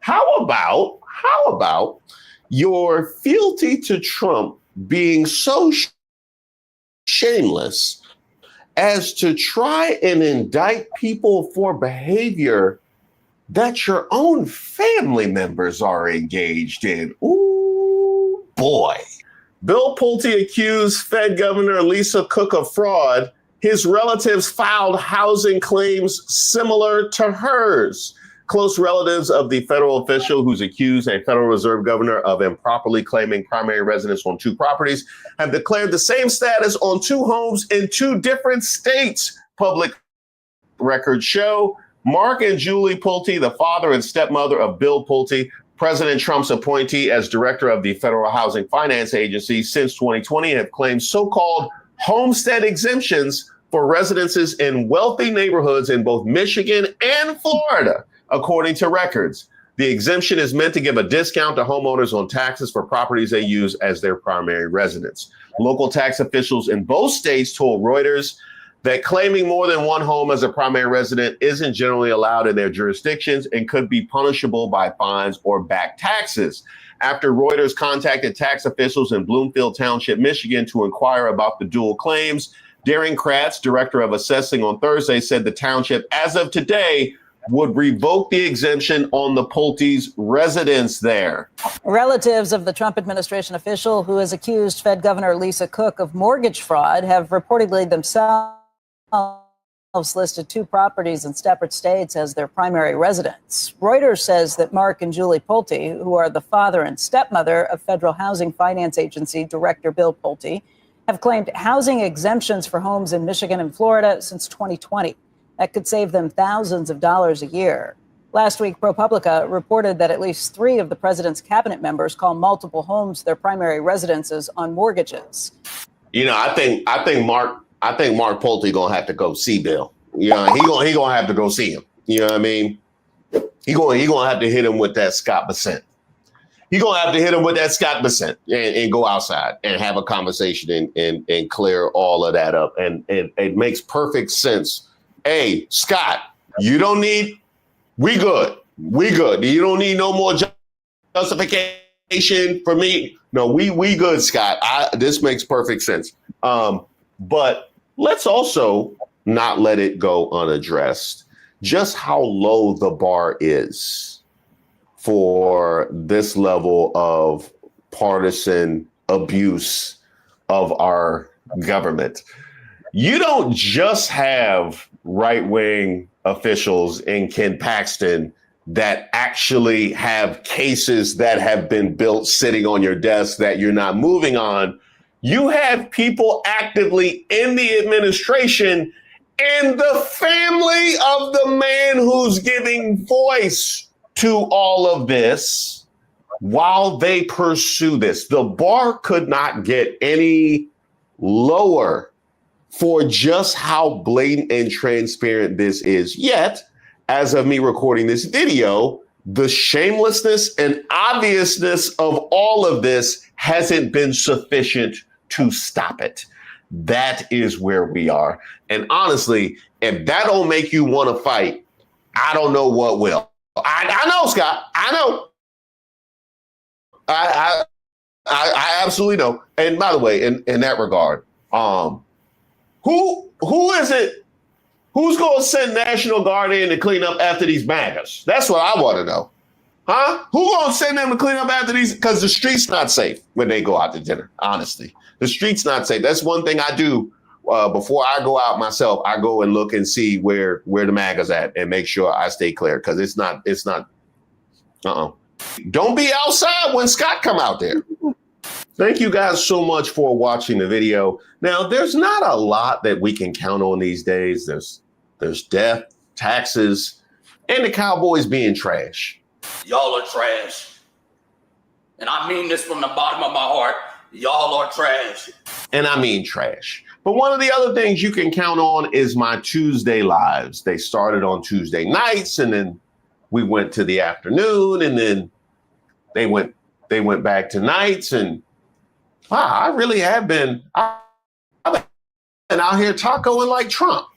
How about your fealty to Trump being so shameless as to try and indict people for behavior that your own family members are engaged in? Ooh, boy. Bill Pulte accused Fed Governor Lisa Cook of fraud. His relatives filed housing claims similar to hers. Close relatives of the federal official who's accused a Federal Reserve governor of improperly claiming primary residence on 2 properties have declared the same status on 2 homes in 2 different states, public records show. Mark and Julie Pulte, the father and stepmother of Bill Pulte, President Trump's appointee as director of the Federal Housing Finance Agency since 2020, have claimed so-called homestead exemptions for residences in wealthy neighborhoods in both Michigan and Florida, according to records. The exemption is meant to give a discount to homeowners on taxes for properties they use as their primary residence. Local tax officials in both states told Reuters that claiming more than one home as a primary resident isn't generally allowed in their jurisdictions and could be punishable by fines or back taxes. After Reuters contacted tax officials in Bloomfield Township, Michigan, to inquire about the dual claims, Darren Kratz, director of assessing, on Thursday said the township, as of today, would revoke the exemption on the Pulte's residence there. Relatives of the Trump administration official who has accused Fed Governor Lisa Cook of mortgage fraud have reportedly themselves listed 2 properties in separate states as their primary residence. Reuters says that Mark and Julie Pulte, who are the father and stepmother of Federal Housing Finance Agency Director Bill Pulte, have claimed housing exemptions for homes in Michigan and Florida since 2020. That could save them thousands of dollars a year. Last week, ProPublica reported that at least 3 of the president's cabinet members call multiple homes their primary residences on mortgages. You know, I think Mark Pulte gonna have to go see Bill. You know, he gonna have to go see him. You know what I mean? He gonna have to hit him with that Scott Bessent. He gonna have to hit him with that Scott Bessent and go outside and have a conversation and clear all of that up. And it makes perfect sense. Hey, Scott, you don't need. We good. You don't need no more justification for me. No, we good, Scott. This makes perfect sense. But let's also not let it go unaddressed just how low the bar is for this level of partisan abuse of our government. You don't just have right-wing officials in Ken Paxton that actually have cases that have been built sitting on your desk that you're not moving on. You have people actively in the administration and the family of the man who's giving voice to all of this while they pursue this. The bar could not get any lower for just how blatant and transparent this is. Yet, as of me recording this video, the shamelessness and obviousness of all of this hasn't been sufficient to stop it. That is where we are. And honestly, if that don't make you want to fight, I don't know what will. I know, Scott. I know. I absolutely know. And by the way, in that regard, who is it? Who's going to send National Guard in to clean up after these MAGAs? That's what I want to know. Huh? Who going to send them to clean up after these? Because the street's not safe when they go out to dinner, honestly. The street's not safe. That's one thing I do before I go out myself. I go and look and see where the MAGA's at and make sure I stay clear because it's not. Don't be outside when Scott come out there. Thank you guys so much for watching the video. Now, there's not a lot that we can count on these days. There's death, taxes, and the Cowboys being trash. Y'all are trash. And I mean this from the bottom of my heart. Y'all are trash. And I mean trash. But one of the other things you can count on is my Tuesday lives. They started on Tuesday nights, and then we went to the afternoon, and then they went back to nights. And wow, I really have been. I've been out here tacoing like Trump.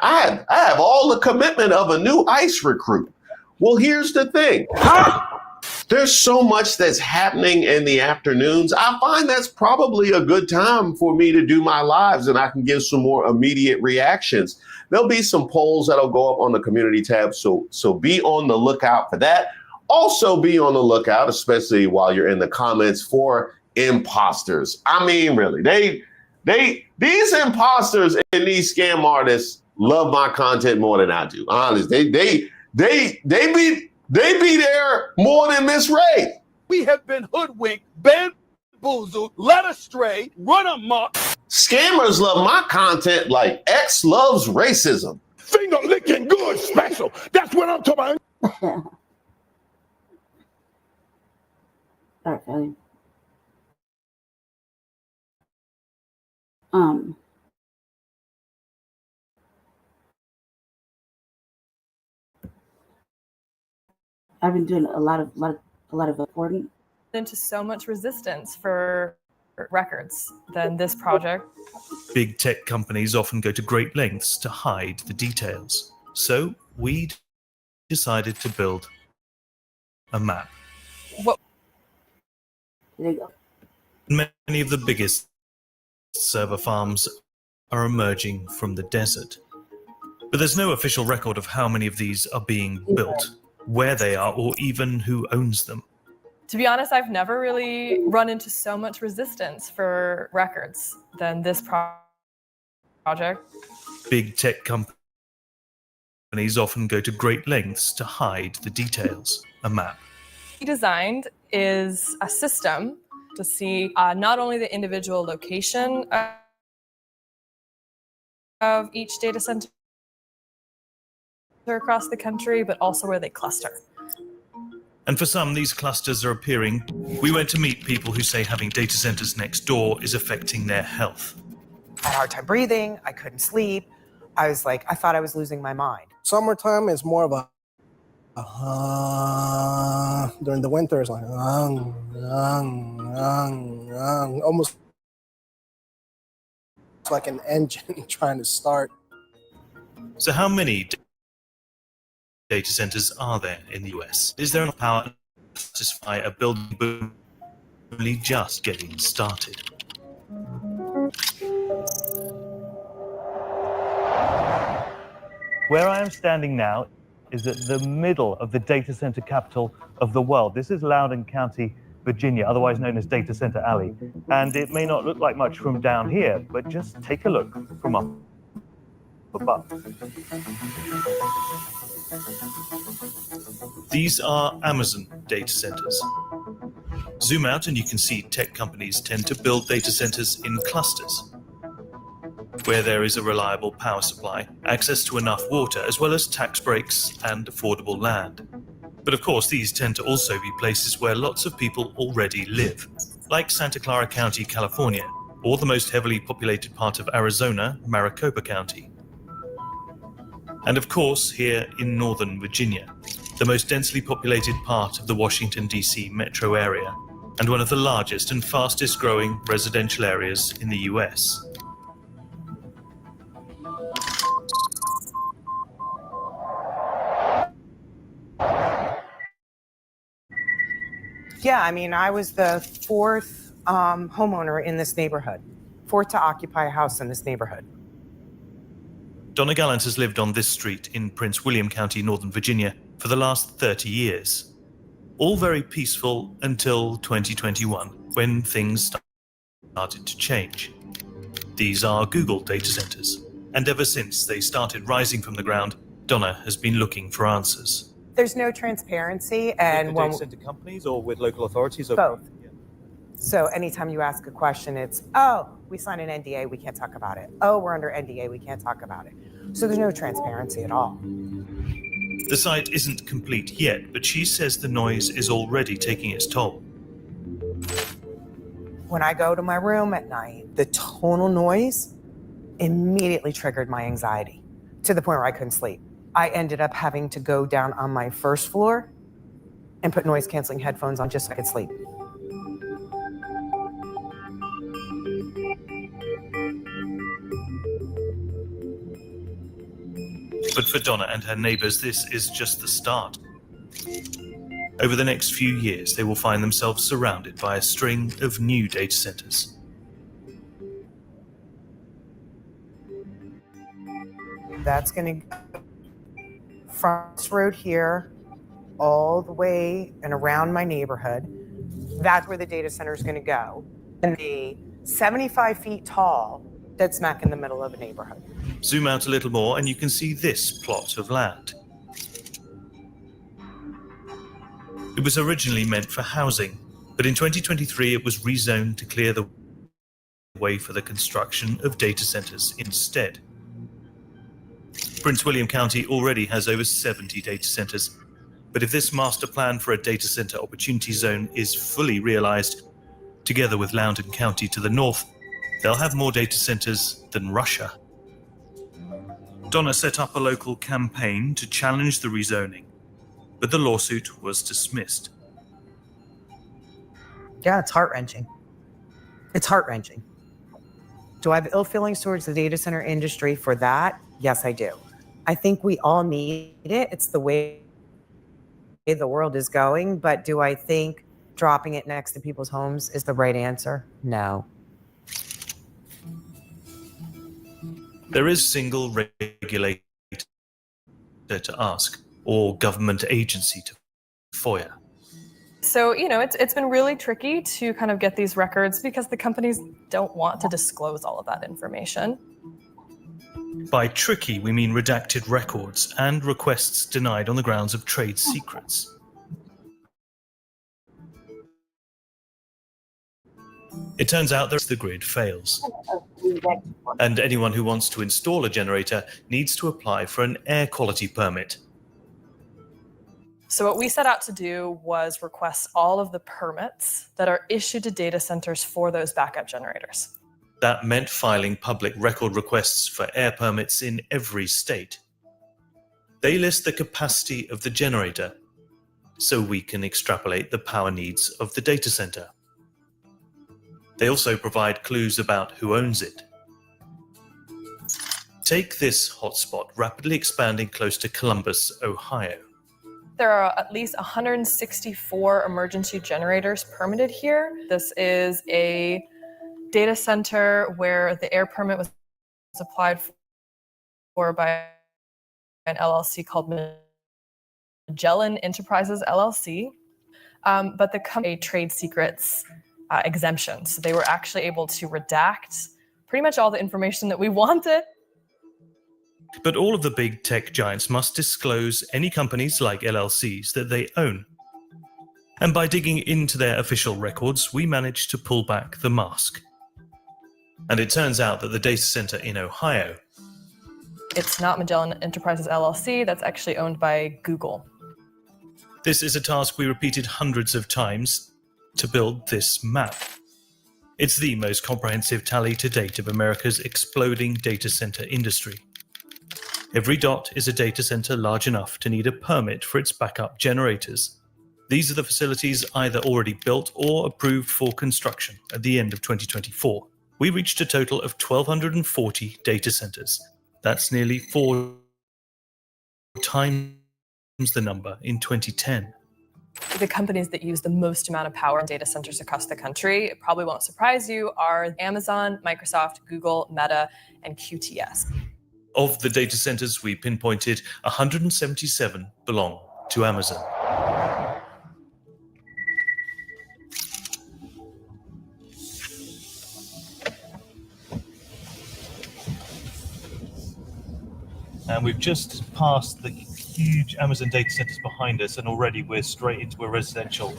I have all the commitment of a new ICE recruit. Well, here's the thing. There's so much that's happening in the afternoons. I find that's probably a good time for me to do my lives, and I can give some more immediate reactions. There'll be some polls that'll go up on the community tab, so be on the lookout for that. Also be on the lookout, especially while you're in the comments, for imposters. I mean, really, these imposters and these scam artists love my content more than I do. Honestly, they be there more than Miss Ray. We have been hoodwinked, bamboozled, led astray, run amok. Scammers love my content like X loves racism. Finger licking good special. That's what I'm talking about. All right, Kelly. I've been doing a lot of important. Into so much resistance for records than this project. Big tech companies often go to great lengths to hide the details. So we decided to build a map. What? There you go. Many of the biggest server farms are emerging from the desert. But there's no official record of how many of these are being built, where they are, or even who owns them. To be honest, I've never really run into so much resistance for records than this project. Big tech companies often go to great lengths to hide the details. A map. What we designed is a system to see not only the individual location of each data center across the country, but also where they cluster. And for some, these clusters are appearing. We went to meet people who say having data centers next door is affecting their health. I had a hard time breathing. I couldn't sleep. I thought I was losing my mind. Summertime is more of a during the winter it's like almost like an engine trying to start. So how many data centers are there in the US? Is there enough power to satisfy a building boom only just getting started? Where I am standing now is at the middle of the data center capital of the world. This is Loudoun County, Virginia, otherwise known as Data Center Alley. And it may not look like much from down here, but just take a look from up above. These are Amazon data centers. Zoom out and you can see tech companies tend to build data centers in clusters, where there is a reliable power supply, access to enough water, as well as tax breaks and affordable land. But of course, these tend to also be places where lots of people already live, like Santa Clara County, California, or the most heavily populated part of Arizona, Maricopa County. And of course, here in Northern Virginia, the most densely populated part of the Washington, D.C. metro area, and one of the largest and fastest growing residential areas in the US. Yeah, I mean, I was the fourth homeowner in this neighborhood, fourth to occupy a house in this neighborhood. Donna Gallant has lived on this street in Prince William County, Northern Virginia, for the last 30 years. All very peaceful until 2021, when things started to change. These are Google data centers, and ever since they started rising from the ground, Donna has been looking for answers. There's no transparency, and with data center companies or with local authorities? Or both. So anytime you ask a question, it's, oh, we signed an NDA, we can't talk about it. Oh, we're under NDA, we can't talk about it. So there's no transparency at all. The site isn't complete yet, but she says the noise is already taking its toll. When I go to my room at night, the tonal noise immediately triggered my anxiety to the point where I couldn't sleep. I ended up having to go down on my first floor and put noise canceling headphones on just so I could sleep. But for Donna and her neighbors, this is just the start. Over the next few years, they will find themselves surrounded by a string of new data centers. That's going to from this road here all the way and around my neighborhood. That's where the data center is going to go. And be 75 feet tall, dead smack in the middle of a neighborhood. Zoom out a little more and you can see this plot of land. It was originally meant for housing, but in 2023 it was rezoned to clear the way for the construction of data centers instead. Prince William County already has over 70 data centers, but if this master plan for a data center opportunity zone is fully realized, together with Loudoun County to the north, they'll have more data centers than Russia. Donna set up a local campaign to challenge the rezoning, but the lawsuit was dismissed. Yeah, it's heart-wrenching. It's heart-wrenching. Do I have ill feelings towards the data center industry for that? Yes, I do. I think we all need it. It's the way the world is going. But do I think dropping it next to people's homes is the right answer? No. There is single regulator to ask, or government agency to FOIA. So, it's been really tricky to kind of get these records because the companies don't want to disclose all of that information. By tricky, we mean redacted records and requests denied on the grounds of trade secrets. It turns out that the grid fails, and anyone who wants to install a generator needs to apply for an air quality permit. So what we set out to do was request all of the permits that are issued to data centers for those backup generators. That meant filing public record requests for air permits in every state. They list the capacity of the generator, so we can extrapolate the power needs of the data center. They also provide clues about who owns it. Take this hotspot rapidly expanding close to Columbus, Ohio. There are at least 164 emergency generators permitted here. This is a data center where the air permit was applied for by an LLC called Magellan Enterprises LLC, but the company trade secrets exemption. So they were actually able to redact pretty much all the information that we wanted. But all of the big tech giants must disclose any companies like LLCs that they own. And by digging into their official records, we managed to pull back the mask. And it turns out that the data center in Ohio, it's not Magellan Enterprises LLC, that's actually owned by Google. This is a task we repeated hundreds of times to build this map. It's the most comprehensive tally to date of America's exploding data center industry. Every dot is a data center large enough to need a permit for its backup generators. These are the facilities either already built or approved for construction at the end of 2024. We reached a total of 1,240 data centers. That's nearly 4 times the number in 2010. The companies that use the most amount of power in data centers across the country, it probably won't surprise you, are Amazon, Microsoft, Google, Meta, and QTS. Of the data centers we pinpointed, 177 belong to Amazon. And we've just passed the huge Amazon data centers behind us, and already we're straight into a residential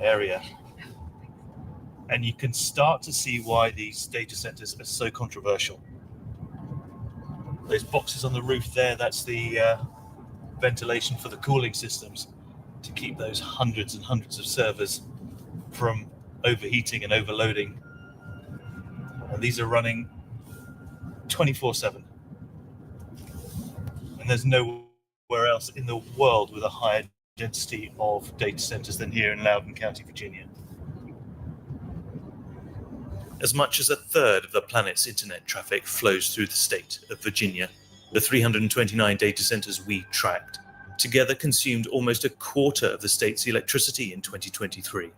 area. And you can start to see why these data centers are so controversial. Those boxes on the roof there, that's the ventilation for the cooling systems to keep those hundreds and hundreds of servers from overheating and overloading. And these are running 24/7. And there's nowhere else in the world with a higher density of data centers than here in Loudoun County, Virginia. As much as a third of the planet's internet traffic flows through the state of Virginia. The 329 data centers we tracked together consumed almost a quarter of the state's electricity in 2023.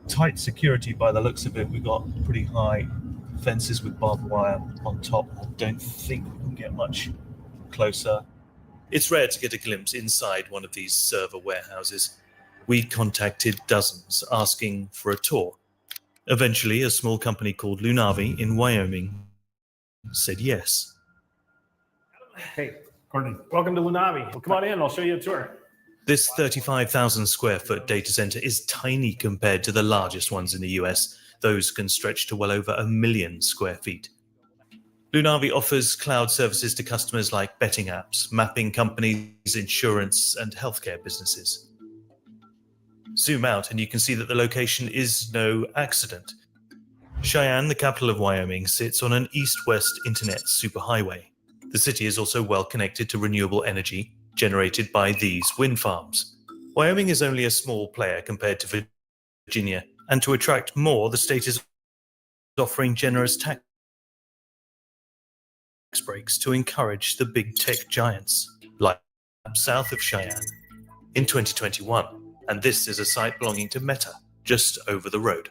Tight security by the looks of it. We've got pretty high fences with barbed wire on top. I don't think we can get much closer. It's rare to get a glimpse inside one of these server warehouses. We contacted dozens asking for a tour. Eventually, a small company called Lunavi in Wyoming said yes. Hey, Courtney, welcome to Lunavi. Well, come on in, I'll show you a tour. This 35,000 square foot data center is tiny compared to the largest ones in the US. Those can stretch to well over 1 million square feet. Lunavi offers cloud services to customers like betting apps, mapping companies, insurance, and healthcare businesses. Zoom out and you can see that the location is no accident. Cheyenne, the capital of Wyoming, sits on an east-west internet superhighway. The city is also well connected to renewable energy generated by these wind farms. Wyoming is only a small player compared to Virginia, and to attract more, the state is offering generous tax breaks to encourage the big tech giants, like south of Cheyenne, in 2021. And this is a site belonging to Meta, just over the road.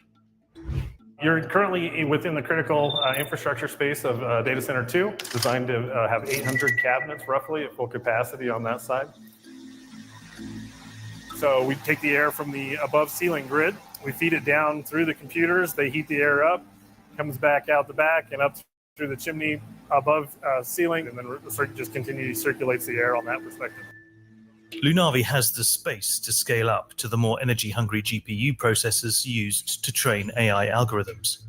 You're currently within the critical infrastructure space of Data Center 2, designed to have 800 cabinets roughly at full capacity on that side. So we take the air from the above ceiling grid, we feed it down through the computers, they heat the air up, comes back out the back and up through the chimney above ceiling, and then just continually circulates the air on that perspective. Lunavi has the space to scale up to the more energy-hungry GPU processors used to train AI algorithms.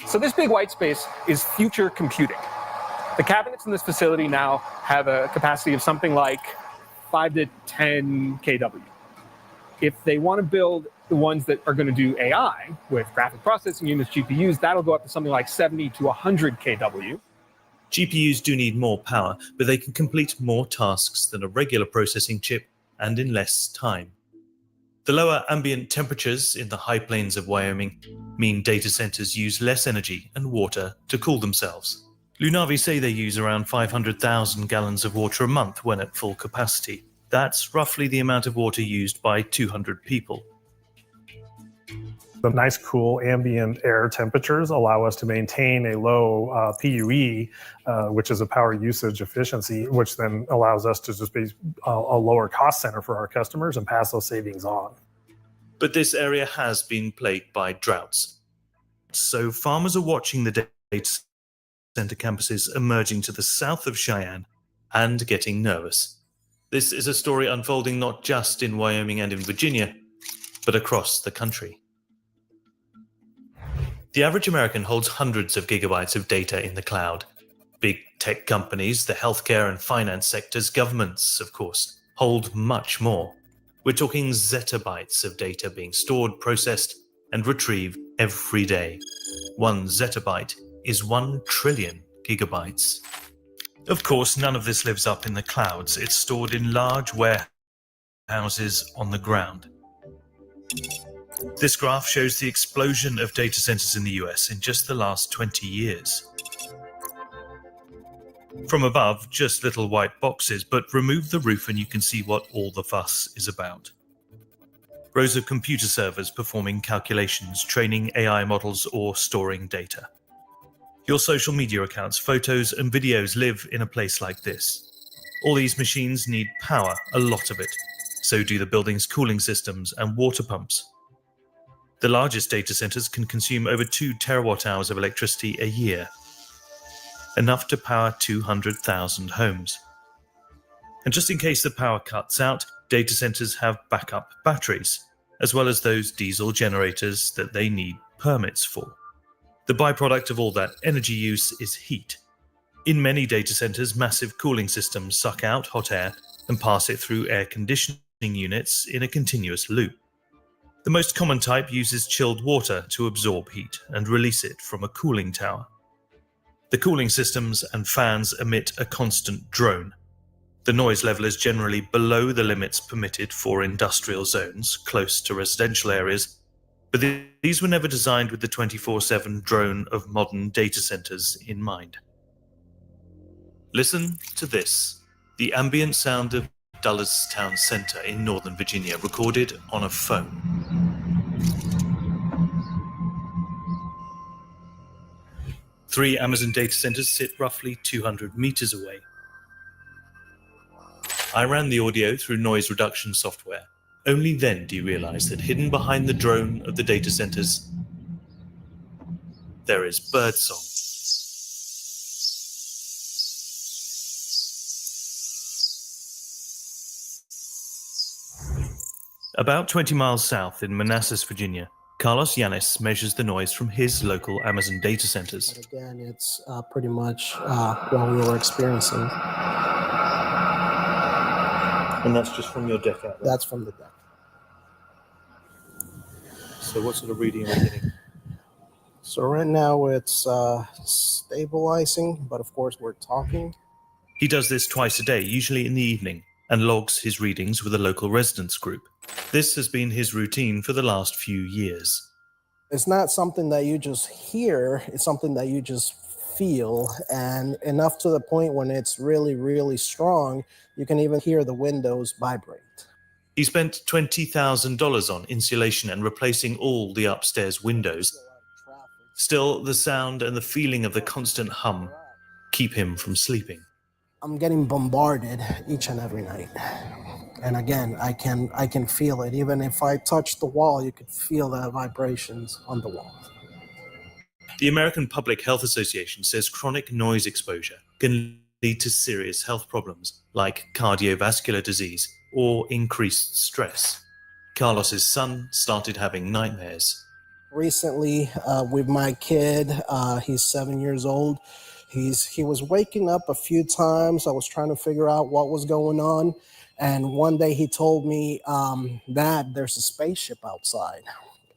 So this big white space is future computing. The cabinets in this facility now have a capacity of something like 5 to 10 kW. If they want to build the ones that are going to do AI with graphic processing units, GPUs, that'll go up to something like 70 to 100 kW. GPUs do need more power, but they can complete more tasks than a regular processing chip and in less time. The lower ambient temperatures in the high plains of Wyoming mean data centers use less energy and water to cool themselves. Lunavi say they use around 500,000 gallons of water a month when at full capacity. That's roughly the amount of water used by 200 people. The nice, cool ambient air temperatures allow us to maintain a low PUE, which is a power usage efficiency, which then allows us to just be a lower cost center for our customers and pass those savings on. But this area has been plagued by droughts. So farmers are watching the data center campuses emerging to the south of Cheyenne and getting nervous. This is a story unfolding not just in Wyoming and in Virginia, but across the country. The average American holds hundreds of gigabytes of data in the cloud. Big tech companies, the healthcare and finance sectors, governments, of course, hold much more. We're talking zettabytes of data being stored, processed, and retrieved every day. 1 zettabyte is 1 trillion gigabytes. Of course, none of this lives up in the clouds. It's stored in large warehouses on the ground. This graph shows the explosion of data centers in the US in just the last 20 years. From above, just little white boxes, but remove the roof and you can see what all the fuss is about. Rows of computer servers performing calculations, training AI models, or storing data. Your social media accounts, photos, and videos live in a place like this. All these machines need power, a lot of it. So do the building's cooling systems and water pumps. The largest data centers can consume over 2 terawatt-hours of electricity a year, enough to power 200,000 homes. And just in case the power cuts out, data centers have backup batteries, as well as those diesel generators that they need permits for. The byproduct of all that energy use is heat. In many data centers, massive cooling systems suck out hot air and pass it through air conditioning units in a continuous loop. The most common type uses chilled water to absorb heat and release it from a cooling tower. The cooling systems and fans emit a constant drone. The noise level is generally below the limits permitted for industrial zones close to residential areas, but these were never designed with the 24/7 drone of modern data centers in mind. Listen to this, the ambient sound of Dulles Town Center in Northern Virginia, recorded on a phone. Three Amazon data centers sit roughly 200 meters away. I ran the audio through noise reduction software. Only then do you realize that hidden behind the drone of the data centers, there is birdsong. About 20 miles south in Manassas, Virginia, Carlos Yanis measures the noise from his local Amazon data centers. Again, it's pretty much what we were experiencing. And that's just from your deck out there? That's from the deck. So what sort of reading are we getting? So right now it's stabilizing, but of course we're talking. He does this twice a day, usually in the evening, and logs his readings with a local residents group. This has been his routine for the last few years. It's not something that you just hear, it's something that you just feel, and enough to the point when it's really, really strong, you can even hear the windows vibrate. He spent $20,000 on insulation and replacing all the upstairs windows. Still, the sound and the feeling of the constant hum keep him from sleeping. I'm getting bombarded each and every night. And again, I can feel it. Even if I touch the wall, you could feel the vibrations on the wall. The American Public Health Association says chronic noise exposure can lead to serious health problems like cardiovascular disease or increased stress. Carlos's son started having nightmares. Recently, with my kid, he's 7 years old. He was waking up a few times. I was trying to figure out what was going on. And one day he told me, Dad, there's a spaceship outside.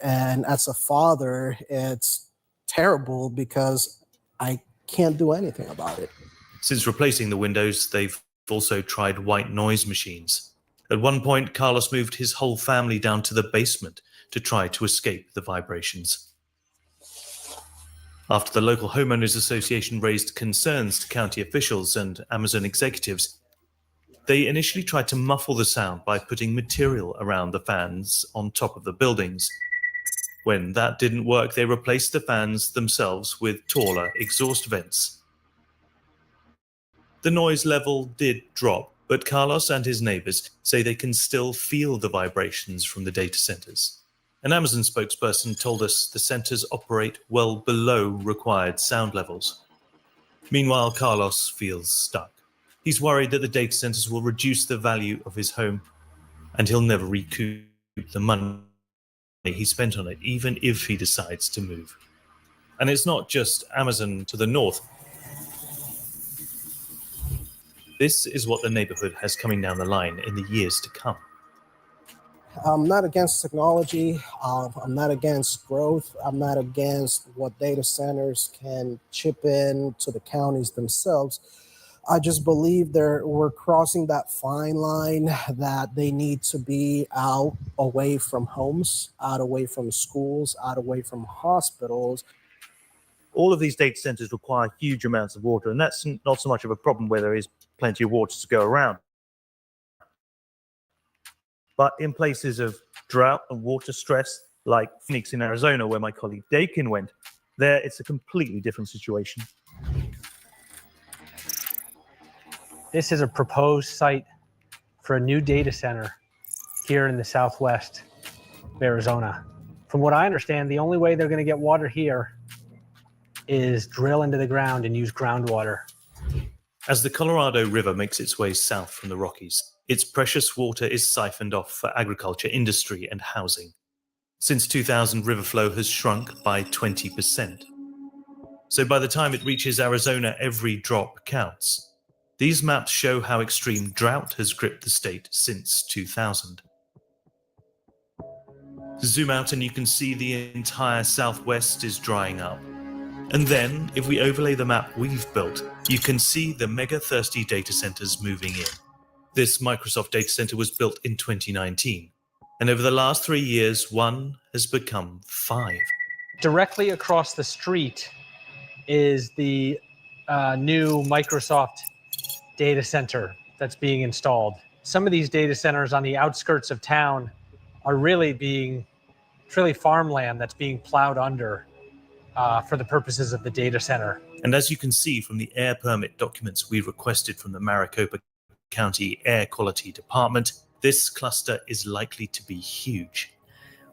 And as a father, it's terrible because I can't do anything about it. Since replacing the windows, they've also tried white noise machines. At one point, Carlos moved his whole family down to the basement to try to escape the vibrations. After the local homeowners association raised concerns to county officials and Amazon executives, they initially tried to muffle the sound by putting material around the fans on top of the buildings. When that didn't work, they replaced the fans themselves with taller exhaust vents. The noise level did drop, but Carlos and his neighbors say they can still feel the vibrations from the data centers. An Amazon spokesperson told us the centers operate well below required sound levels. Meanwhile, Carlos feels stuck. He's worried that the data centers will reduce the value of his home, and he'll never recoup the money he spent on it, even if he decides to move. And it's not just Amazon to the north. This is what the neighborhood has coming down the line in the years to come. I'm not against technology. I'm not against growth. I'm not against what data centers can chip in to the counties themselves. I just believe we're crossing that fine line that they need to be out away from homes, out away from schools, out away from hospitals. All of these data centers require huge amounts of water, and that's not so much of a problem where there is plenty of water to go around. But in places of drought and water stress, like Phoenix in Arizona, where my colleague Dakin went, there it's a completely different situation. This is a proposed site for a new data center here in the southwest of Arizona. From what I understand, the only way they're going to get water here is drill into the ground and use groundwater. As the Colorado River makes its way south from the Rockies, its precious water is siphoned off for agriculture, industry, and housing. Since 2000, river flow has shrunk by 20%. So by the time it reaches Arizona, every drop counts. These maps show how extreme drought has gripped the state since 2000. Zoom out and you can see the entire southwest is drying up. And then, if we overlay the map we've built, you can see the mega-thirsty data centers moving in. This Microsoft data center was built in 2019, and over the last 3 years, one has become 5. Directly across the street is the new Microsoft data center that's being installed. Some of these data centers on the outskirts of town are really farmland that's being plowed under for the purposes of the data center. And as you can see from the air permit documents we requested from the Maricopa County Air Quality Department, this cluster is likely to be huge.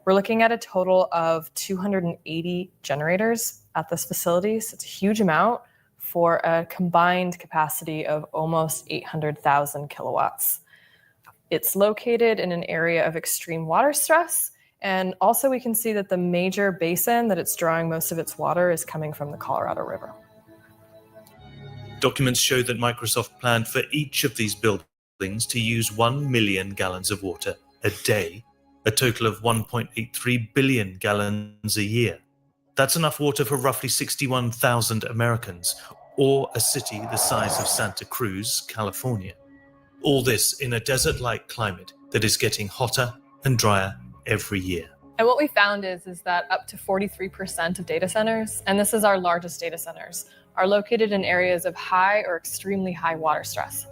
We're looking at a total of 280 generators at this facility, so it's a huge amount for a combined capacity of almost 800,000 kilowatts. It's located in an area of extreme water stress, And also we can see that the major basin that it's drawing most of its water is coming from the Colorado River. Documents show that Microsoft planned for each of these buildings to use 1 million gallons of water a day, a total of 1.83 billion gallons a year. That's enough water for roughly 61,000 Americans, or a city the size of Santa Cruz, California. All this in a desert-like climate that is getting hotter and drier every year. And what we found is that up to 43% of data centers, and this is our largest data centers, are located in areas of high or extremely high water stress.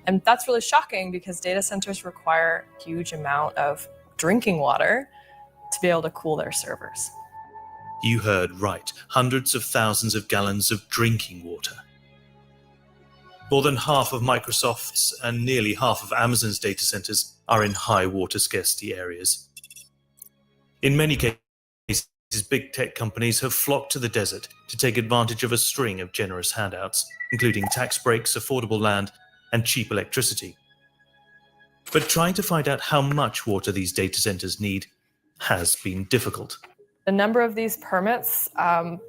And that's really shocking because data centers require a huge amount of drinking water to be able to cool their servers. You heard right, hundreds of thousands of gallons of drinking water. More than half of Microsoft's and nearly half of Amazon's data centers are in high water scarcity areas. In many cases, big tech companies have flocked to the desert to take advantage of a string of generous handouts, including tax breaks, affordable land, and cheap electricity. But trying to find out how much water these data centers need has been difficult. A number of these permits,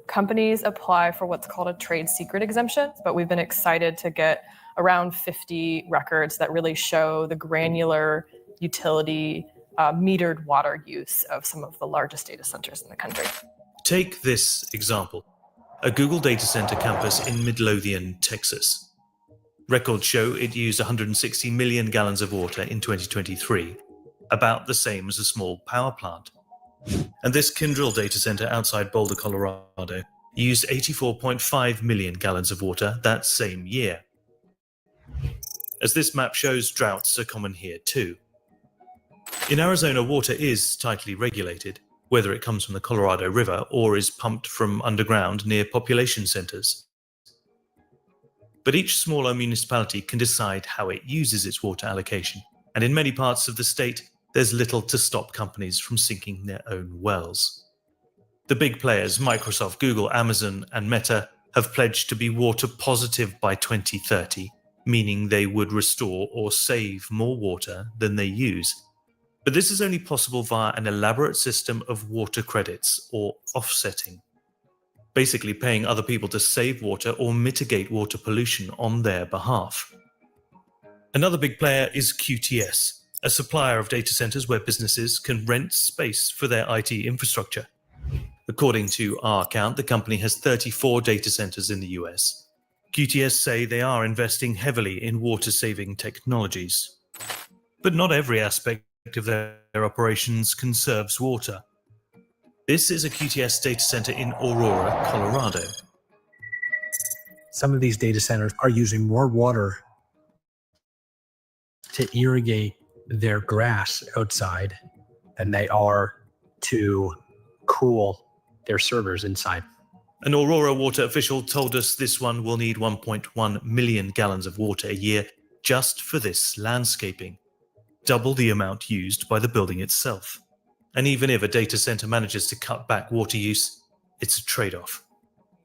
companies apply for what's called a trade secret exemption, but we've been excited to get around 50 records that really show the granular utility metered water use of some of the largest data centers in the country. Take this example, a Google data center campus in Midlothian, Texas. Records show it used 160 million gallons of water in 2023, about the same as a small power plant. And this Kyndryl data center outside Boulder, Colorado, used 84.5 million gallons of water that same year. As this map shows, droughts are common here too. In Arizona, water is tightly regulated, whether it comes from the Colorado River or is pumped from underground near population centers. But each smaller municipality can decide how it uses its water allocation, and in many parts of the state, there's little to stop companies from sinking their own wells. The big players, Microsoft, Google, Amazon, and Meta, have pledged to be water positive by 2030, meaning they would restore or save more water than they use. But this is only possible via an elaborate system of water credits, or offsetting. Basically paying other people to save water or mitigate water pollution on their behalf. Another big player is QTS, a supplier of data centers where businesses can rent space for their IT infrastructure. According to our count, the company has 34 data centers in the US. QTS say they are investing heavily in water-saving technologies. But not every aspect of their operations conserves water. This is a QTS data center in Aurora, Colorado. Some of these data centers are using more water to irrigate their grass outside than they are to cool their servers inside. An Aurora water official told us this one will need 1.1 million gallons of water a year just for this landscaping, double the amount used by the building itself. And even if a data center manages to cut back water use, it's a trade-off.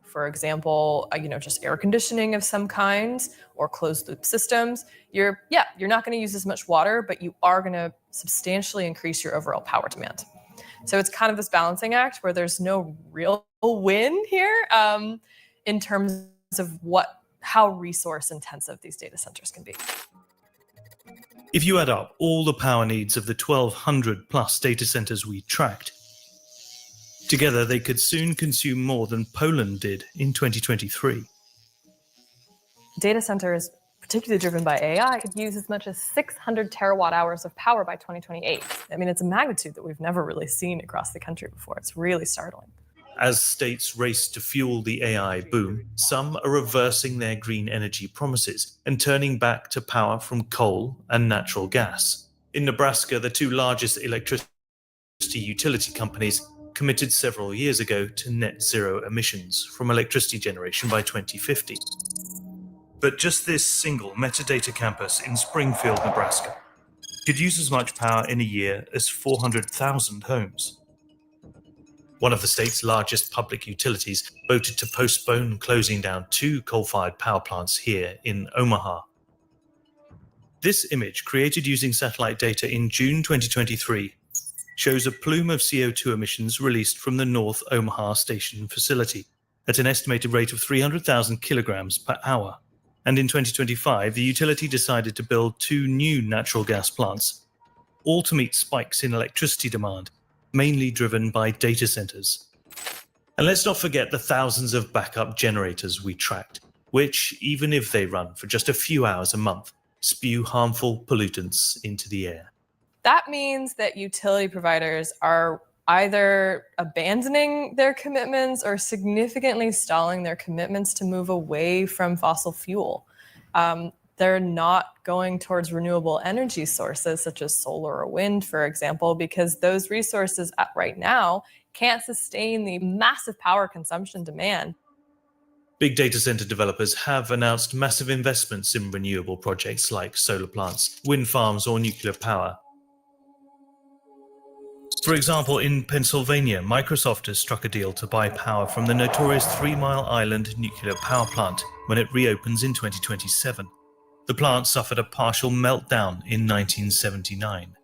For example, just air conditioning of some kind or closed loop systems, you're not going to use as much water, but you are going to substantially increase your overall power demand. So it's kind of this balancing act where there's no real win here in terms of how resource intensive these data centers can be. If you add up all the power needs of the 1,200 plus data centers we tracked, together they could soon consume more than Poland did in 2023. Data centers, particularly driven by AI, could use as much as 600 terawatt hours of power by 2028. I mean, it's a magnitude that we've never really seen across the country before. It's really startling. As states race to fuel the AI boom, some are reversing their green energy promises and turning back to power from coal and natural gas. In Nebraska, the two largest electricity utility companies committed several years ago to net zero emissions from electricity generation by 2050. But just this single metadata campus in Springfield, Nebraska, could use as much power in a year as 400,000 homes. One of the state's largest public utilities voted to postpone closing down 2 coal-fired power plants here in Omaha. This image, created using satellite data in June 2023, shows a plume of CO2 emissions released from the North Omaha Station facility at an estimated rate of 300,000 kilograms per hour. And in 2025, the utility decided to build 2 new natural gas plants, all to meet spikes in electricity demand, mainly driven by data centers. And let's not forget the thousands of backup generators we tracked, which, even if they run for just a few hours a month, spew harmful pollutants into the air. That means that utility providers are either abandoning their commitments or significantly stalling their commitments to move away from fossil fuel. They're not going towards renewable energy sources such as solar or wind, for example, because those resources right now can't sustain the massive power consumption demand. Big data center developers have announced massive investments in renewable projects like solar plants, wind farms, or nuclear power. For example, in Pennsylvania, Microsoft has struck a deal to buy power from the notorious 3 Mile Island nuclear power plant when it reopens in 2027. The plant suffered a partial meltdown in 1979.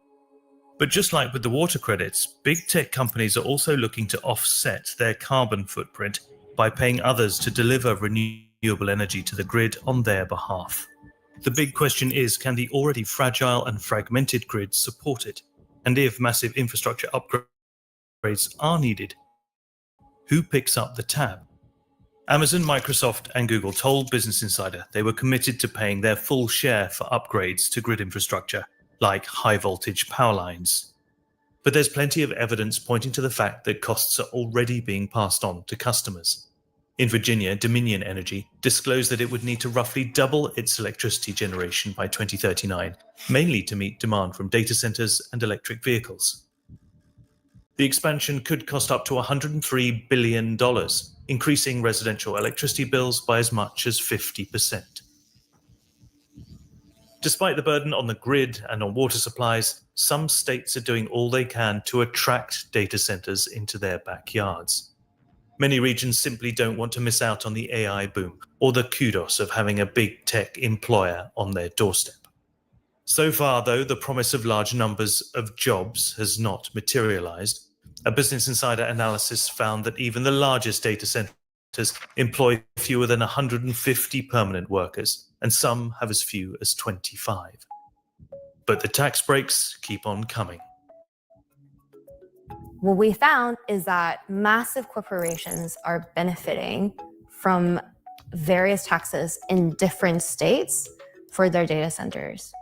But just like with the water credits, big tech companies are also looking to offset their carbon footprint by paying others to deliver renewable energy to the grid on their behalf. The big question is, can the already fragile and fragmented grid support it? And if massive infrastructure upgrades are needed, who picks up the tab? Amazon, Microsoft, and Google told Business Insider they were committed to paying their full share for upgrades to grid infrastructure, like high-voltage power lines. But there's plenty of evidence pointing to the fact that costs are already being passed on to customers. In Virginia, Dominion Energy disclosed that it would need to roughly double its electricity generation by 2039, mainly to meet demand from data centers and electric vehicles. The expansion could cost up to $103 billion, increasing residential electricity bills by as much as 50%. Despite the burden on the grid and on water supplies, some states are doing all they can to attract data centers into their backyards. Many regions simply don't want to miss out on the AI boom or the kudos of having a big tech employer on their doorstep. So far, though, the promise of large numbers of jobs has not materialized. A Business Insider analysis found that even the largest data centers employ fewer than 150 permanent workers, and some have as few as 25. But the tax breaks keep on coming. What we found is that massive corporations are benefiting from various taxes in different states for their data centers.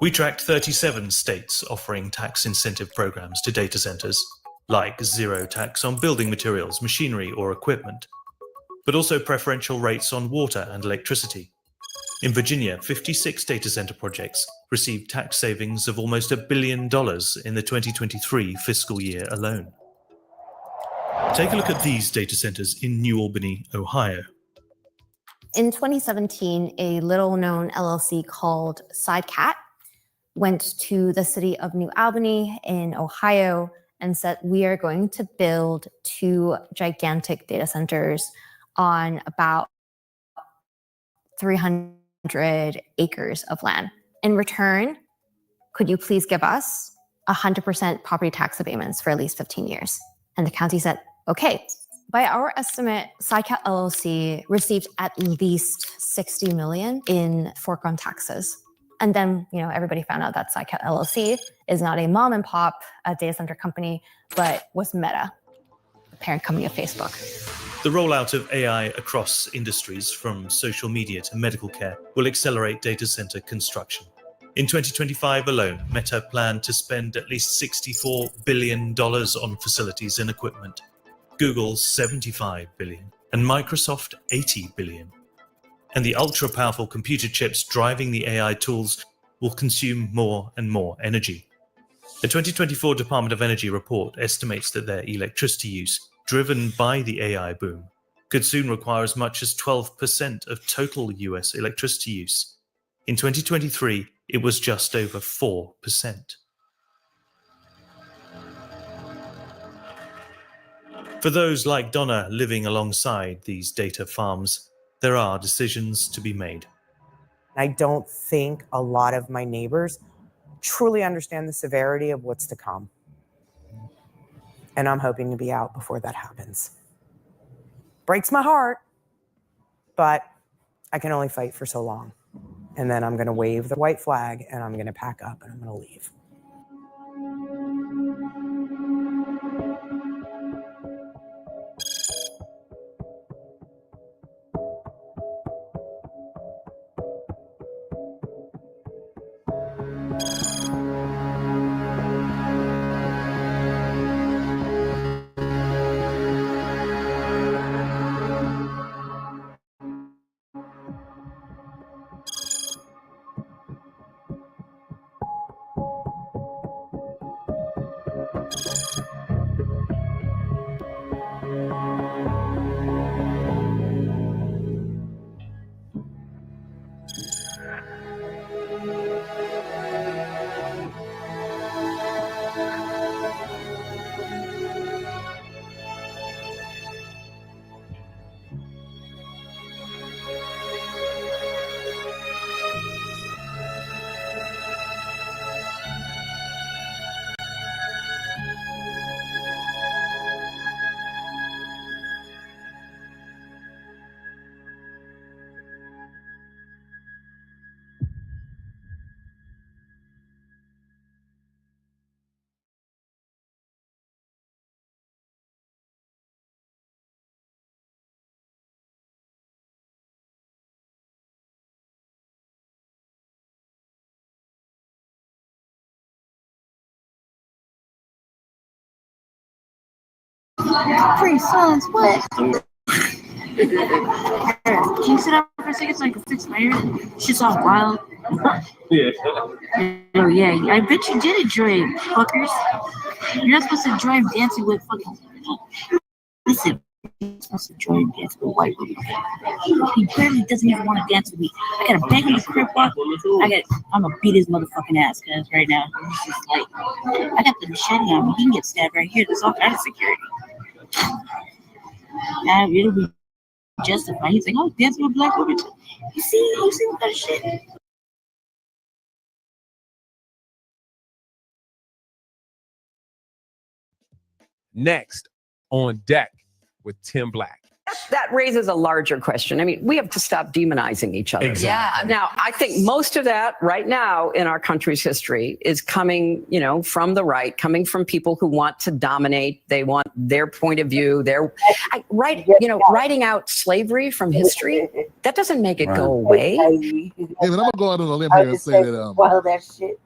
We tracked 37 states offering tax incentive programs to data centers, like zero tax on building materials, machinery, or equipment, but also preferential rates on water and electricity. In Virginia, 56 data center projects received tax savings of almost $1 billion in the 2023 fiscal year alone. Take a look at these data centers in New Albany, Ohio. In 2017, a little-known LLC called SideCat went to the city of New Albany in Ohio and said, we are going to build 2 gigantic data centers on about 300 acres of land. In return, could you please give us 100% property tax abatements for at least 15 years? And the county said, okay. By our estimate, SideCat LLC received at least $60 million in foregone taxes. And then, everybody found out that SideCat LLC is not a mom and pop data center company, but was Meta, the parent company of Facebook. The rollout of AI across industries, from social media to medical care, will accelerate data center construction. In 2025 alone, Meta planned to spend at least $64 billion on facilities and equipment, Google $75 billion, and Microsoft $80 billion. And the ultra-powerful computer chips driving the AI tools will consume more and more energy. The 2024 Department of Energy report estimates that their electricity use, driven by the AI boom, could soon require as much as 12% of total US electricity use. In 2023, it was just over 4%. For those like Donna living alongside these data farms, there are decisions to be made. I don't think a lot of my neighbors truly understand the severity of what's to come. And I'm hoping to be out before that happens. Breaks my heart, but I can only fight for so long. And then I'm going to wave the white flag and I'm going to pack up and I'm going to leave. Free sons, what? Can you sit up for a second so I can fix my hair? Shit's all wild. Yeah. Oh yeah, I bet you did enjoy it, fuckers. You're not supposed to enjoy dancing with fucking. Listen, you're supposed to enjoy dancing with white women. He barely doesn't even want to dance with me. I got a bag on the crib walk. I'm gonna beat his motherfucking ass, cause right now he's just like, I got the machete on me. He can get stabbed right here. There's all kind of security. It'll be justified. He's like, oh, dancing with black women. You see what kind of shit? Next on deck with Tim Black. That raises a larger question. I mean, we have to stop demonizing each other. Exactly. Yeah. Now, I think most of that right now in our country's history is coming, from the right, coming from people who want to dominate. They want their point of view. Writing out slavery from history, that doesn't make it go away. Hey, man, I'm gonna go out on a limb here and say that While that shit.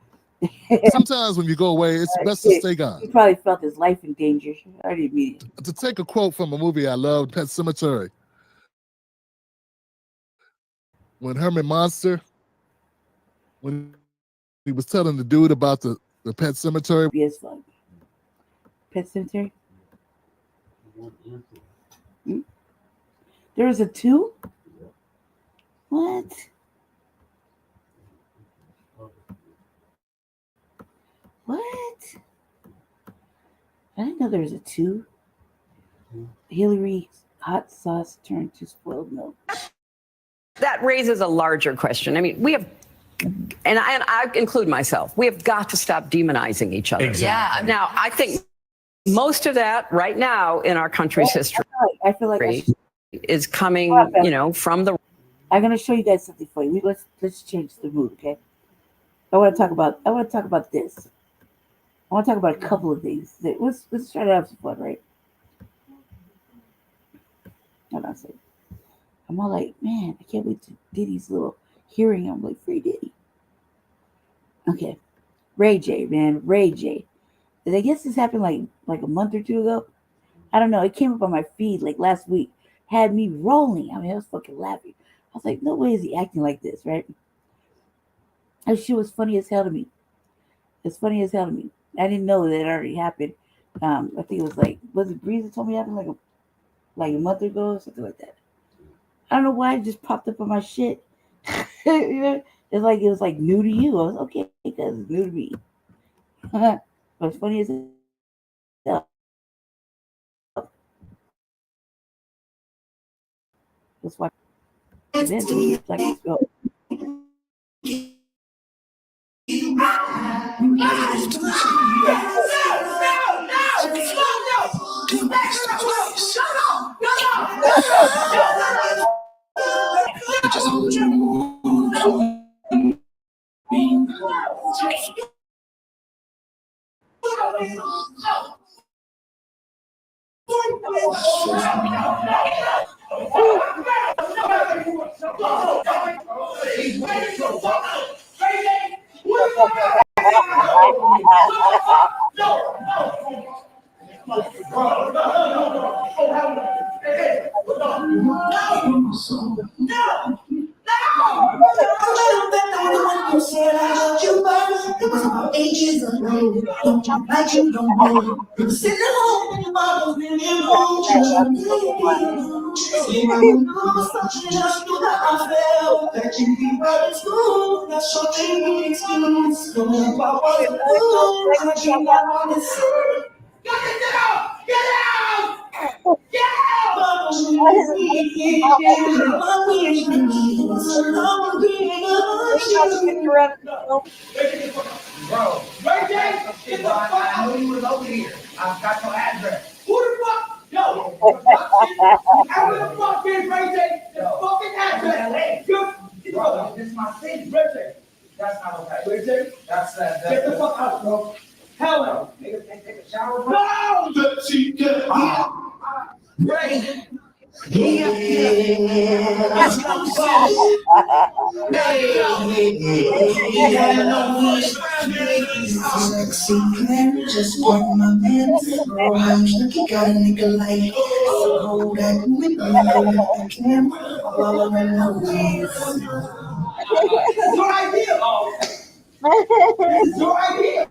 sometimes when you go away, it's best to stay gone. He probably felt his life in danger. I didn't mean it. To take a quote from a movie I loved, Pet Sematary. When Herman Monster, when he was telling the dude about the Pet Sematary. Yes, fuck. Pet Cemetery? There was a 2? What? What? I didn't know there was a 2. Hillary hot sauce turned to spoiled milk. That raises a larger question. I mean, we have, and I include myself, we have got to stop demonizing each other. Exactly. Yeah. Now, I think most of that right now in our country's history I feel like is coming, from the. I'm gonna show you guys something for you. Let's change the mood, okay? I want to talk about this. I want to talk about a couple of things. Let's try to have some fun, right? Hold on a second. I'm all like, man, I can't wait to Diddy's little hearing. I'm like, free Diddy. Okay. Ray J, man. Ray J. I guess this happened like a month or 2 ago. I don't know. It came up on my feed like last week. Had me rolling. I mean, I was fucking laughing. I was like, no way is he acting like this, right? That shit was funny as hell to me. It's funny as hell to me. I didn't know that it already happened. I think it was it Breeze that told me it happened like a month ago or something like that. I don't know why it just popped up on my shit. It was like new to you. I was okay because it's new to me. But it's funny as hell. That's why. Then like go. Bro, Ray J, get the fuck out. I knew you was over here. I've got your address. Who the fuck? Yo, whoever the fuck is Ray J, the fucking address. Bro, this is my city. Ray J. That's not okay. Ray J, that's get the fuck out, bro. Hell no. Niggas can't take a shower, bro. No! Ray. Sexy plan, just want my man. Bro, how you looking? Got a nigga like so hold that with me, I can all around the ways. This is your idea. This is your idea.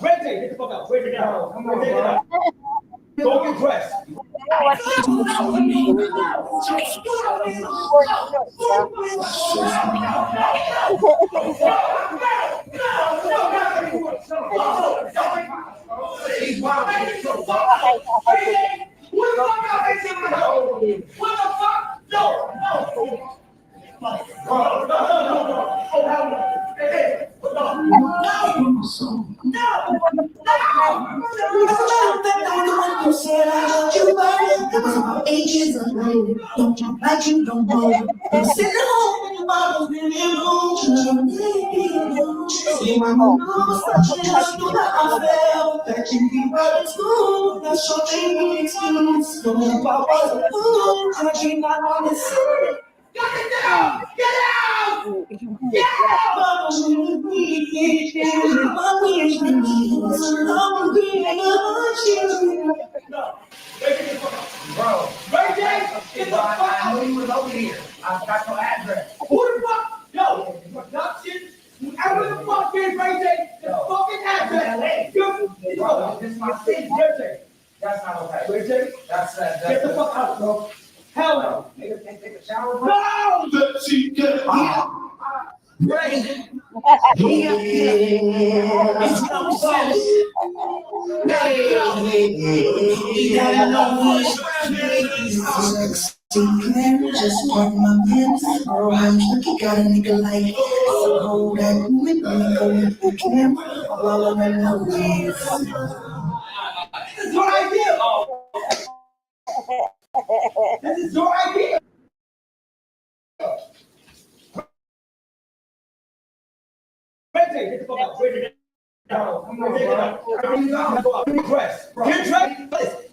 Ray J, get the fuck out. Ray J, get out. Come on, bro. Go get dressed. What the fuck? No. Ages ago, don't jump like you don't know. Sitting home in your bottles, in your room. See my mom just do that I felt that you be right in school. That's your thing, excuse. Don't about what's a fool. I dream not on this. Get out! Get out! Get out! Bro, Ray J, get the fuck out. I knew you was over here. I've got your address. Who the fuck? Yo, production. Whoever the fuck is Ray J, the fucking address. Bro, this is my city. Ray J, that's not okay. Ray J, that's get the fuck out, bro. Hell no. Niggas can't take a shower, bro. No! Ray. Just want my man. Bro, how you looking? Got a nigga like so hold that with me, go with the camera all around the ways. This is your idea. This is your idea. Ray J, get the fuck out. Ray J, get out. Come on, bro. Get dressed. Get dressed.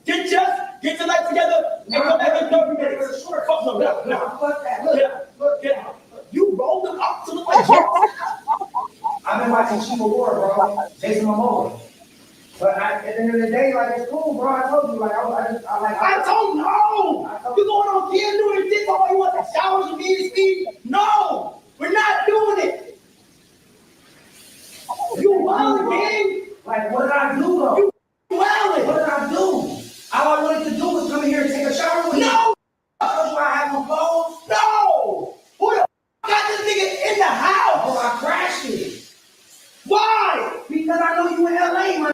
Get just, get your life together, and come back in 30 minutes. Fuck no, get out. You rolled them up to the way. I've been watching Chief of War, bro. Jason Momoa. But at the end of the day, like, it's cool, bro. I told you, like, I don't know. You're going on here doing this. Oh, you want the showers and meeting speed? No, we're not doing it. You wild again? Like, what did I do, though? You wilding. What did I do? All I wanted to do was come in here and take a shower with you. No. Do I have no clothes? No. Who the got this nigga in the house? Oh, I crashed it. Why? Because I know you in LA, man.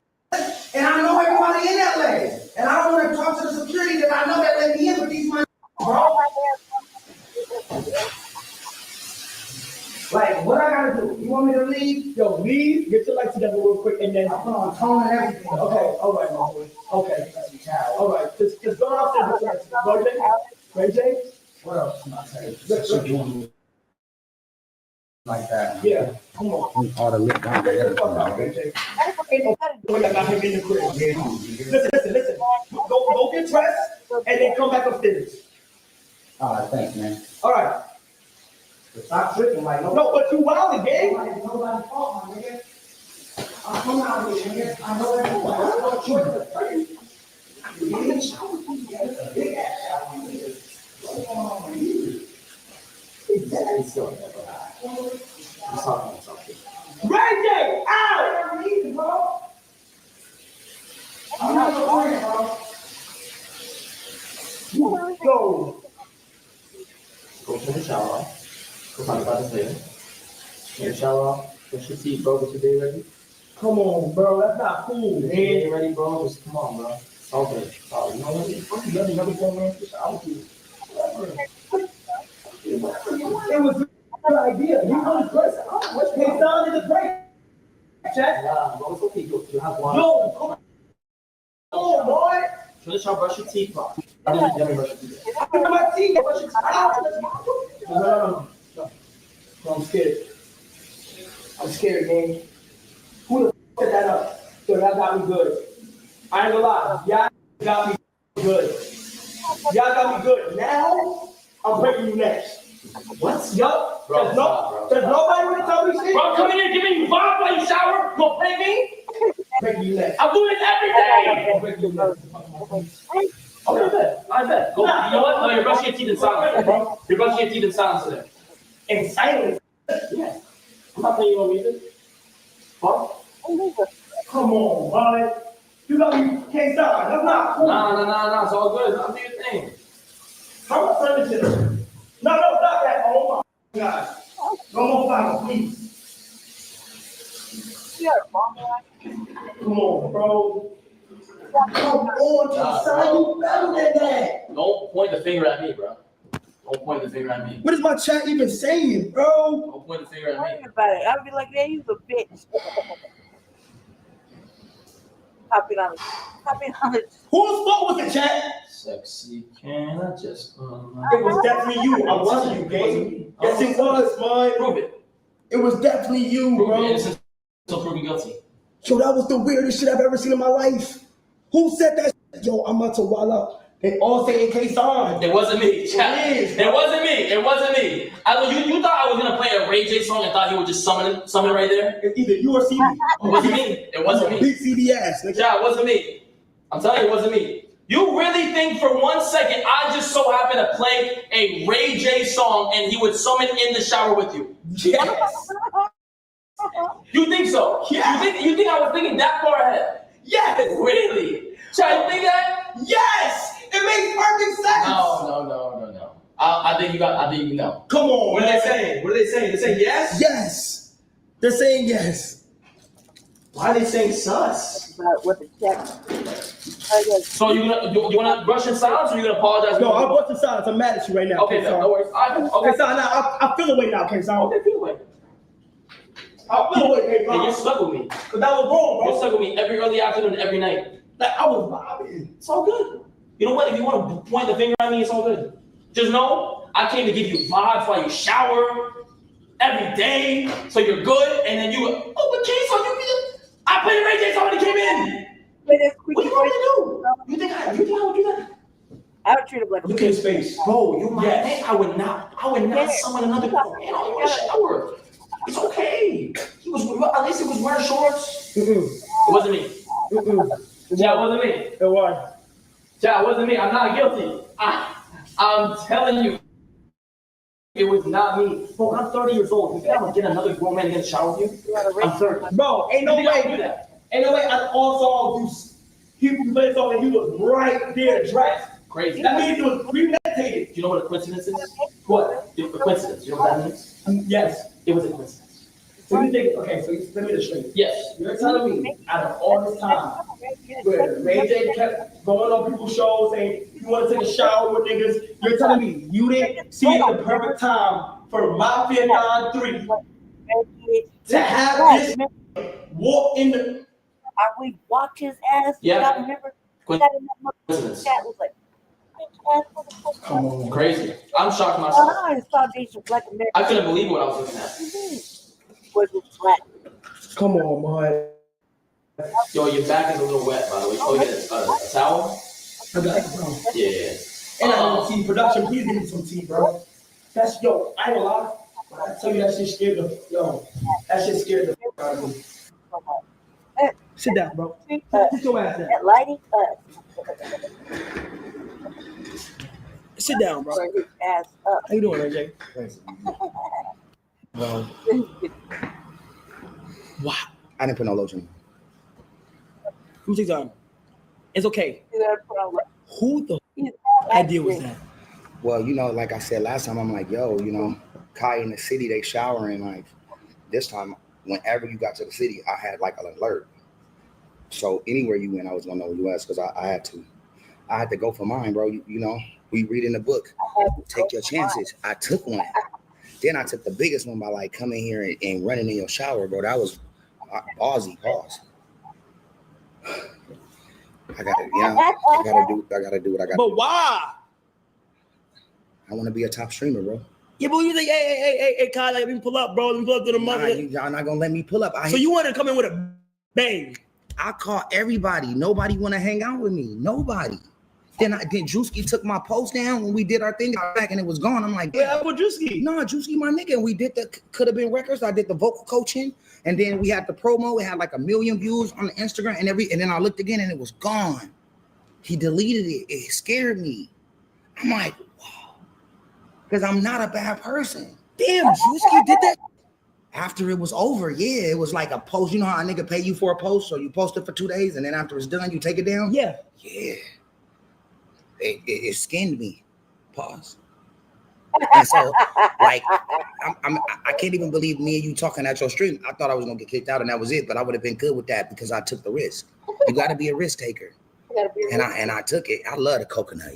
And I know everybody in LA. And I don't want to talk to the security that I know that let me in with these money, bro. Like, what I gotta do? You want me to leave? Yo, leave, get your life together real quick, and then I put on tone and everything. Okay, all right, my boy. Okay. All right, just go upstairs. Ray J? What else can I say? Like that. Yeah, come on. All the lip down there. Listen. Go get dressed and then come back upstairs. All right, thanks, man. All right. Stop tripping, like no, but you wild again. Nobody's fault, my nigga. I'm coming out here, nigga. I know that. You need a shower. Big ass shower. What's going on with you? Exactly. Ray J, out! Bro. I'm not worried, bro. Go. Go to the shower. Go find about the bed. Get a shower off. Brush your teeth, bro. Get your day ready. Come on, bro. That's not cool, man. Get your day ready, bro. Just come on, bro. It's all good. Oh, you know what? I'm never going to shower with you. It was a good idea. You know the dress. Hey, son, it's a break. Check. Nah, bro. It's okay. You have one. No, come on. Come on, boy. Finish your brush your teeth, bro. Let me brush your teeth. My teeth. Brush your teeth. No. I'm scared. I'm scared, man. Who the f set that up? So y'all got me good. I ain't gonna lie. Y'all got me good. Y'all got me good. Now, I'm breaking you next. What? Yup. There's nobody gonna tell me shit. Bro, come in here giving you vibe while you shower. You gonna pay me? Breaking you next. I'm doing it every day. I'm breaking you next. Okay, I bet. Go. You know what? No, you're brushing your teeth in silence. You're brushing your teeth in silence today. In silence? Yeah. I'm not paying you no reason. Huh? Come on, boy. You got me can't stop. That's not cool. Nah. It's all good. I'll do your thing. How much furniture? No, stop that. Oh my God. No more final, please. Come on, bro. Come on, son. You better than that. Don't point the finger at me, bro. Don't point the finger at me. What is my chat even saying, bro? Don't point the finger at me. About it. I'd be like, man, you's a bitch. Copy on it. Whose fault was the chat? Sexy, can I just? It was definitely you. I wasn't you, gang. Yes, it was, man. Prove it. It was definitely you, bro. Innocent, so prove me guilty. Yo, that was the weirdest shit I've ever seen in my life. Who said that? Yo, I'm about to wild out. They all say it case on. It wasn't me. Chat. It wasn't me. You thought I was gonna play a Ray J song and thought he would just summon right there? It's either you or CD. It wasn't me. It wasn't me. Big CD ass. Yeah, it wasn't me. I'm telling you, it wasn't me. You really think for 1 second I just so happened to play a Ray J song and he would summon in the shower with you? Yes. You think so? Yeah. You think I was thinking that far ahead? Yes. Really? Should I think that? Yes. It makes perfect sense. No. I think you know. Come on. What are they saying? They saying yes? Yes. They're saying yes. Why are they saying sus? What the check? So you wanna brush in silence or you gonna apologize? No, I'll brush in silence. I'm mad at you right now. Okay, no worries. Okay, so now I feel away now, okay, so okay, feel away. I'll feel away, hey, Hey, you're stuck with me. Cause that was wrong, bro. You're stuck with me every early afternoon, every night. Like I was vibing. It's all good. You know what? If you want to point the finger at me, it's all good. Just know I came to give you vibes while you shower every day, so you're good. And then you, but Jason, I played Ray J song when he came in. What do you want me to do? You think I would do that? I would treat him like a look at his face, bro. You might think I would not summon another man on your shower. It's okay. At least he was wearing shorts. It wasn't me. Yeah, it wasn't me. It was. Yeah, it wasn't me. I'm not guilty. I'm telling you, it was not me. Bro, I'm 30 years old. You think I'm gonna get another grown man to get a shower with you? I'm 30. Bro, ain't no way. Ain't no way. I also he played song and he was right there dressed. Crazy. That means it was premeditated. Do you know what a coincidence is? What? A coincidence. You know what that means? Yes. It was a coincidence. So you think, okay, so let me just straight. Yes. You're telling me, out of all this time, where Ray J kept going on people's shows saying, You want to take a shower with niggas? You're telling me you didn't see the perfect time for Mafia 9-3 to have this walk in the. We walked his ass. Yeah. Y'all remember? That in that motherfucking chat was like, Come on, crazy. I'm shocked myself. I saw these Black American. I couldn't believe what I was looking at. Was black. Come on, man. Yo, your back is a little wet, by the way. Oh, yeah, a towel? I got it, bro. Yeah. And I need tea. Production, please give me some tea, bro. That's, yo, I ain't gonna lie. I tell you that shit scared the, yo, that shit scared the fuck out of me. Sit down, bro. Sit your ass down. Lighting Sit down, bro. Ass up. How you doing, AJ? Thanks. Well, wow. I didn't put no lotion. Who takes on? It's okay. Who the idea was that? Well, you know, like I said last time, I'm like, yo, you know, Kai in the city, they showering. Like this time, whenever you got to the city, I had like an alert. So anywhere you went, I was gonna know you was because I had to. I had to go for mine, bro. You know, we read in the book, take your chances. I took one. Then I took the biggest one by like coming here and running in your shower, bro. That was ballsy, pause. I gotta do what I gotta. But why? I want to be a top streamer, bro. Yeah, but you think, hey, Kyle, let me pull up, bro. Let me pull up to the mother. Y'all not gonna let me pull up. So you want to come in with a bang? I call everybody. Nobody want to hang out with me. Nobody. Then Drewski took my post down when we did our thing back and it was gone. I'm like, yeah, but Drewski. No, Drewski, my nigga. And we did the Could Have Been Records. I did the vocal coaching. And then we had the promo. It had like 1 million views on the Instagram and then I looked again and it was gone. He deleted it. It scared me. I'm like, wow. Because I'm not a bad person. Damn, Drewski did that. After it was over, yeah, it was like a post. You know how a nigga pay you for a post? So you post it for 2 days and then after it's done, you take it down? Yeah. Yeah. It skinned me. Pause. And so, like, I can't even believe me and you talking at your stream. I thought I was gonna get kicked out and that was it, but I would have been good with that because I took the risk. You got to be a risk taker, and I took it. I love the coconut.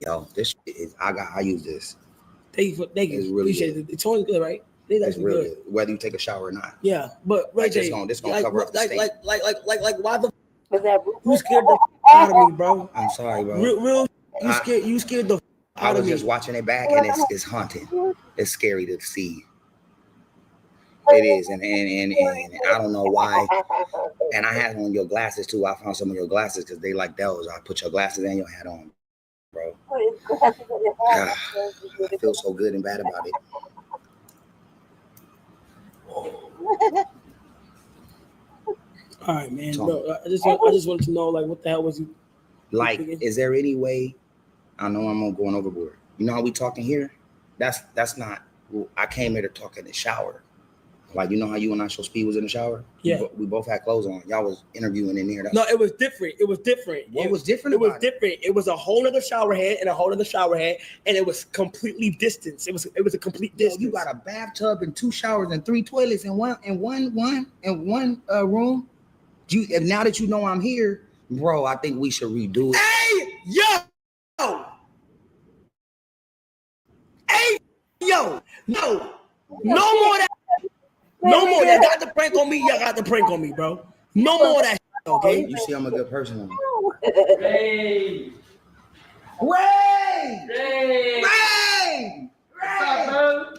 Yo, this is I use this. Thank you. It's really Appreciate it. It's always good, right? It's really good, whether you take a shower or not. Yeah, but right, this gonna cover up the stain. Like, why the? You scared the out of me, bro. I'm sorry, bro. Real. You scared the. I was just watching it back, and it's haunting. It's scary to see. It is, and I don't know why. And I had on your glasses too. I found some of your glasses because they like those. I put your glasses and your hat on, bro. I feel so good and bad about it. All right, man. Bro, I just wanted to know, like, what the hell was you? Like, is there any way? I know I'm going overboard. You know how we talking here? That's not. I came here to talk in the shower. Like, you know how you and I show Speed was in the shower? Yeah. We both had clothes on. Y'all was interviewing in there. No, it was different. What was different? It was different. It was a whole other shower head and a whole other shower head, and it was completely distanced. It was a complete distance. You got a bathtub and 2 showers and 3 toilets in one room. Now that you know I'm here, bro, I think we should redo it. Hey, yo! Hey, yo! No more that. No more. Y'all got the prank on me. Y'all got the prank on me, bro. No more of that. Okay. You see, I'm a good person. Ray! What's up, bro?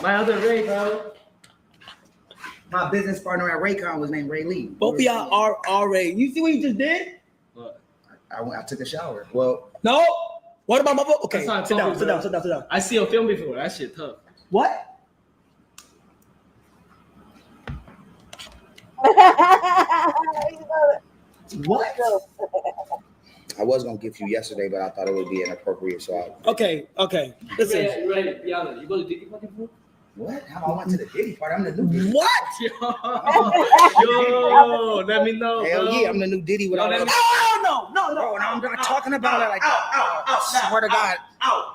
My other Ray, bro. My business partner at Raycon was named Ray Lee. Both of y'all are Ray. You see what you just did? I took a shower. Well, no. What about my book? Okay, Sit sit down. down. I see a film before. That shit tough. What? What? I was gonna give you yesterday, but I thought it would be inappropriate. So Okay. Listen. You ready? Be honest. You go to Diddy party before? What? How I went to the Diddy party? I'm the new Diddy. What? Yo, let me know. Hell bro. yeah, I'm the new Diddy. No. Bro, and I'm not talking about it like I swear to God. Out.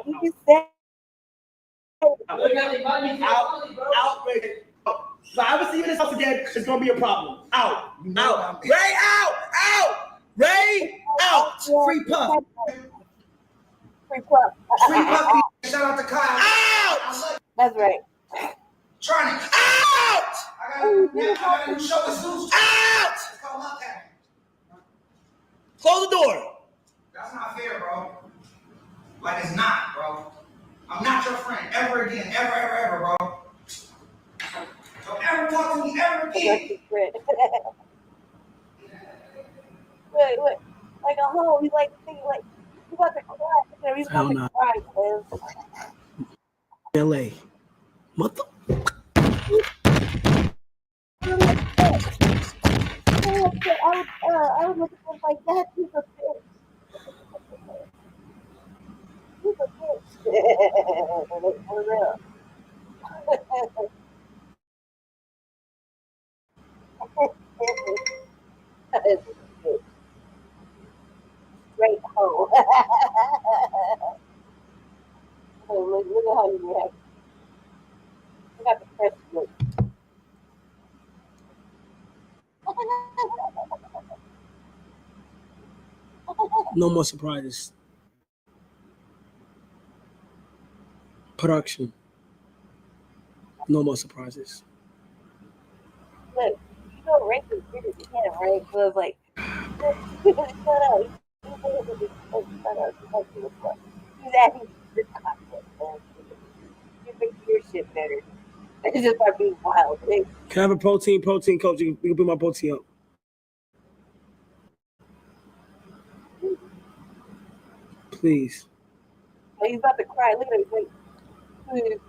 You just said. Outrageous. If I ever see you in this house again, it's gonna be a problem. Out. Ray, out. Ray, Out. Free pup. Free pup. Free puppy. Shout out to Kyle. Out. That's right. Trying to. Out. I got a new show with Zeus. Out. It's called Love Hack. Close the door. That's not fair, bro. Like, it's not, bro. I'm not your friend ever again. Ever, bro. Don't ever talk to me ever again. Wait. Like a hoe. He's like, he's about to cry. He's about to cry. LA. Mother. I would look at him like that. He's a bitch. He's a bitch. For real. Straight hoe. Look at how you react. You got the fresh look. No more surprises. Production. No more surprises. Look, you know Rick is good as him, right? So it's like, shut up. He's acting this content, man. You make your shit better. It's just by being wild. Can I have a protein coach? You can put my protein up. Please. Oh, he's about to cry. Look at him. Please.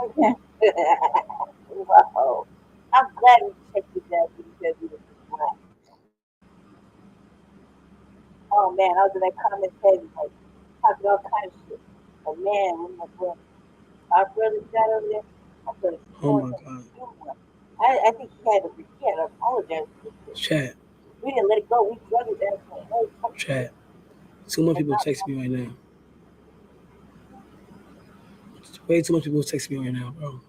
Okay. Wow. I'm glad we checked this out because he was black. Oh man, I was in that comment section, like talking all kinds of shit. But man, when my brother, our brother got over there, my brother. Oh my God. I think he had to apologize for this. Chat. We didn't let it go. We drugged his ass. Chat. Too many people text me right now. Way too much people text me right now, bro.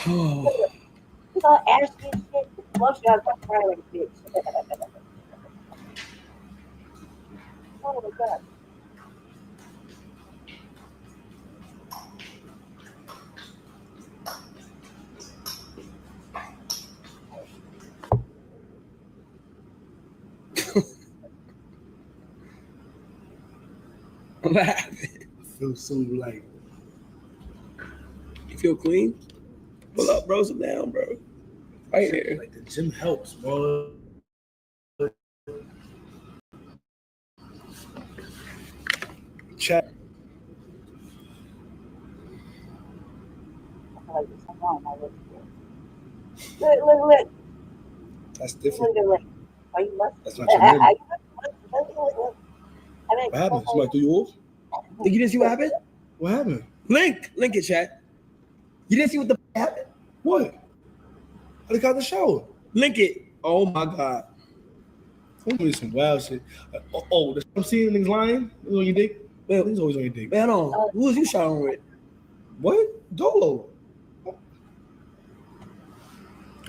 Oh. You know, asking shit. Most y'all don't cry like a bitch. Oh my God. What happened? I feel so like. You feel clean? Pull up, bro. Sit down, bro. Right here. Like the gym helps, bro. Chat. Look. That's different. Look. Are you must? That's not your memory. What happened? Somebody threw you off? You didn't see what happened? What happened? Link it, chat. You didn't see what the happened? What? I just got the shower. Link it. Oh my God. I'm doing some wild shit. I'm seeing things lying. On your dick? Man, he's always on your dick. Man, who was you showering with? What? Dolo.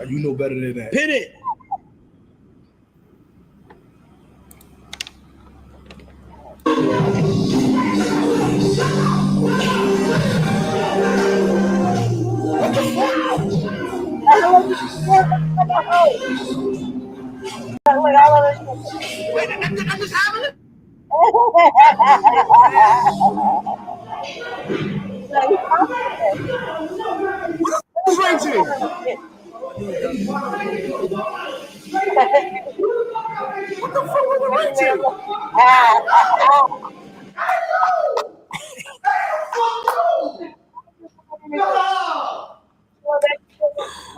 You know better than that. Hit it. What the fuck? Wait, I'm just having it? Who's raging? What the fuck was raging?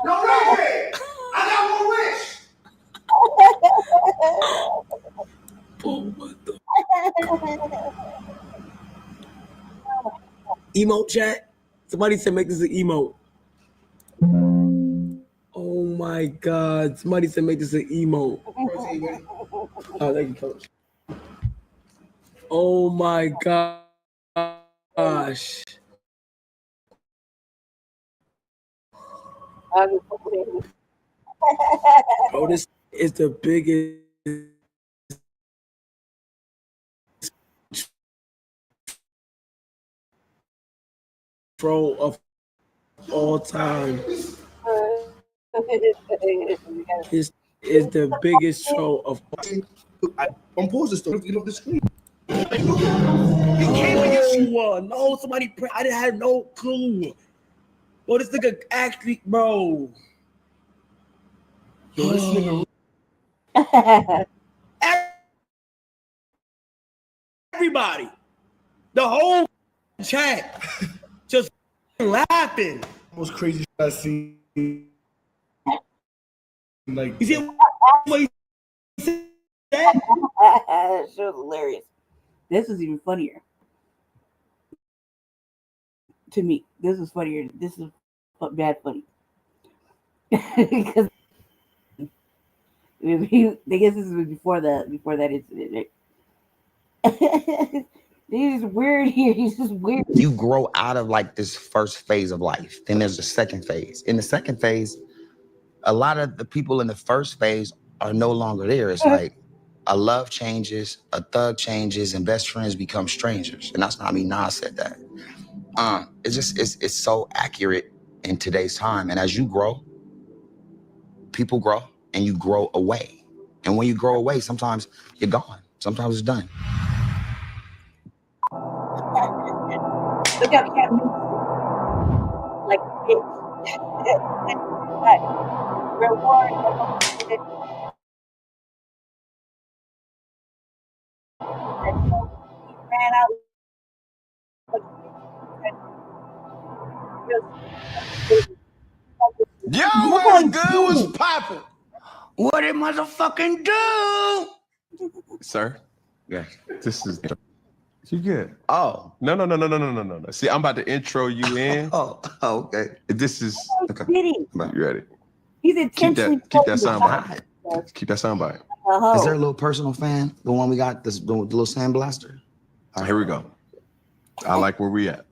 No, Ray! I got one wish! What the? Emote chat? Somebody said make this an emote. Oh my God. Somebody said make this an emote. Oh, thank you, coach. Oh my gosh. Bro, this is the biggest troll of all time. This is the biggest troll of all time. I'm pausing stuff. Get off the screen. No, somebody. I didn't have no clue. Bro, this nigga actually, bro. Yo, this nigga. Everybody, the whole chat, just laughing. Most crazy shit I see. Like, you see what he said? That shit was hilarious. This was even funnier to me. This was funnier. This is bad funny. Because I guess this was before that incident. Right? He's just weird here. He's just weird. You grow out of like this first phase of life. Then there's the second phase. In the second phase, a lot of the people in the first phase are no longer there. It's like a love changes, a thug changes, and best friends become strangers. And that's not me. Nas said that. It's so accurate in today's time. And as you grow, people grow and you grow away. And when you grow away, sometimes you're gone. Sometimes it's done. Look how cat moves. Like reward. Ran out. Yo, what's good? What's poppin'? What it motherfucking do? Sir? Yeah. This is you good. Oh. No. See, I'm about to intro you in. Okay. This is okay. You ready? He's intentionally keep that sound bite. Keep that sound bite. Is there a little personal fan? The one we got, the little sandblaster? Here we go. I like where we at.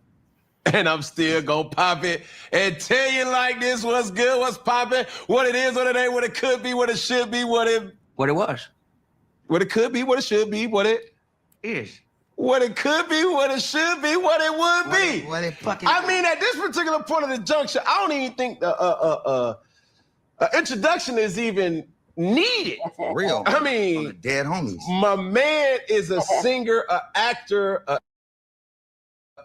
And I'm still gonna pop it and tell you like this, what's good, what's popping, what it is, what it ain't, what it could be, what it should be, what it was. What it could be, what it should be, what it is. What it could be, what it should be, what it would be. What it fucking I mean, at this particular point of the juncture, I don't even think the introduction is even needed. For real. I mean, dead homies. My man is a singer, an actor,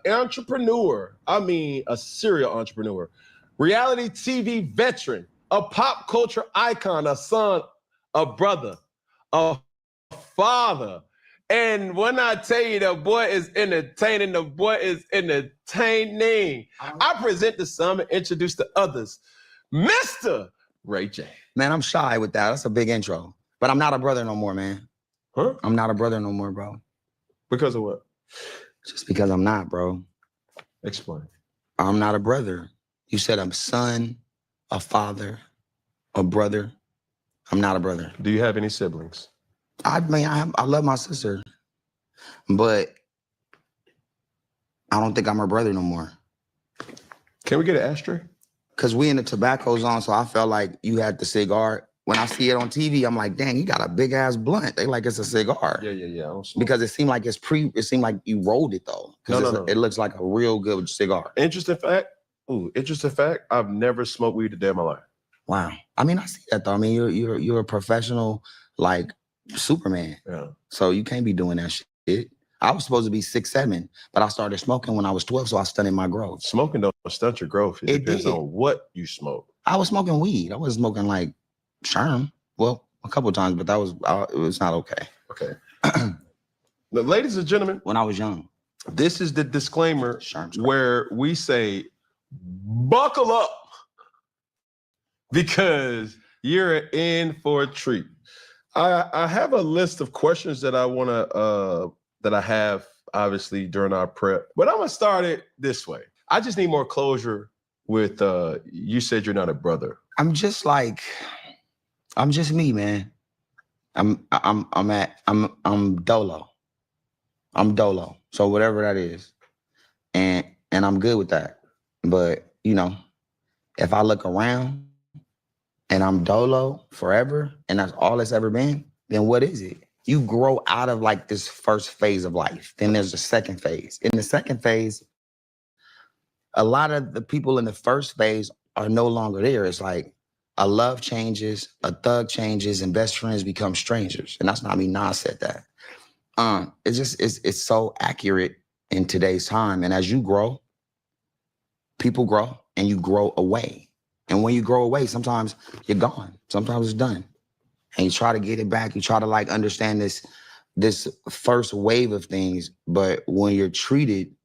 entrepreneur. I mean, a serial entrepreneur, reality TV veteran, a pop culture icon, a son, a brother, a father. And when I tell you the boy is entertaining, the boy is entertaining. I present to some and introduce to others, Mr. Ray J. Man, I'm shy with that. That's a big intro. But I'm not a brother no more, man. Huh? I'm not a brother no more, bro. Because of what? Just because I'm not, bro. Explain. I'm not a brother. You said I'm a son, a father, a brother. I'm not a brother. Do you have any siblings? I love my sister, but I don't think I'm her brother no more. Can we get an ashtray? Because we in the tobacco zone, so I felt like you had the cigar. When I see it on TV, I'm like, dang, you got a big ass blunt. They like it's a cigar. Yeah. Because it seemed like it seemed like you rolled it though. No. It looks like a real good cigar. Interesting fact. I've never smoked weed a day in my life. Wow. I mean, I see that though. I mean, you're a professional, like Superman. Yeah. So you can't be doing that shit. I was supposed to be 6'7", but I started smoking when I was 12, so I stunted my growth. Smoking don't stunt your growth. It depends on what you smoke. I was smoking weed. I wasn't smoking like Sherm. Well, a couple of times, but it was not okay. Okay. Now, ladies and gentlemen, when I was young, this is the disclaimer where we say, buckle up because you're in for a treat. I have a list of questions that I want to, that I have obviously during our prep, but I'm going to start it this way. I just need more closure with, you said you're not a brother. I'm just me, man. I'm dolo. I'm dolo. So whatever that is. And I'm good with that. But, you know, if I look around and I'm dolo forever, and that's all it's ever been, then what is it? You grow out of like this first phase of life. Then there's a second phase. In the second phase, a lot of the people in the first phase are no longer there. It's like a love changes, a thug changes, and best friends become strangers. And that's not me. Nas said that. It's so accurate in today's time. And as you grow, people grow and you grow away. And when you grow away, sometimes you're gone. Sometimes it's done. And you try to get it back. You try to like understand this first wave of things. But when you're treated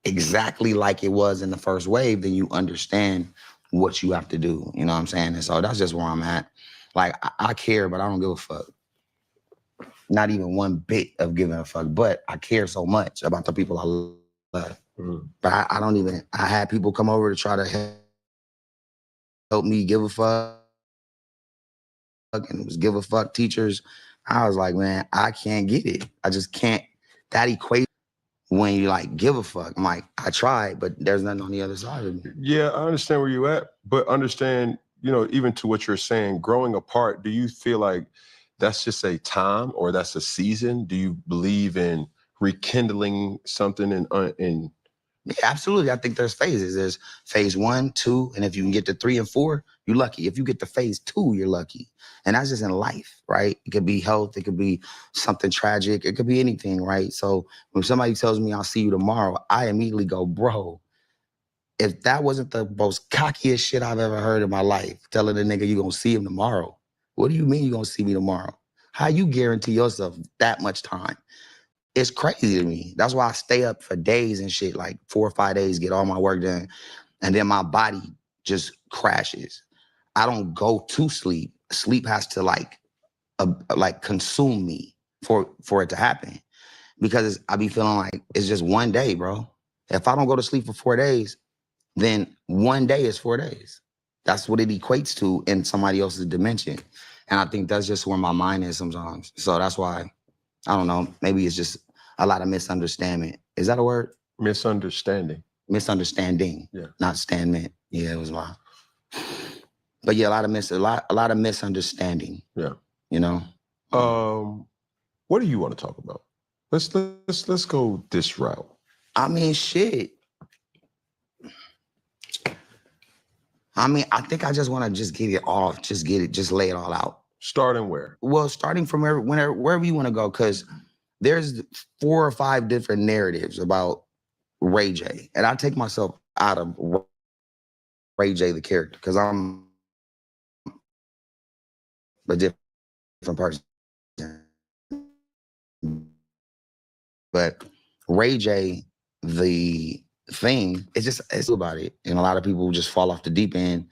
exactly like it was in the first wave, then you understand what you have to do. You know what I'm saying? And so that's just where I'm at. Like, I care, but I don't give a fuck. Not even one bit of giving a fuck, but I care so much about the people I love. But I don't even, I had people come over to try to help me give a fuck. And it was give a fuck teachers. I was like, man, I can't get it. I just can't. That equation when you like give a fuck. I'm like, I tried, but there's nothing on the other side of me. Yeah, I understand where you at, but understand, you know, even to what you're saying, growing apart, do you feel like that's just a time or that's a season? Do you believe in rekindling something in Yeah, absolutely. I think there's phases. There's phase 1, 2, and if you can get to 3 and 4, you're lucky. If you get to phase 2, you're lucky. And that's just in life, right? It could be health. It could be something tragic. It could be anything, right? So when somebody tells me I'll see you tomorrow, I immediately go, bro, if that wasn't the most cockiest shit I've ever heard in my life, telling a nigga you're going to see him tomorrow. What do you mean you're going to see me tomorrow? How you guarantee yourself that much time? It's crazy to me. That's why I stay up for days and shit, like 4 or 5 days, get all my work done. And then my body just crashes. I don't go to sleep. Sleep has to like consume me for it to happen. Because I be feeling like it's just one day, bro. If I don't go to sleep for 4 days, then one day is 4 days. That's what it equates to in somebody else's dimension. And I think that's just where my mind is sometimes. So that's why, I don't know, maybe it's just a lot of misunderstanding. Is that a word? misunderstanding? Misunderstanding. Yeah. Not standment. Yeah, it was mine. But yeah, a lot of misunderstanding. Yeah. You know? What do you want to talk about? Let's go this route. I mean, shit. I mean, I think I just want to just get it off, just lay it all out. Starting where? Well, starting from wherever you want to go, because there's 4 or 5 different narratives about Ray J. And I take myself out of Ray J, the character, because I'm a different person. But Ray J, the thing, it's about it. And a lot of people just fall off the deep end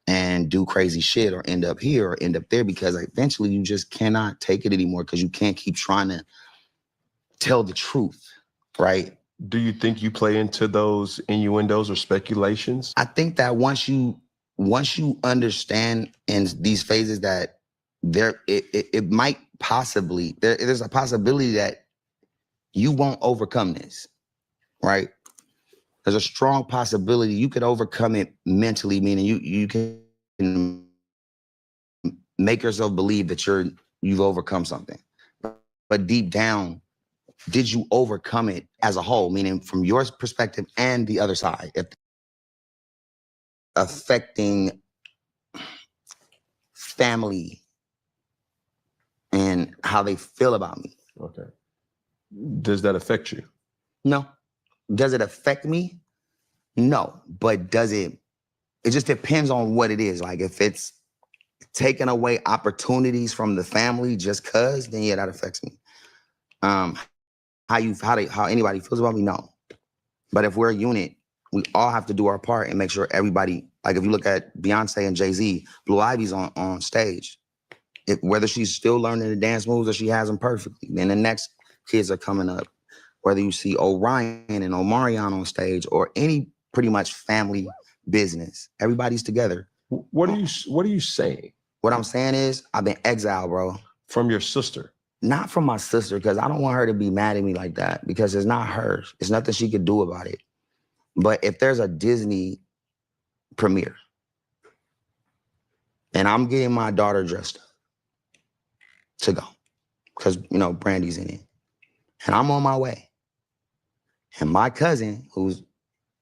and do crazy shit or end up here or end up there because eventually you just cannot take it anymore because you can't keep trying to tell the truth, right? Do you think you play into those innuendos or speculations? I think that once you understand in these phases that it might possibly, there's a possibility that you won't overcome this, right? There's a strong possibility you could overcome it mentally, meaning you can make yourself believe that you've overcome something. But deep down, did you overcome it as a whole? Meaning from your perspective and the other side, if affecting family and how they feel about me. Okay. Does that affect you? No. Does it affect me? No. But does it just depends on what it is. Like if it's taking away opportunities from the family just cause, then yeah, that affects me. How anybody feels about me, no. But if we're a unit, we all have to do our part and make sure everybody, like if you look at Beyonce and Jay-Z, Blue Ivy's on stage. Whether she's still learning the dance moves or she has them perfectly, then the next kids are coming up. Whether you see Orion and Omarion on stage or any pretty much family business, everybody's together. What are you saying? What I'm saying is I've been exiled, bro. From your sister? Not from my sister, because I don't want her to be mad at me like that, because it's not hers. It's nothing she could do about it. But if there's a Disney premiere And I'm getting my daughter dressed up to go because, you know, Brandy's in it. And I'm on my way. And my cousin, who's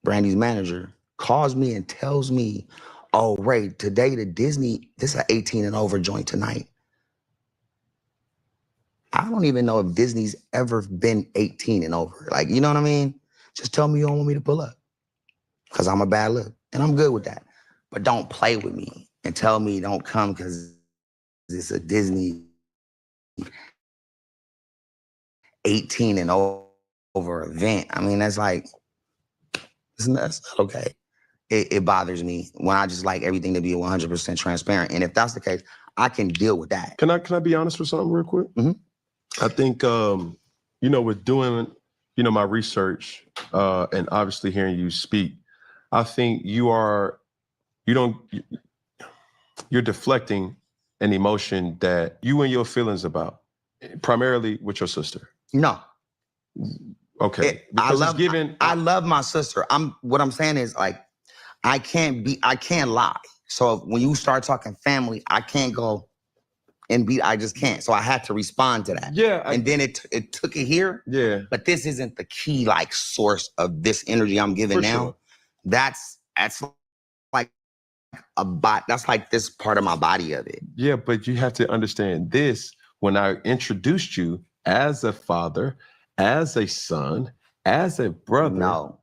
Brandy's manager, calls me and tells me, oh, Ray, today the Disney, this is an 18 and over joint tonight. I don't even know if Disney's ever been 18 and over. Like, you know what I mean? Just tell me you don't want me to pull up because I'm a bad look. And I'm good with that. But don't play with me and tell me don't come because it's a Disney 18 and over event. I mean, that's like, that's not okay. It bothers me when I just like everything to be 100% transparent. And if that's the case, I can deal with that. Can I be honest with something real quick? Mm-hmm. I think, you know, with doing, you know, my research and obviously hearing you speak, I think you're deflecting an emotion that you and your feelings about, primarily with your sister. No. Okay. I love my sister. What I'm saying is like, I can't lie. So when you start talking family, I can't go and I just can't. So I had to respond to that. Yeah. And then it took it here. Yeah. But this isn't the key like source of this energy I'm giving now. Sure. That's like that's like this part of my body of it. Yeah, but you have to understand this. When I introduced you as a father, as a son, as a brother. No,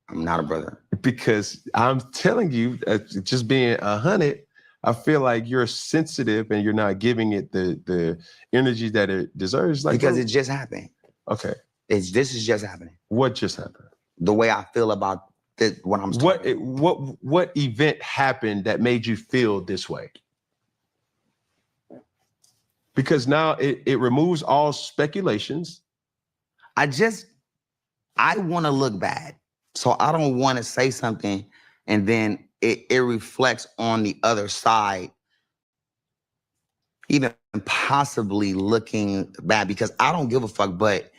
I'm not a brother. Because I'm telling you, just being 100, I feel like you're sensitive and you're not giving it the energy that it deserves. Like, because it just happened. Okay. This is just happening. What just happened? The way I feel about this, what I'm talking. What event happened that made you feel this way? Because now it removes all speculations. I want to look bad. So I don't want to say something and then it reflects on the other side, even possibly looking bad, because I don't give a fuck, but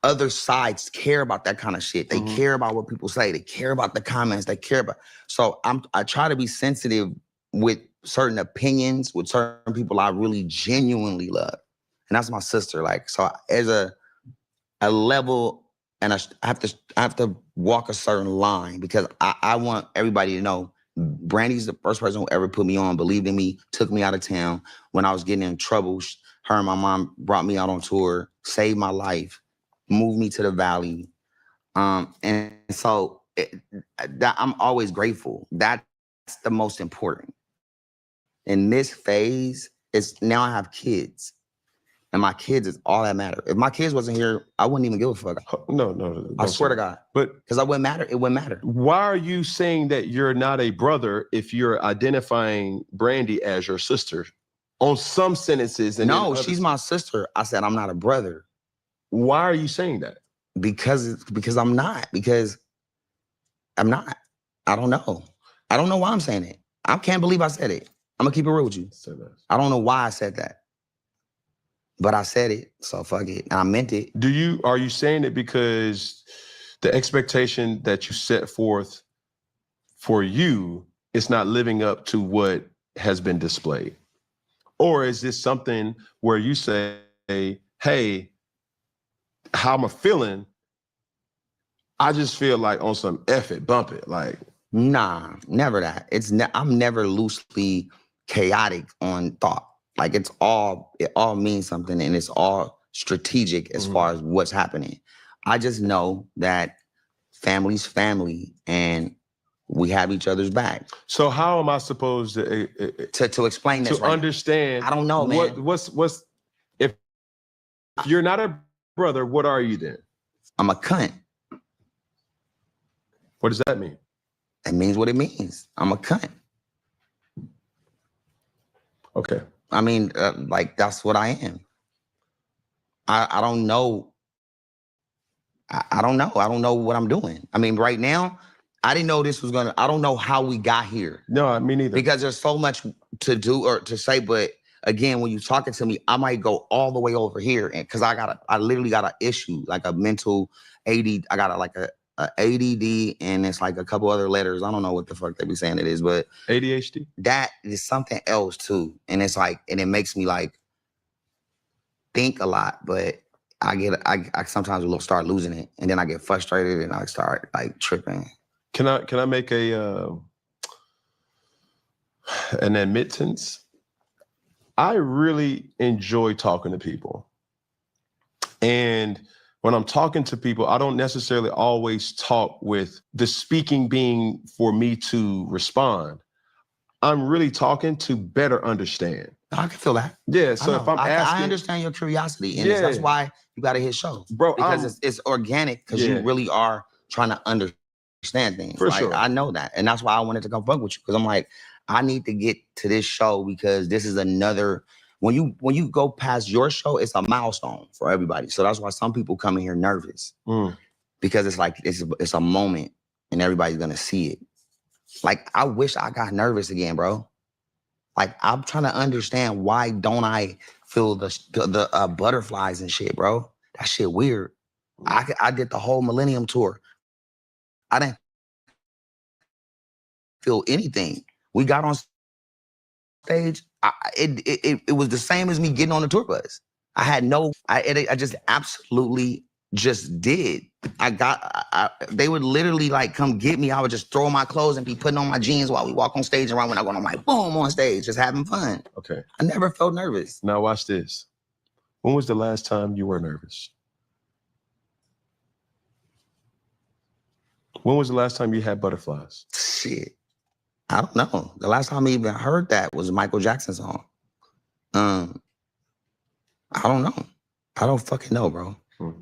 other sides care about that kind of shit. They care about what people say. They care about the comments. They care about. So I try to be sensitive with certain opinions, with certain people I really genuinely love. And that's my sister. Like, so as a level, and I have to walk a certain line because I want everybody to know Brandy's the first person who ever put me on, believed in me, took me out of town when I was getting in trouble. Her and my mom brought me out on tour, saved my life, moved me to the Valley. And so I'm always grateful. That's the most important. In this phase, now I have kids. And my kids is all that matter. If my kids wasn't here, I wouldn't even give a fuck. No. I swear to God. But because I wouldn't matter. It wouldn't matter. Why are you saying that you're not a brother if you're identifying Brandy as your sister on some sentences? And no, she's my sister. I said I'm not a brother. Why are you saying that? Because I'm not. Because I'm not. I don't know. I don't know why I'm saying it. I can't believe I said it. I'm gonna keep it real with you. I don't know why I said that. But I said it, so fuck it. And I meant it. Are you saying it because the expectation that you set forth for you is not living up to what has been displayed? Or is this something where you say, hey, how am I feeling? I just feel like on some F it, bump it, like. Nah, never that. I'm never loosely chaotic on thought. Like it all means something and it's all strategic as far as what's happening. I just know that family's family and we have each other's back. So how am I supposed to explain this? To understand? I don't know, man. What's if you're not a brother, what are you then? I'm a cunt. What does that mean? It means what it means. I'm a cunt. Okay. I mean, like, that's what I am. I don't know. I don't know. I don't know what I'm doing. I mean, right now, I didn't know this was I don't know how we got here. No, me neither. Because there's so much to do or to say. But again, when you're talking to me, I might go all the way over here. And because I literally got an issue, like a mental AD. I got a ADD, and it's like a couple other letters. I don't know what the fuck they be saying it is, but ADHD. That is something else too, and it's like, and it makes me like think a lot, but I sometimes will start losing it, and then I get frustrated and I start like tripping. Can I make an admittance? I really enjoy talking to people, and when I'm talking to people, I don't necessarily always talk with the speaking being for me to respond. I'm really talking to better understand. I can feel that. Yeah, so if I'm asking, I understand your curiosity, and that's why you got to hit show, bro. Because it's organic, because you really are trying to understand things. For sure. I know that, and that's why I wanted to come fuck with you, because I'm like, I need to get to this show because this is another. When you go past your show, it's a milestone for everybody. So that's why some people come in here nervous, because it's like it's a moment, and everybody's gonna see it. Like, I wish I got nervous again, bro. Like, I'm trying to understand, why don't I feel the butterflies and shit, bro? That shit weird. I did the whole Millennium Tour. I didn't feel anything. We got on stage. It was the same as me getting on the tour bus. I had I just absolutely just did. They would literally like come get me. I would just throw my clothes and be putting on my jeans while we walk on stage, and right when I go, I'm like, boom, on stage, just having fun. Okay. I never felt nervous. Now watch this. When was the last time you were nervous? When was the last time you had butterflies? Shit. I don't know. The last time I even heard that was a Michael Jackson song. I don't know. I don't fucking know, bro.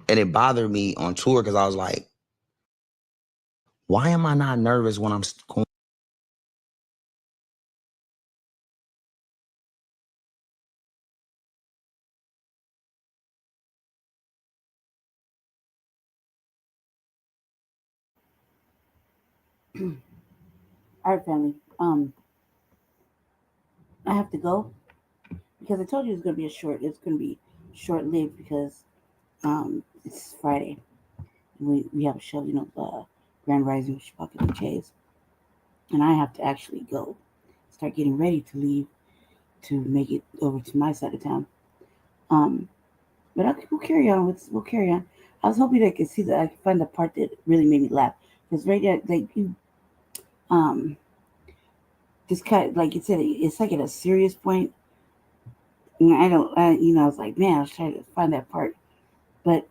And it bothered me on tour because I was like, why am I not nervous when I'm going? All right, family. I have to go because I told you it's going to be short-lived because it's Friday. We have a show, Grand Rising with Pocket and Chase. And I have to actually go start getting ready to leave to make it over to my side of town. But we'll carry on. We'll carry on. I was hoping I could I could find the part that really made me laugh. Because right there, like you, this kind of, like you said, it's like at a serious point. And I was like, man, I was trying to find that part. But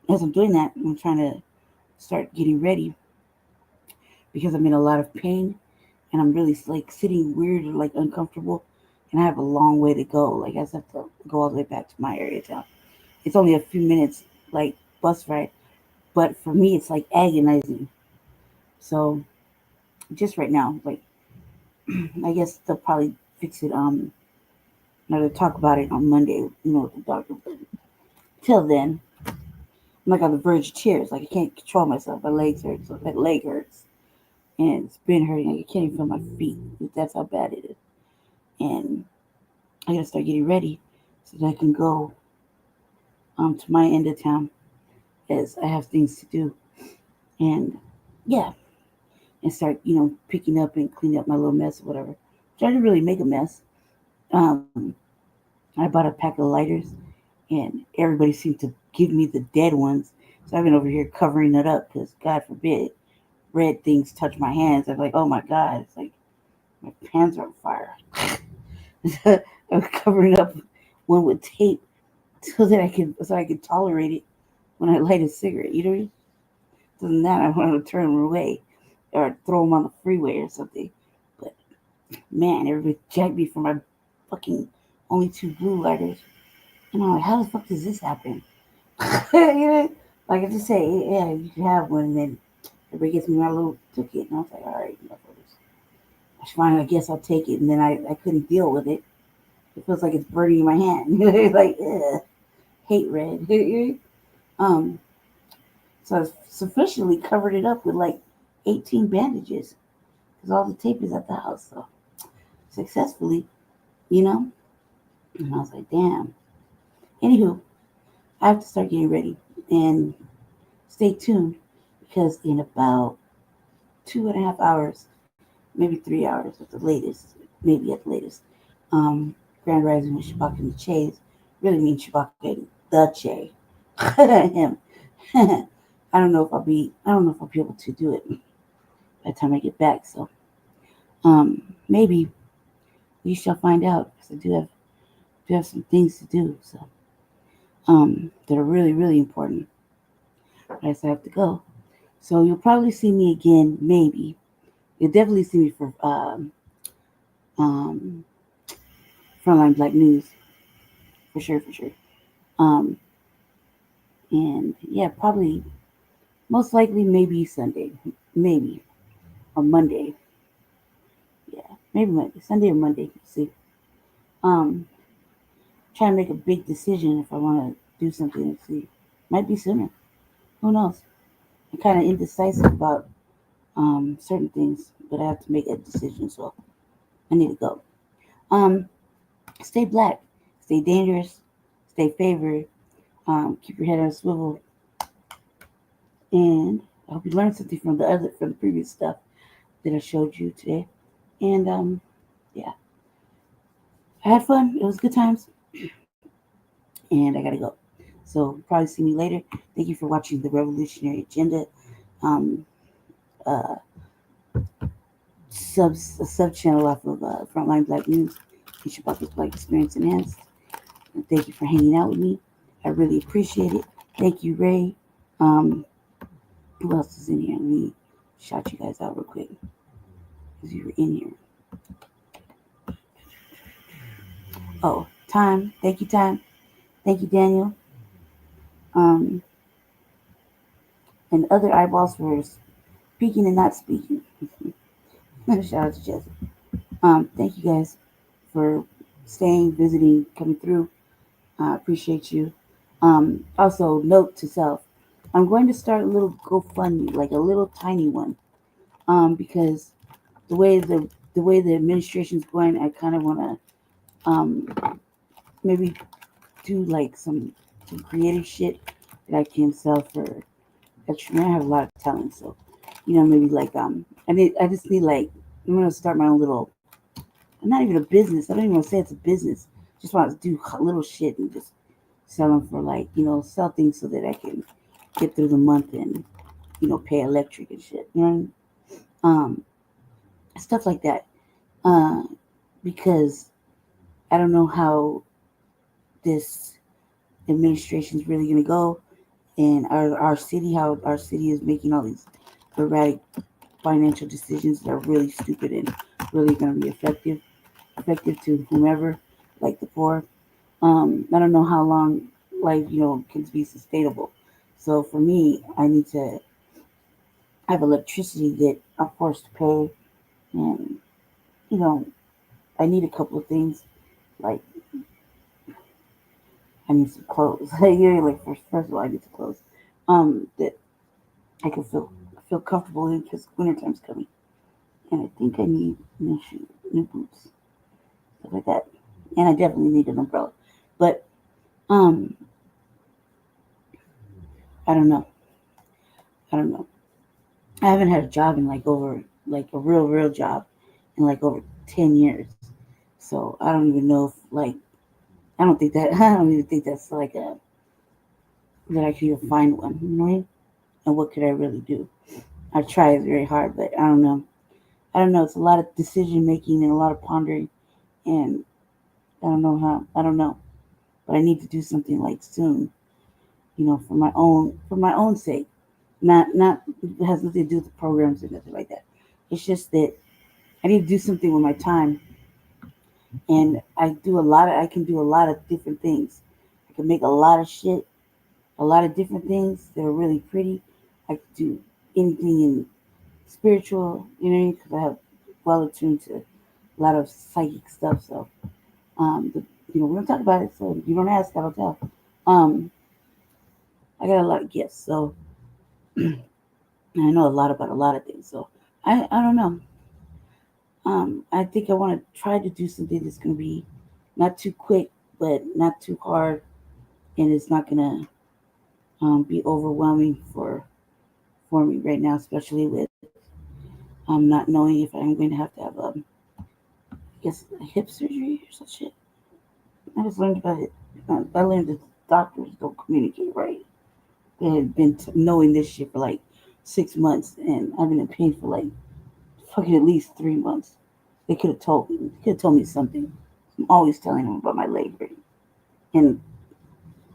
as I'm doing that, I'm trying to start getting ready because I'm in a lot of pain and I'm really like sitting weird or like uncomfortable. And I have a long way to go. Like I just have to go all the way back to my area town. It's only a few minutes, like bus ride. But for me, it's like agonizing. So just right now, like, I guess they'll probably fix it. They'll talk about it on Monday, with the doctor. But till then, I'm like on the verge of tears. Like I can't control myself. My legs hurt. So that leg hurts. And it's been hurting. Like I can't even feel my feet. That's how bad it is. And I gotta start getting ready so that I can go to my end of town as I have things to do. And yeah. And start, picking up and cleaning up my little mess or whatever. Trying to really make a mess. I bought a pack of lighters and everybody seemed to give me the dead ones. So I've been over here covering it up because God forbid red things touch my hands. I'm like, oh my God, it's like my hands are on fire. I'm covering up one with tape so I can tolerate it when I light a cigarette. You know what I mean? Other than that, I want to turn them away or throw them on the freeway or something. But man, everybody jacked me for my fucking only 2 blue lighters. And I'm like, how the fuck does this happen? Like I just say, yeah, you can have one, and then everybody gets me my little ticket, and I was like, all right, enough of this. That's fine, I guess I'll take it. And then I couldn't deal with it. It feels like it's burning in my hand. Like, hate red. So I sufficiently covered it up with like 18 bandages because all the tape is at the house. So successfully, And I was like, damn. Anywho, I have to start getting ready and stay tuned because in about 2.5 hours, maybe 3 hours at the latest, Grand Rising with Shabaka and the Chays really means Shabaka and the Che. Him. I don't know if I'll be able to do it by the time I get back. So maybe we shall find out, because I do have some things to do. So that are really, really important. I guess I have to go. So you'll probably see me again, maybe. You'll definitely see me for Frontline Black News. For sure. And yeah, probably, most likely, maybe Sunday. Maybe. Or Monday. Yeah, maybe Monday. Sunday or Monday. We'll see. Try to make a big decision if I want to do something and see. Might be sooner. Who knows? I'm kind of indecisive about certain things, but I have to make a decision, so I need to go. Stay black, stay dangerous, stay favored, keep your head on a swivel, and I hope you learned something from the previous stuff that I showed you today. And yeah, I had fun. It was good times, and I gotta go. So probably see me later. Thank you for watching the Revolutionary Agenda. Sub channel off of Frontline Black News and Shabaka's Black Experience Enhanced. And thank you for hanging out with me. I really appreciate it. Thank you, Ray. Who else is in here? Let me shout you guys out real quick, because you were in here. Oh, Time. Thank you, Time. Thank you, Daniel. And other eyeballs for speaking and not speaking. Shout out to Jesse. Thank you guys for staying, visiting, coming through. Appreciate you. Also, note to self, I'm going to start a little GoFundMe, like a little tiny one, because the way the administration's going, I kind of want to maybe do like some creative shit that I can sell for extra. I have a lot of talent, so maybe like I just need, like, I'm gonna start my own little, not even a business. I don't even want to say it's a business. Just want to do little shit and just sell them for, like, sell things so that I can get through the month and pay electric and shit. Stuff like that. Because I don't know how this administration is really gonna go, and our city, how our city is making all these erratic financial decisions that are really stupid and really going to be effective to whomever, like the poor. I don't know how long life, can be sustainable. So for me, I need to have electricity that I'm forced to pay, and I need a couple of things, like I need some clothes. Like first of all, I need some clothes that I can feel comfortable in, because wintertime's coming. And I think I need new shoes, new boots, stuff like that. And I definitely need an umbrella. But I don't know. I haven't had a job in a real job in over 10 years. So I don't even know if I don't even think that's that I could even find one, you know what I mean? And what could I really do? I tried very hard, but I don't know. It's a lot of decision making and a lot of pondering, and I don't know how. I don't know, but I need to do something soon. For my own sake. Not it has nothing to do with the programs or nothing like that. It's just that I need to do something with my time, and I can do a lot of different things. I can make a lot of shit, a lot of different things that are really pretty. I can do anything in spiritual, because I have well attuned to a lot of psychic stuff. So, we don't talk about it. So you don't ask, I don't tell. I got a lot of gifts, so I know a lot about a lot of things. So I don't know. I think I want to try to do something that's going to be not too quick, but not too hard, and it's not going to be overwhelming for for me right now, especially with not knowing if I'm going to have I guess a hip surgery or some shit. I just learned about it. I learned that doctors don't communicate right. They had been knowing this shit for like 6 months, and I've been in pain for like fucking at least 3 months. They could have told me. They could have told me something. I'm always telling them about my leg hurting, and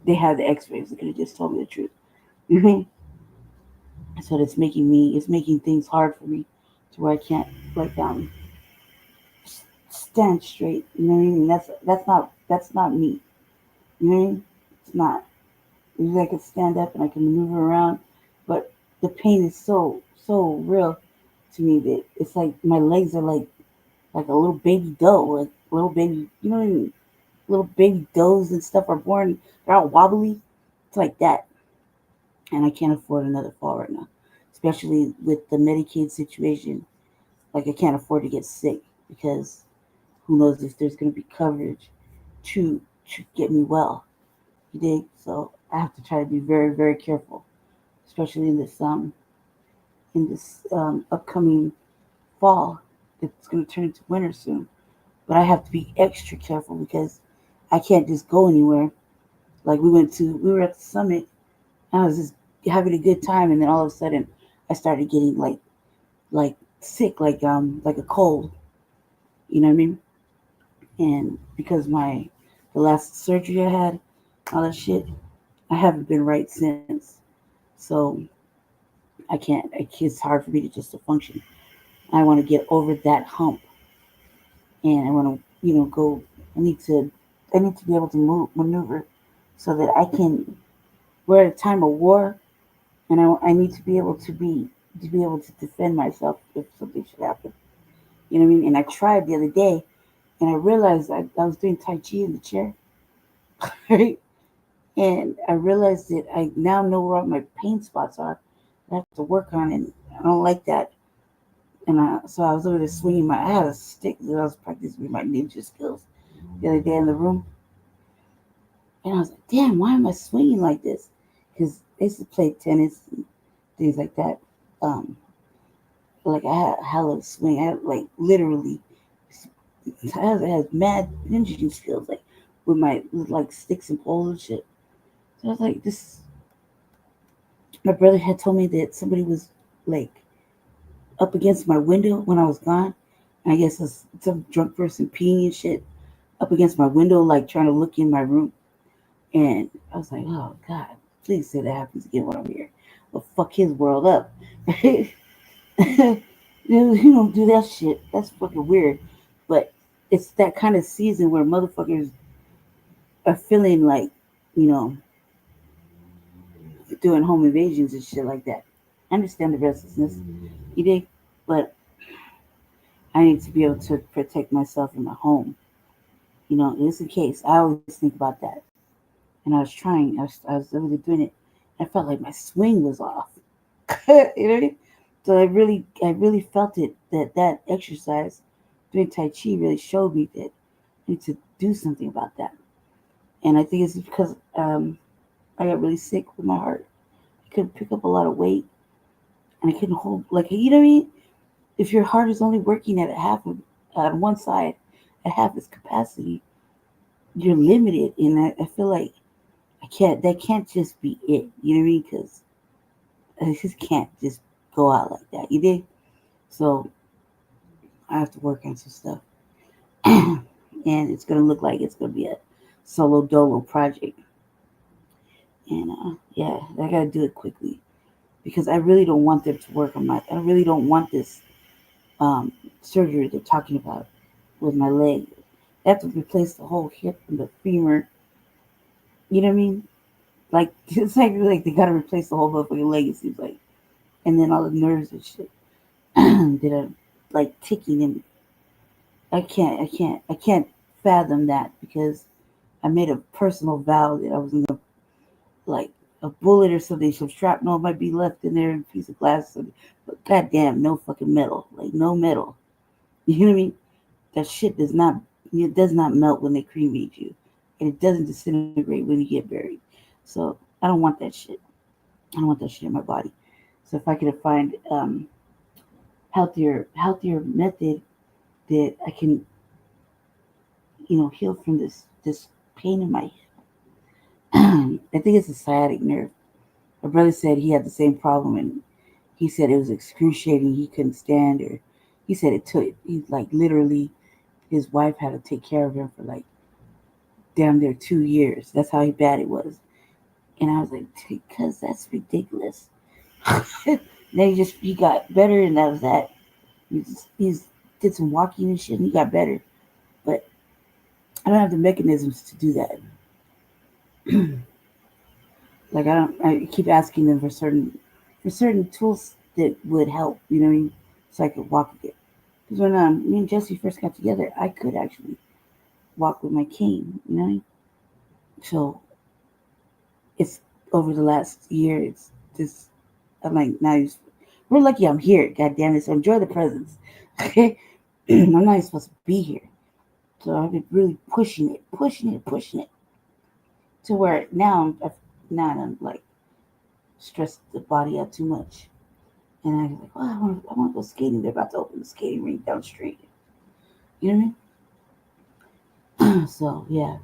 they had the X-rays. They could have just told me the truth. So it's making things hard for me to where I can't like stand straight. You know what I mean? That's not me. You know what I mean? It's not. Usually I can stand up and I can maneuver around, but the pain is so real to me that it's like my legs are like a little baby doe, like little baby. You know what I mean? Little baby does and stuff are born. They're all wobbly. It's like that, and I can't afford another fall right now, especially with the Medicaid situation. Like I can't afford to get sick because who knows if there's going to be coverage to get me well. You dig? So I have to try to be very, very careful, especially in this upcoming fall. It's going to turn into winter soon, but I have to be extra careful because I can't just go anywhere. Like we were at the summit. And I was just having a good time, and then all of a sudden, I started getting like sick, like a cold. You know what I mean? And because the last surgery I had, all that shit, I haven't been right since. So I can't. It's hard for me to function. I want to get over that hump, and I want to, go. I need to be able to maneuver, so that I can. We're at a time of war, and I need to be able to defend myself if something should happen. You know what I mean? And I tried the other day, and I realized I was doing Tai Chi in the chair, right? And I realized that I now know where all my pain spots are. I have to work on, and I don't like that. And so I was over there swinging I had a stick that I was practicing with my ninja skills the other day in the room. And I was like, damn, why am I swinging like this? Because I used to play tennis and things like that. Like I had a hell of a swing. I had literally, I had mad ninja skills, with sticks and poles and shit. So I was like, my brother had told me that somebody was up against my window when I was gone. And I guess some drunk person peeing and shit up against my window, trying to look in my room. And I was like, oh God, please say that happens again when I'm here. Well, fuck his world up. You don't do that shit. That's fucking weird. But it's that kind of season where motherfuckers are feeling doing home invasions and shit like that. I understand the restlessness, you dig? But I need to be able to protect myself in my home. Just in case. I always think about that. And I was trying. I was really doing it. I felt like my swing was off. You know what I mean? So I really felt it, that exercise doing Tai Chi really showed me that I need to do something about that. And I think it's because I got really sick with my heart. I couldn't pick up a lot of weight, and I couldn't hold, you know what I mean? If your heart is only working at on one side, at half its capacity, you're limited. And I feel like that can't just be it. You know what I mean? Because I just can't just go out like that. You dig? So I have to work on some stuff. And it's going to look like it's going to be a solo dolo project. And I got to do it quickly because I really don't want them to work on I really don't want this surgery they're talking about with my leg. They have to replace the whole hip and the femur. You know what I mean? It's like they got to replace the whole motherfucking leg, it seems like. And then all the nerves and shit that are ticking, and I can't fathom that because I made a personal vow that I was gonna a bullet or something, some shrapnel might be left in there, a piece of glass or something. But goddamn, no fucking metal, no metal. You know what I mean? That shit does not melt when they cremate you, and it doesn't disintegrate when you get buried. So I don't want that shit. I don't want that shit in my body. So if I could find healthier method that I can, heal from this pain in my I think it's a sciatic nerve. My brother said he had the same problem, and he said it was excruciating. He couldn't stand, or he said he's like literally, his wife had to take care of him for like damn near 2 years. That's how bad it was. And I was like, because that's ridiculous. Then he got better, and that was that. He's did some walking and shit, and he got better. But I don't have the mechanisms to do that. Like I keep asking them for certain tools that would help, so I could walk again. Because when me and Jesse first got together, I could actually walk with my cane, So it's over the last year. It's just I'm like now we're lucky I'm here. God damn it! So enjoy the presents. Okay, I'm not even supposed to be here, so I've been really pushing it, to where now I'm like stressed the body out too much, and I'm like, well, I want to go skating. They're about to open the skating rink down the street. You know what I mean? So yeah,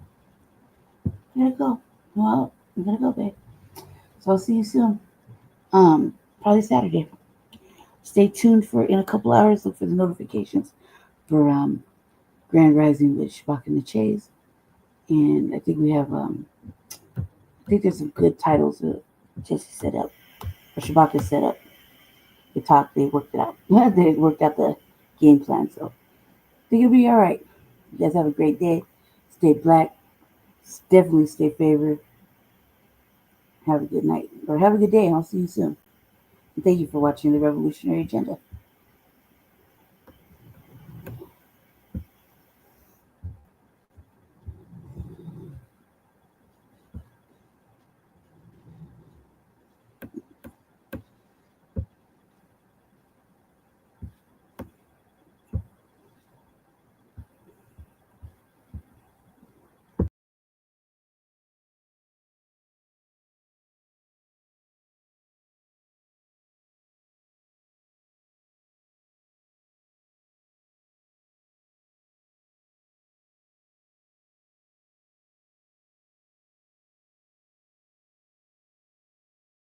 I gotta go. Well, I'm gonna go, babe. So I'll see you soon. Probably Saturday. Stay tuned for in a couple hours. Look for the notifications for Grand Rising with Shabak and the Chase, and I think we have I think there's some good titles that Jesse set up, or Shabaka set up. They worked it out. They worked out the game plan, so I think it'll be all right. You guys have a great day. Stay black. Definitely stay favored. Have a good night, or have a good day, and I'll see you soon. And thank you for watching The Revolutionary Agenda.